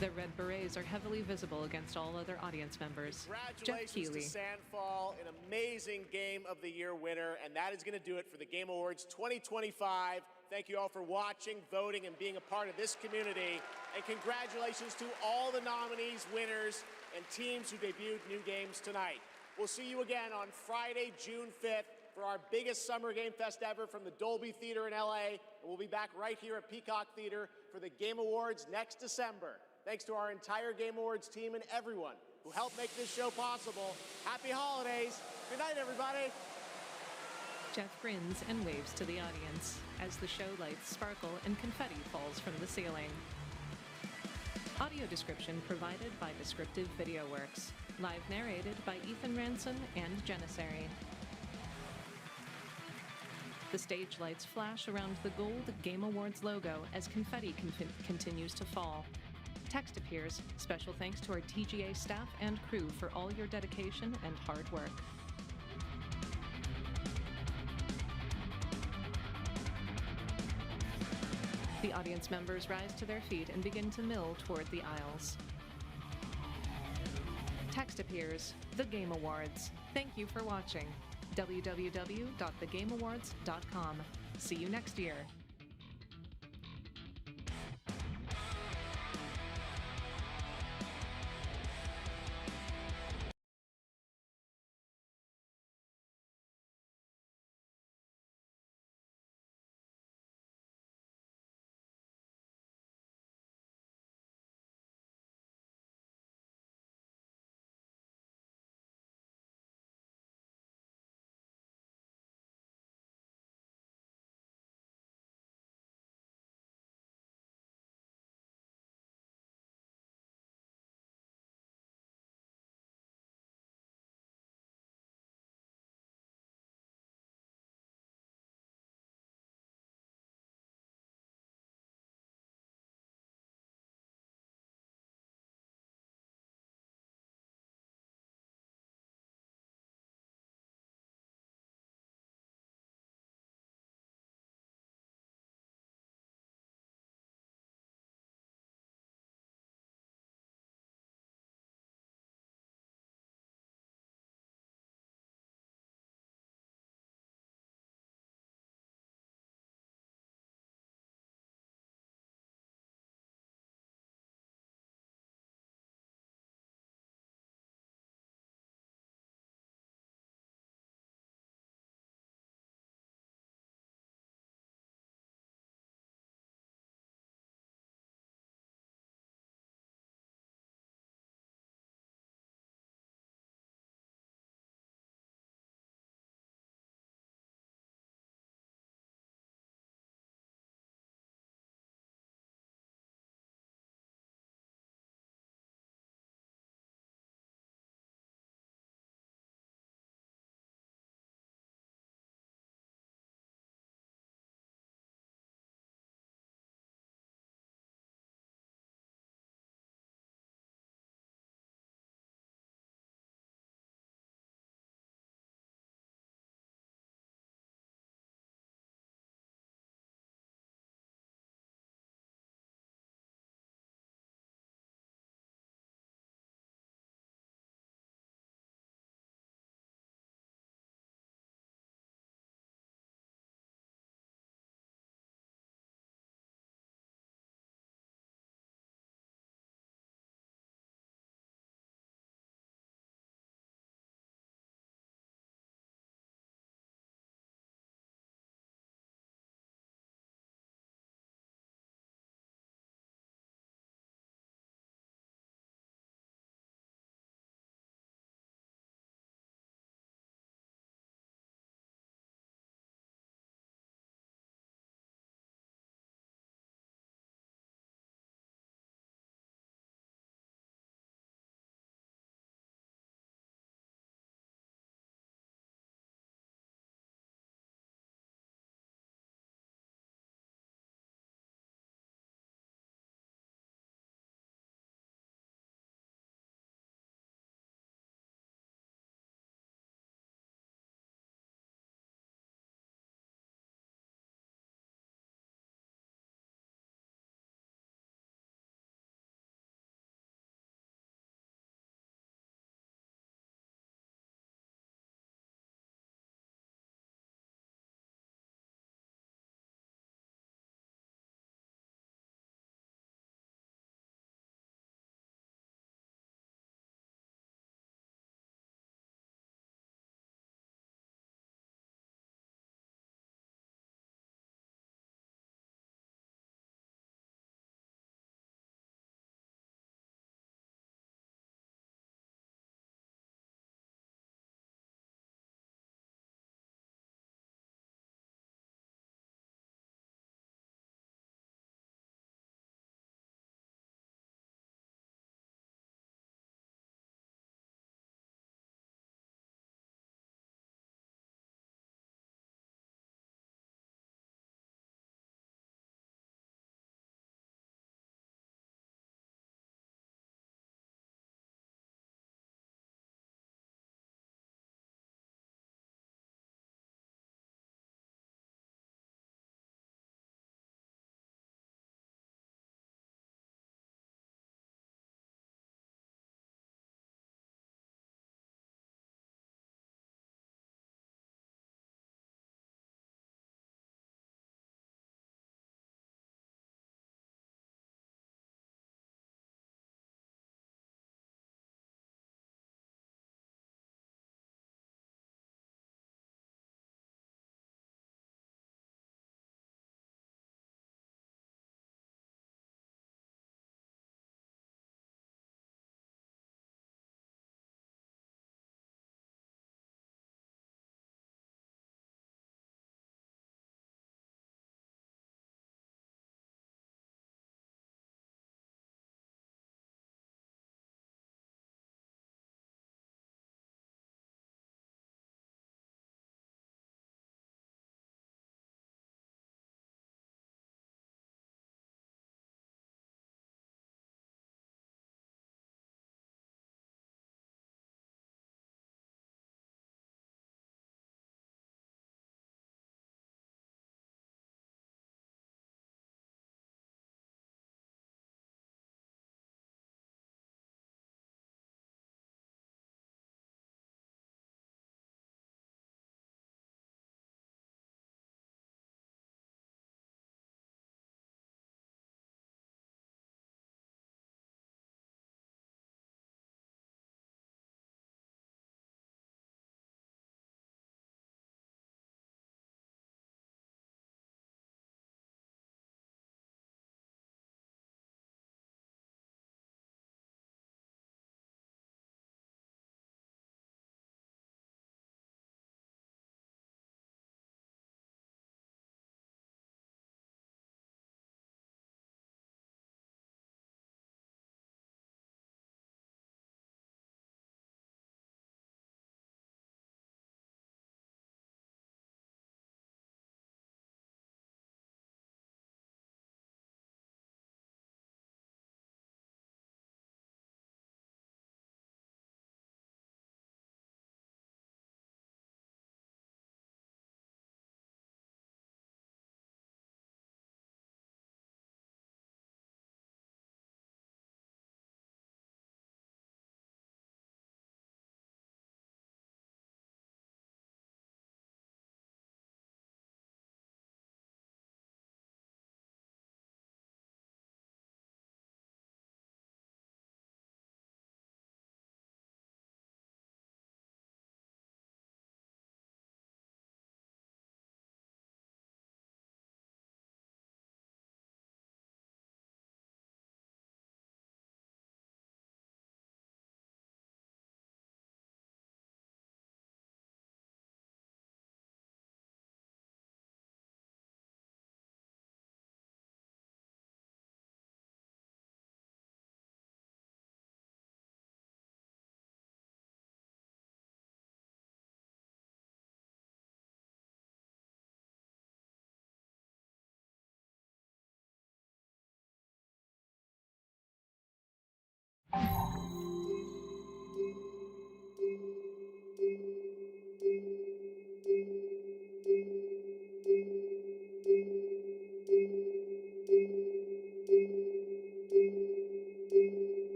The Red Berets are heavily visible against all other audience members. Jeff Congratulations Keighley. to Sandfall, an amazing Game of the Year winner, and that is going to do it for the Game Awards 2025. Thank you all for watching, voting, and being a part of this community. And congratulations to all the nominees, winners, and teams who debuted new games tonight. We'll see you again on Friday, June 5th for our biggest Summer Game Fest ever from the Dolby Theater in LA. And we'll be back right here at Peacock Theater for the Game Awards next December. Thanks to our entire Game Awards team and everyone who helped make this show possible. Happy holidays. Good night, everybody. Jeff grins and waves to the audience as the show lights sparkle and confetti falls from the ceiling. Audio description provided by Descriptive Video Works. Live narrated by Ethan Ranson and Janissary. The stage lights flash around the gold Game Awards logo as confetti continues to fall. Text appears. Special thanks to our TGA staff and crew for all your dedication and hard work. The audience members rise to their feet and begin to mill toward the aisles. Text appears. The Game Awards. Thank you for watching. www.thegameawards.com. See you next year.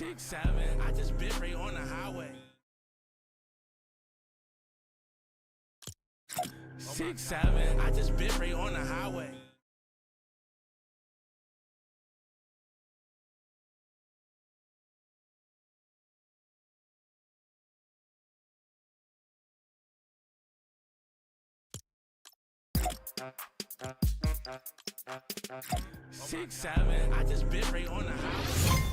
6-7, I just bit right on the highway. 6-7, I just bit right on the highway. 6-7, I just bit right on the highway.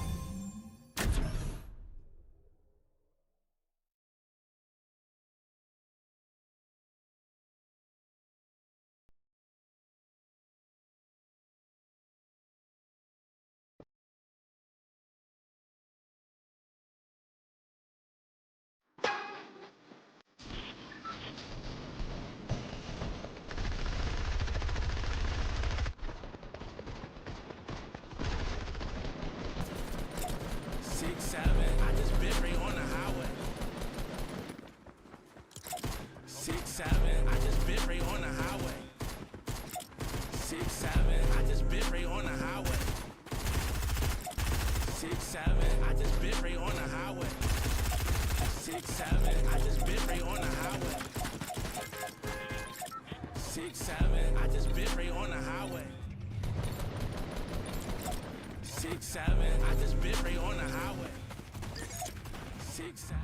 I just bit right on the highway. 6-7, I just bit right on the highway. 6-7, I just bit right on the highway. 6-7, I just bit right on the highway. 6-7, I just bit right on the highway. 6-7, I just bit right on the highway. 6-7, I just bit right on the highway. 6-7.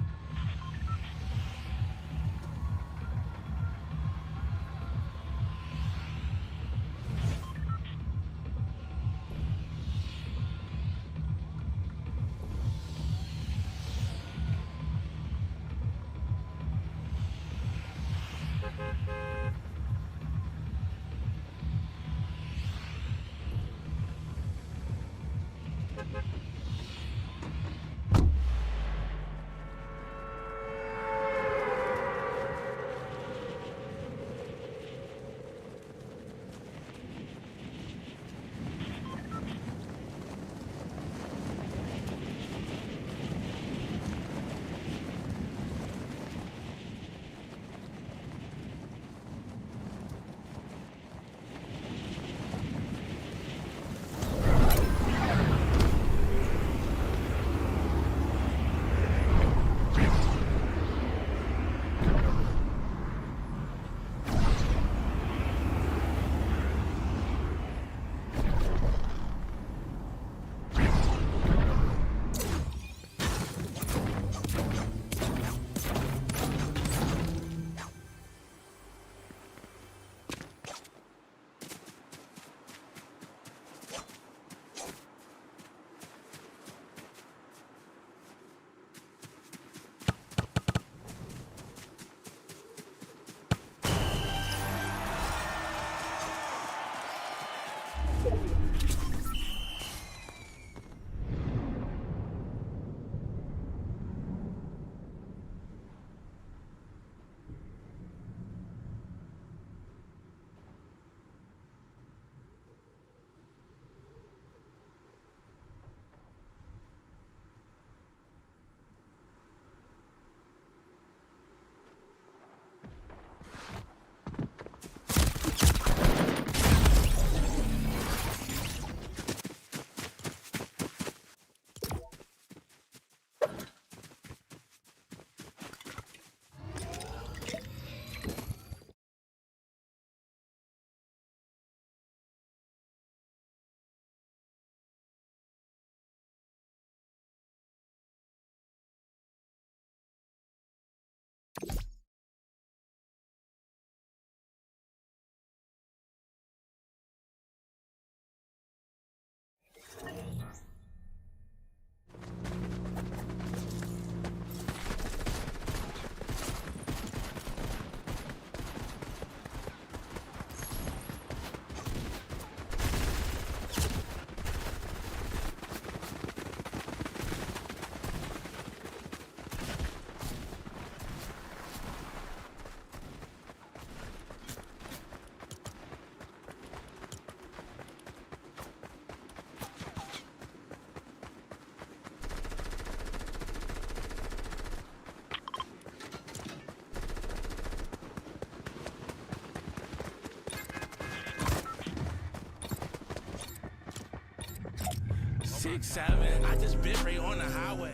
6-7. I just bit right on the highway.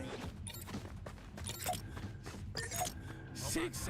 6-7.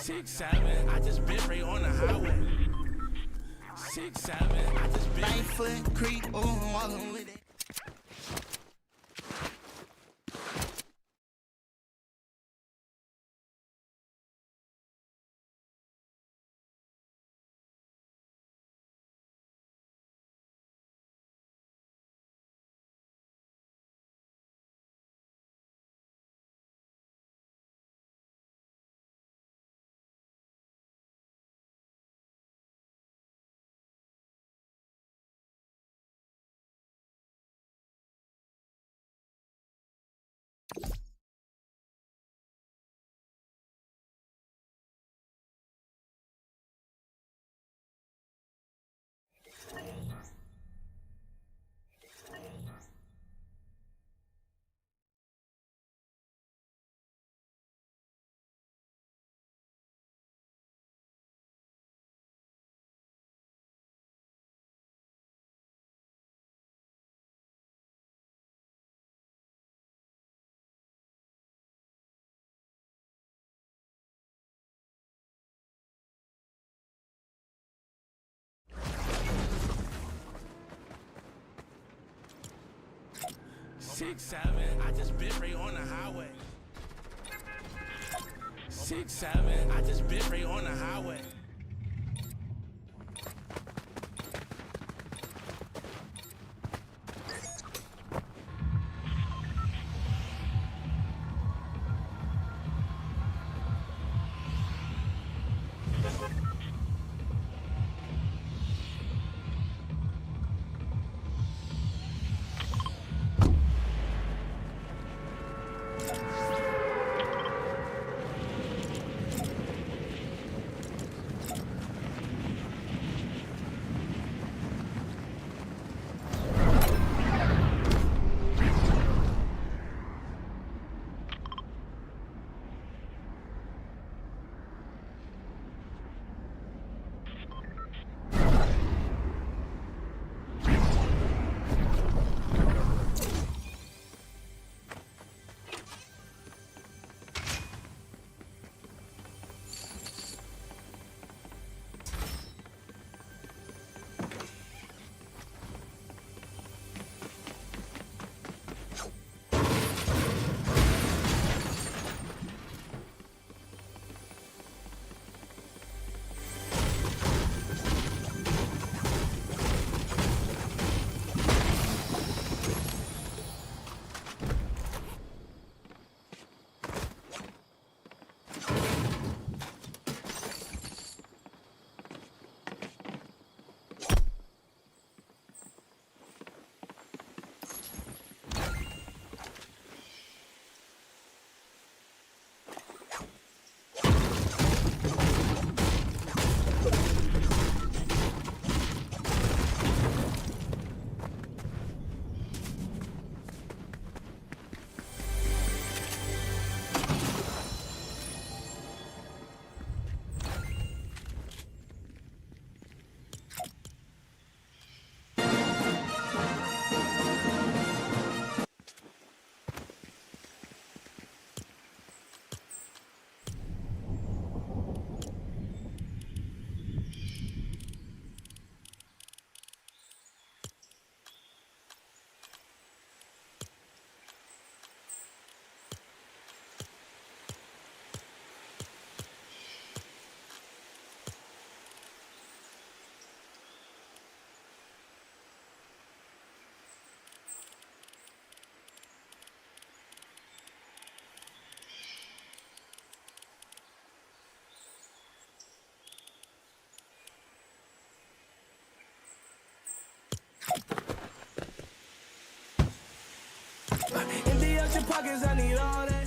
6-7, I just been right on the highway. 6-7, I just been 9 foot creep, oh, I'm walking with it. Six, 7, I just been right on the highway. 6-7, I just been right on the highway. pockets, I need all that.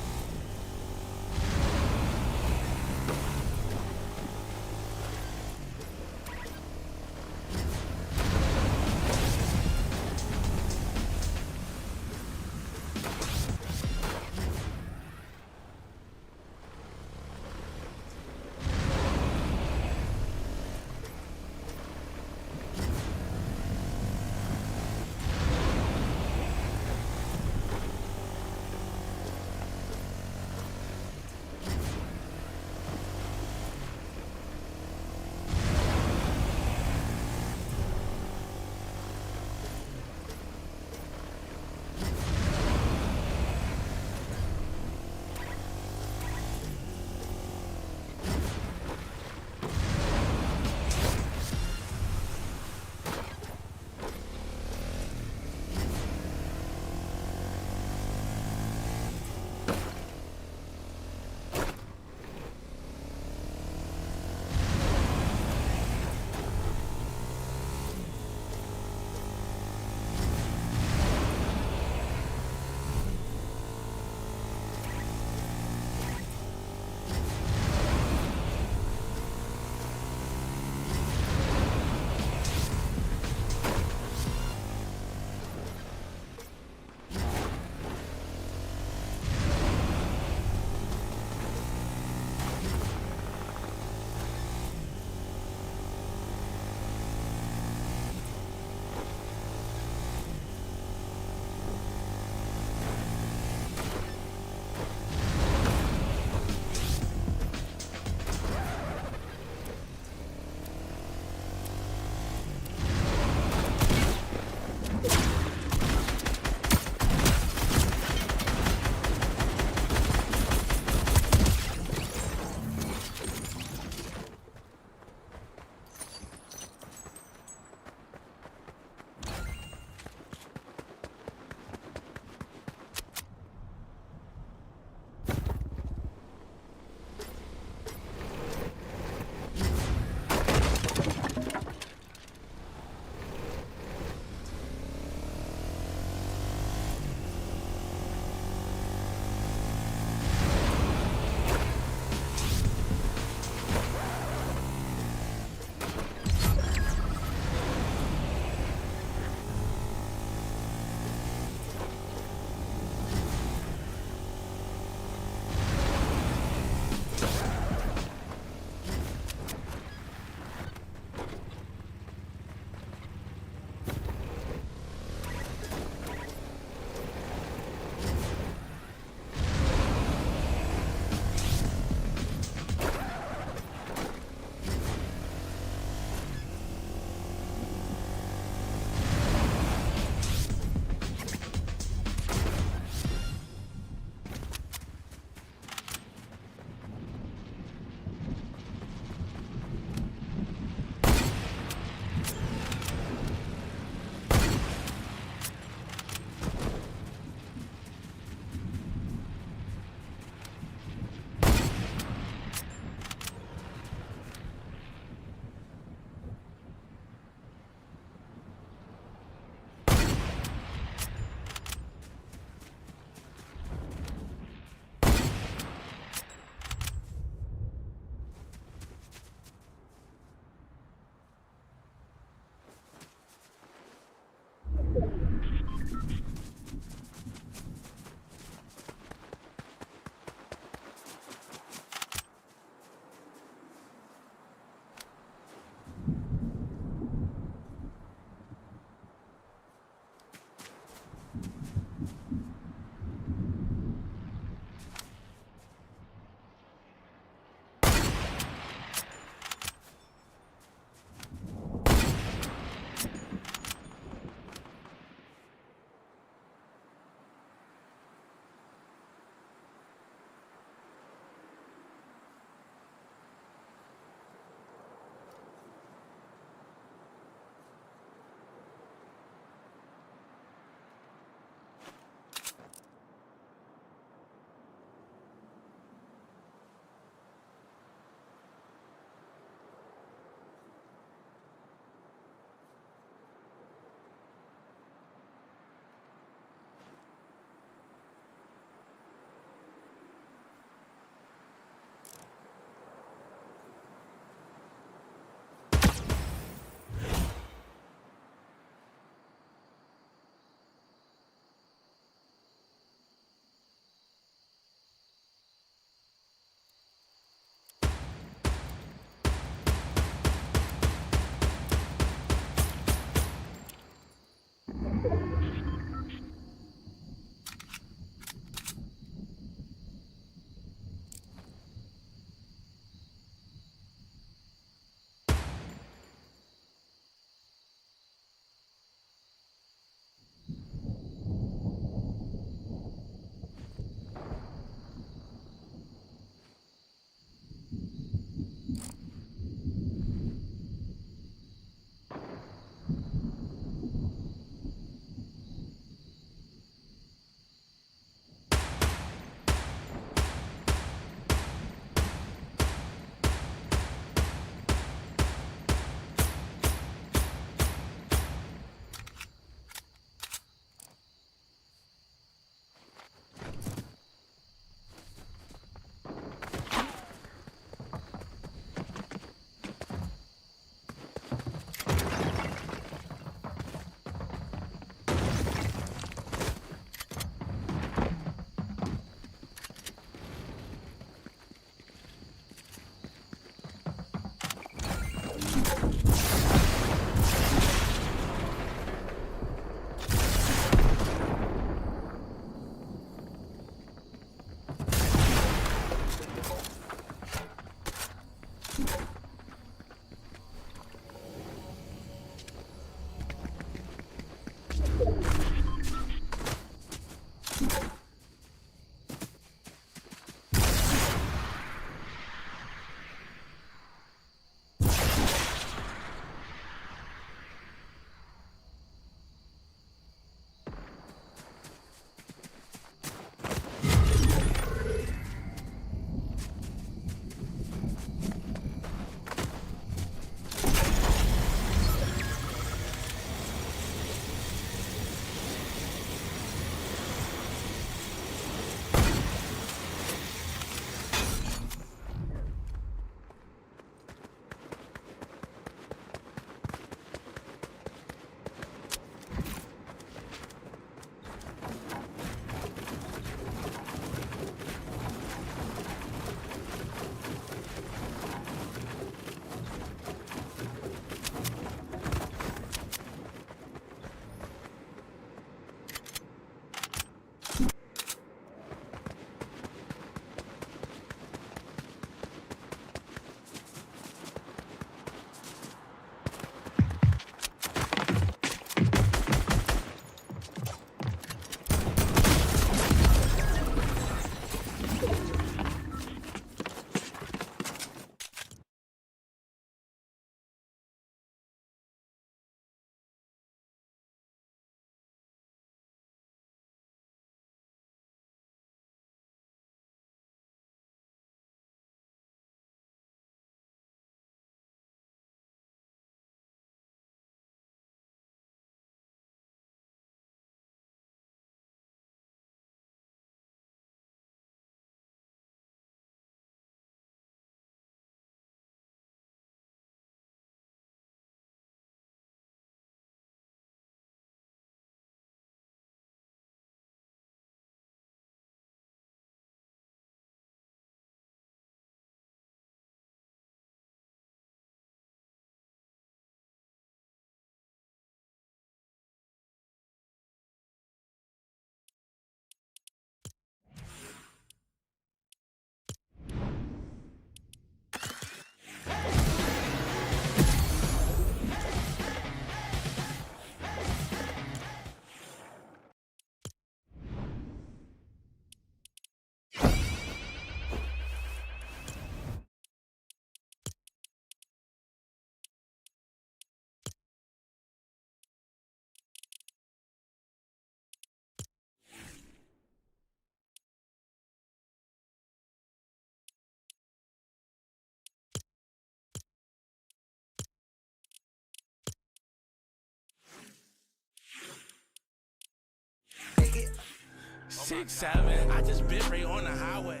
6'7", I just bit right on the highway.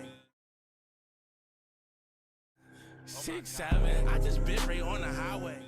6'7", I just bit right on the highway.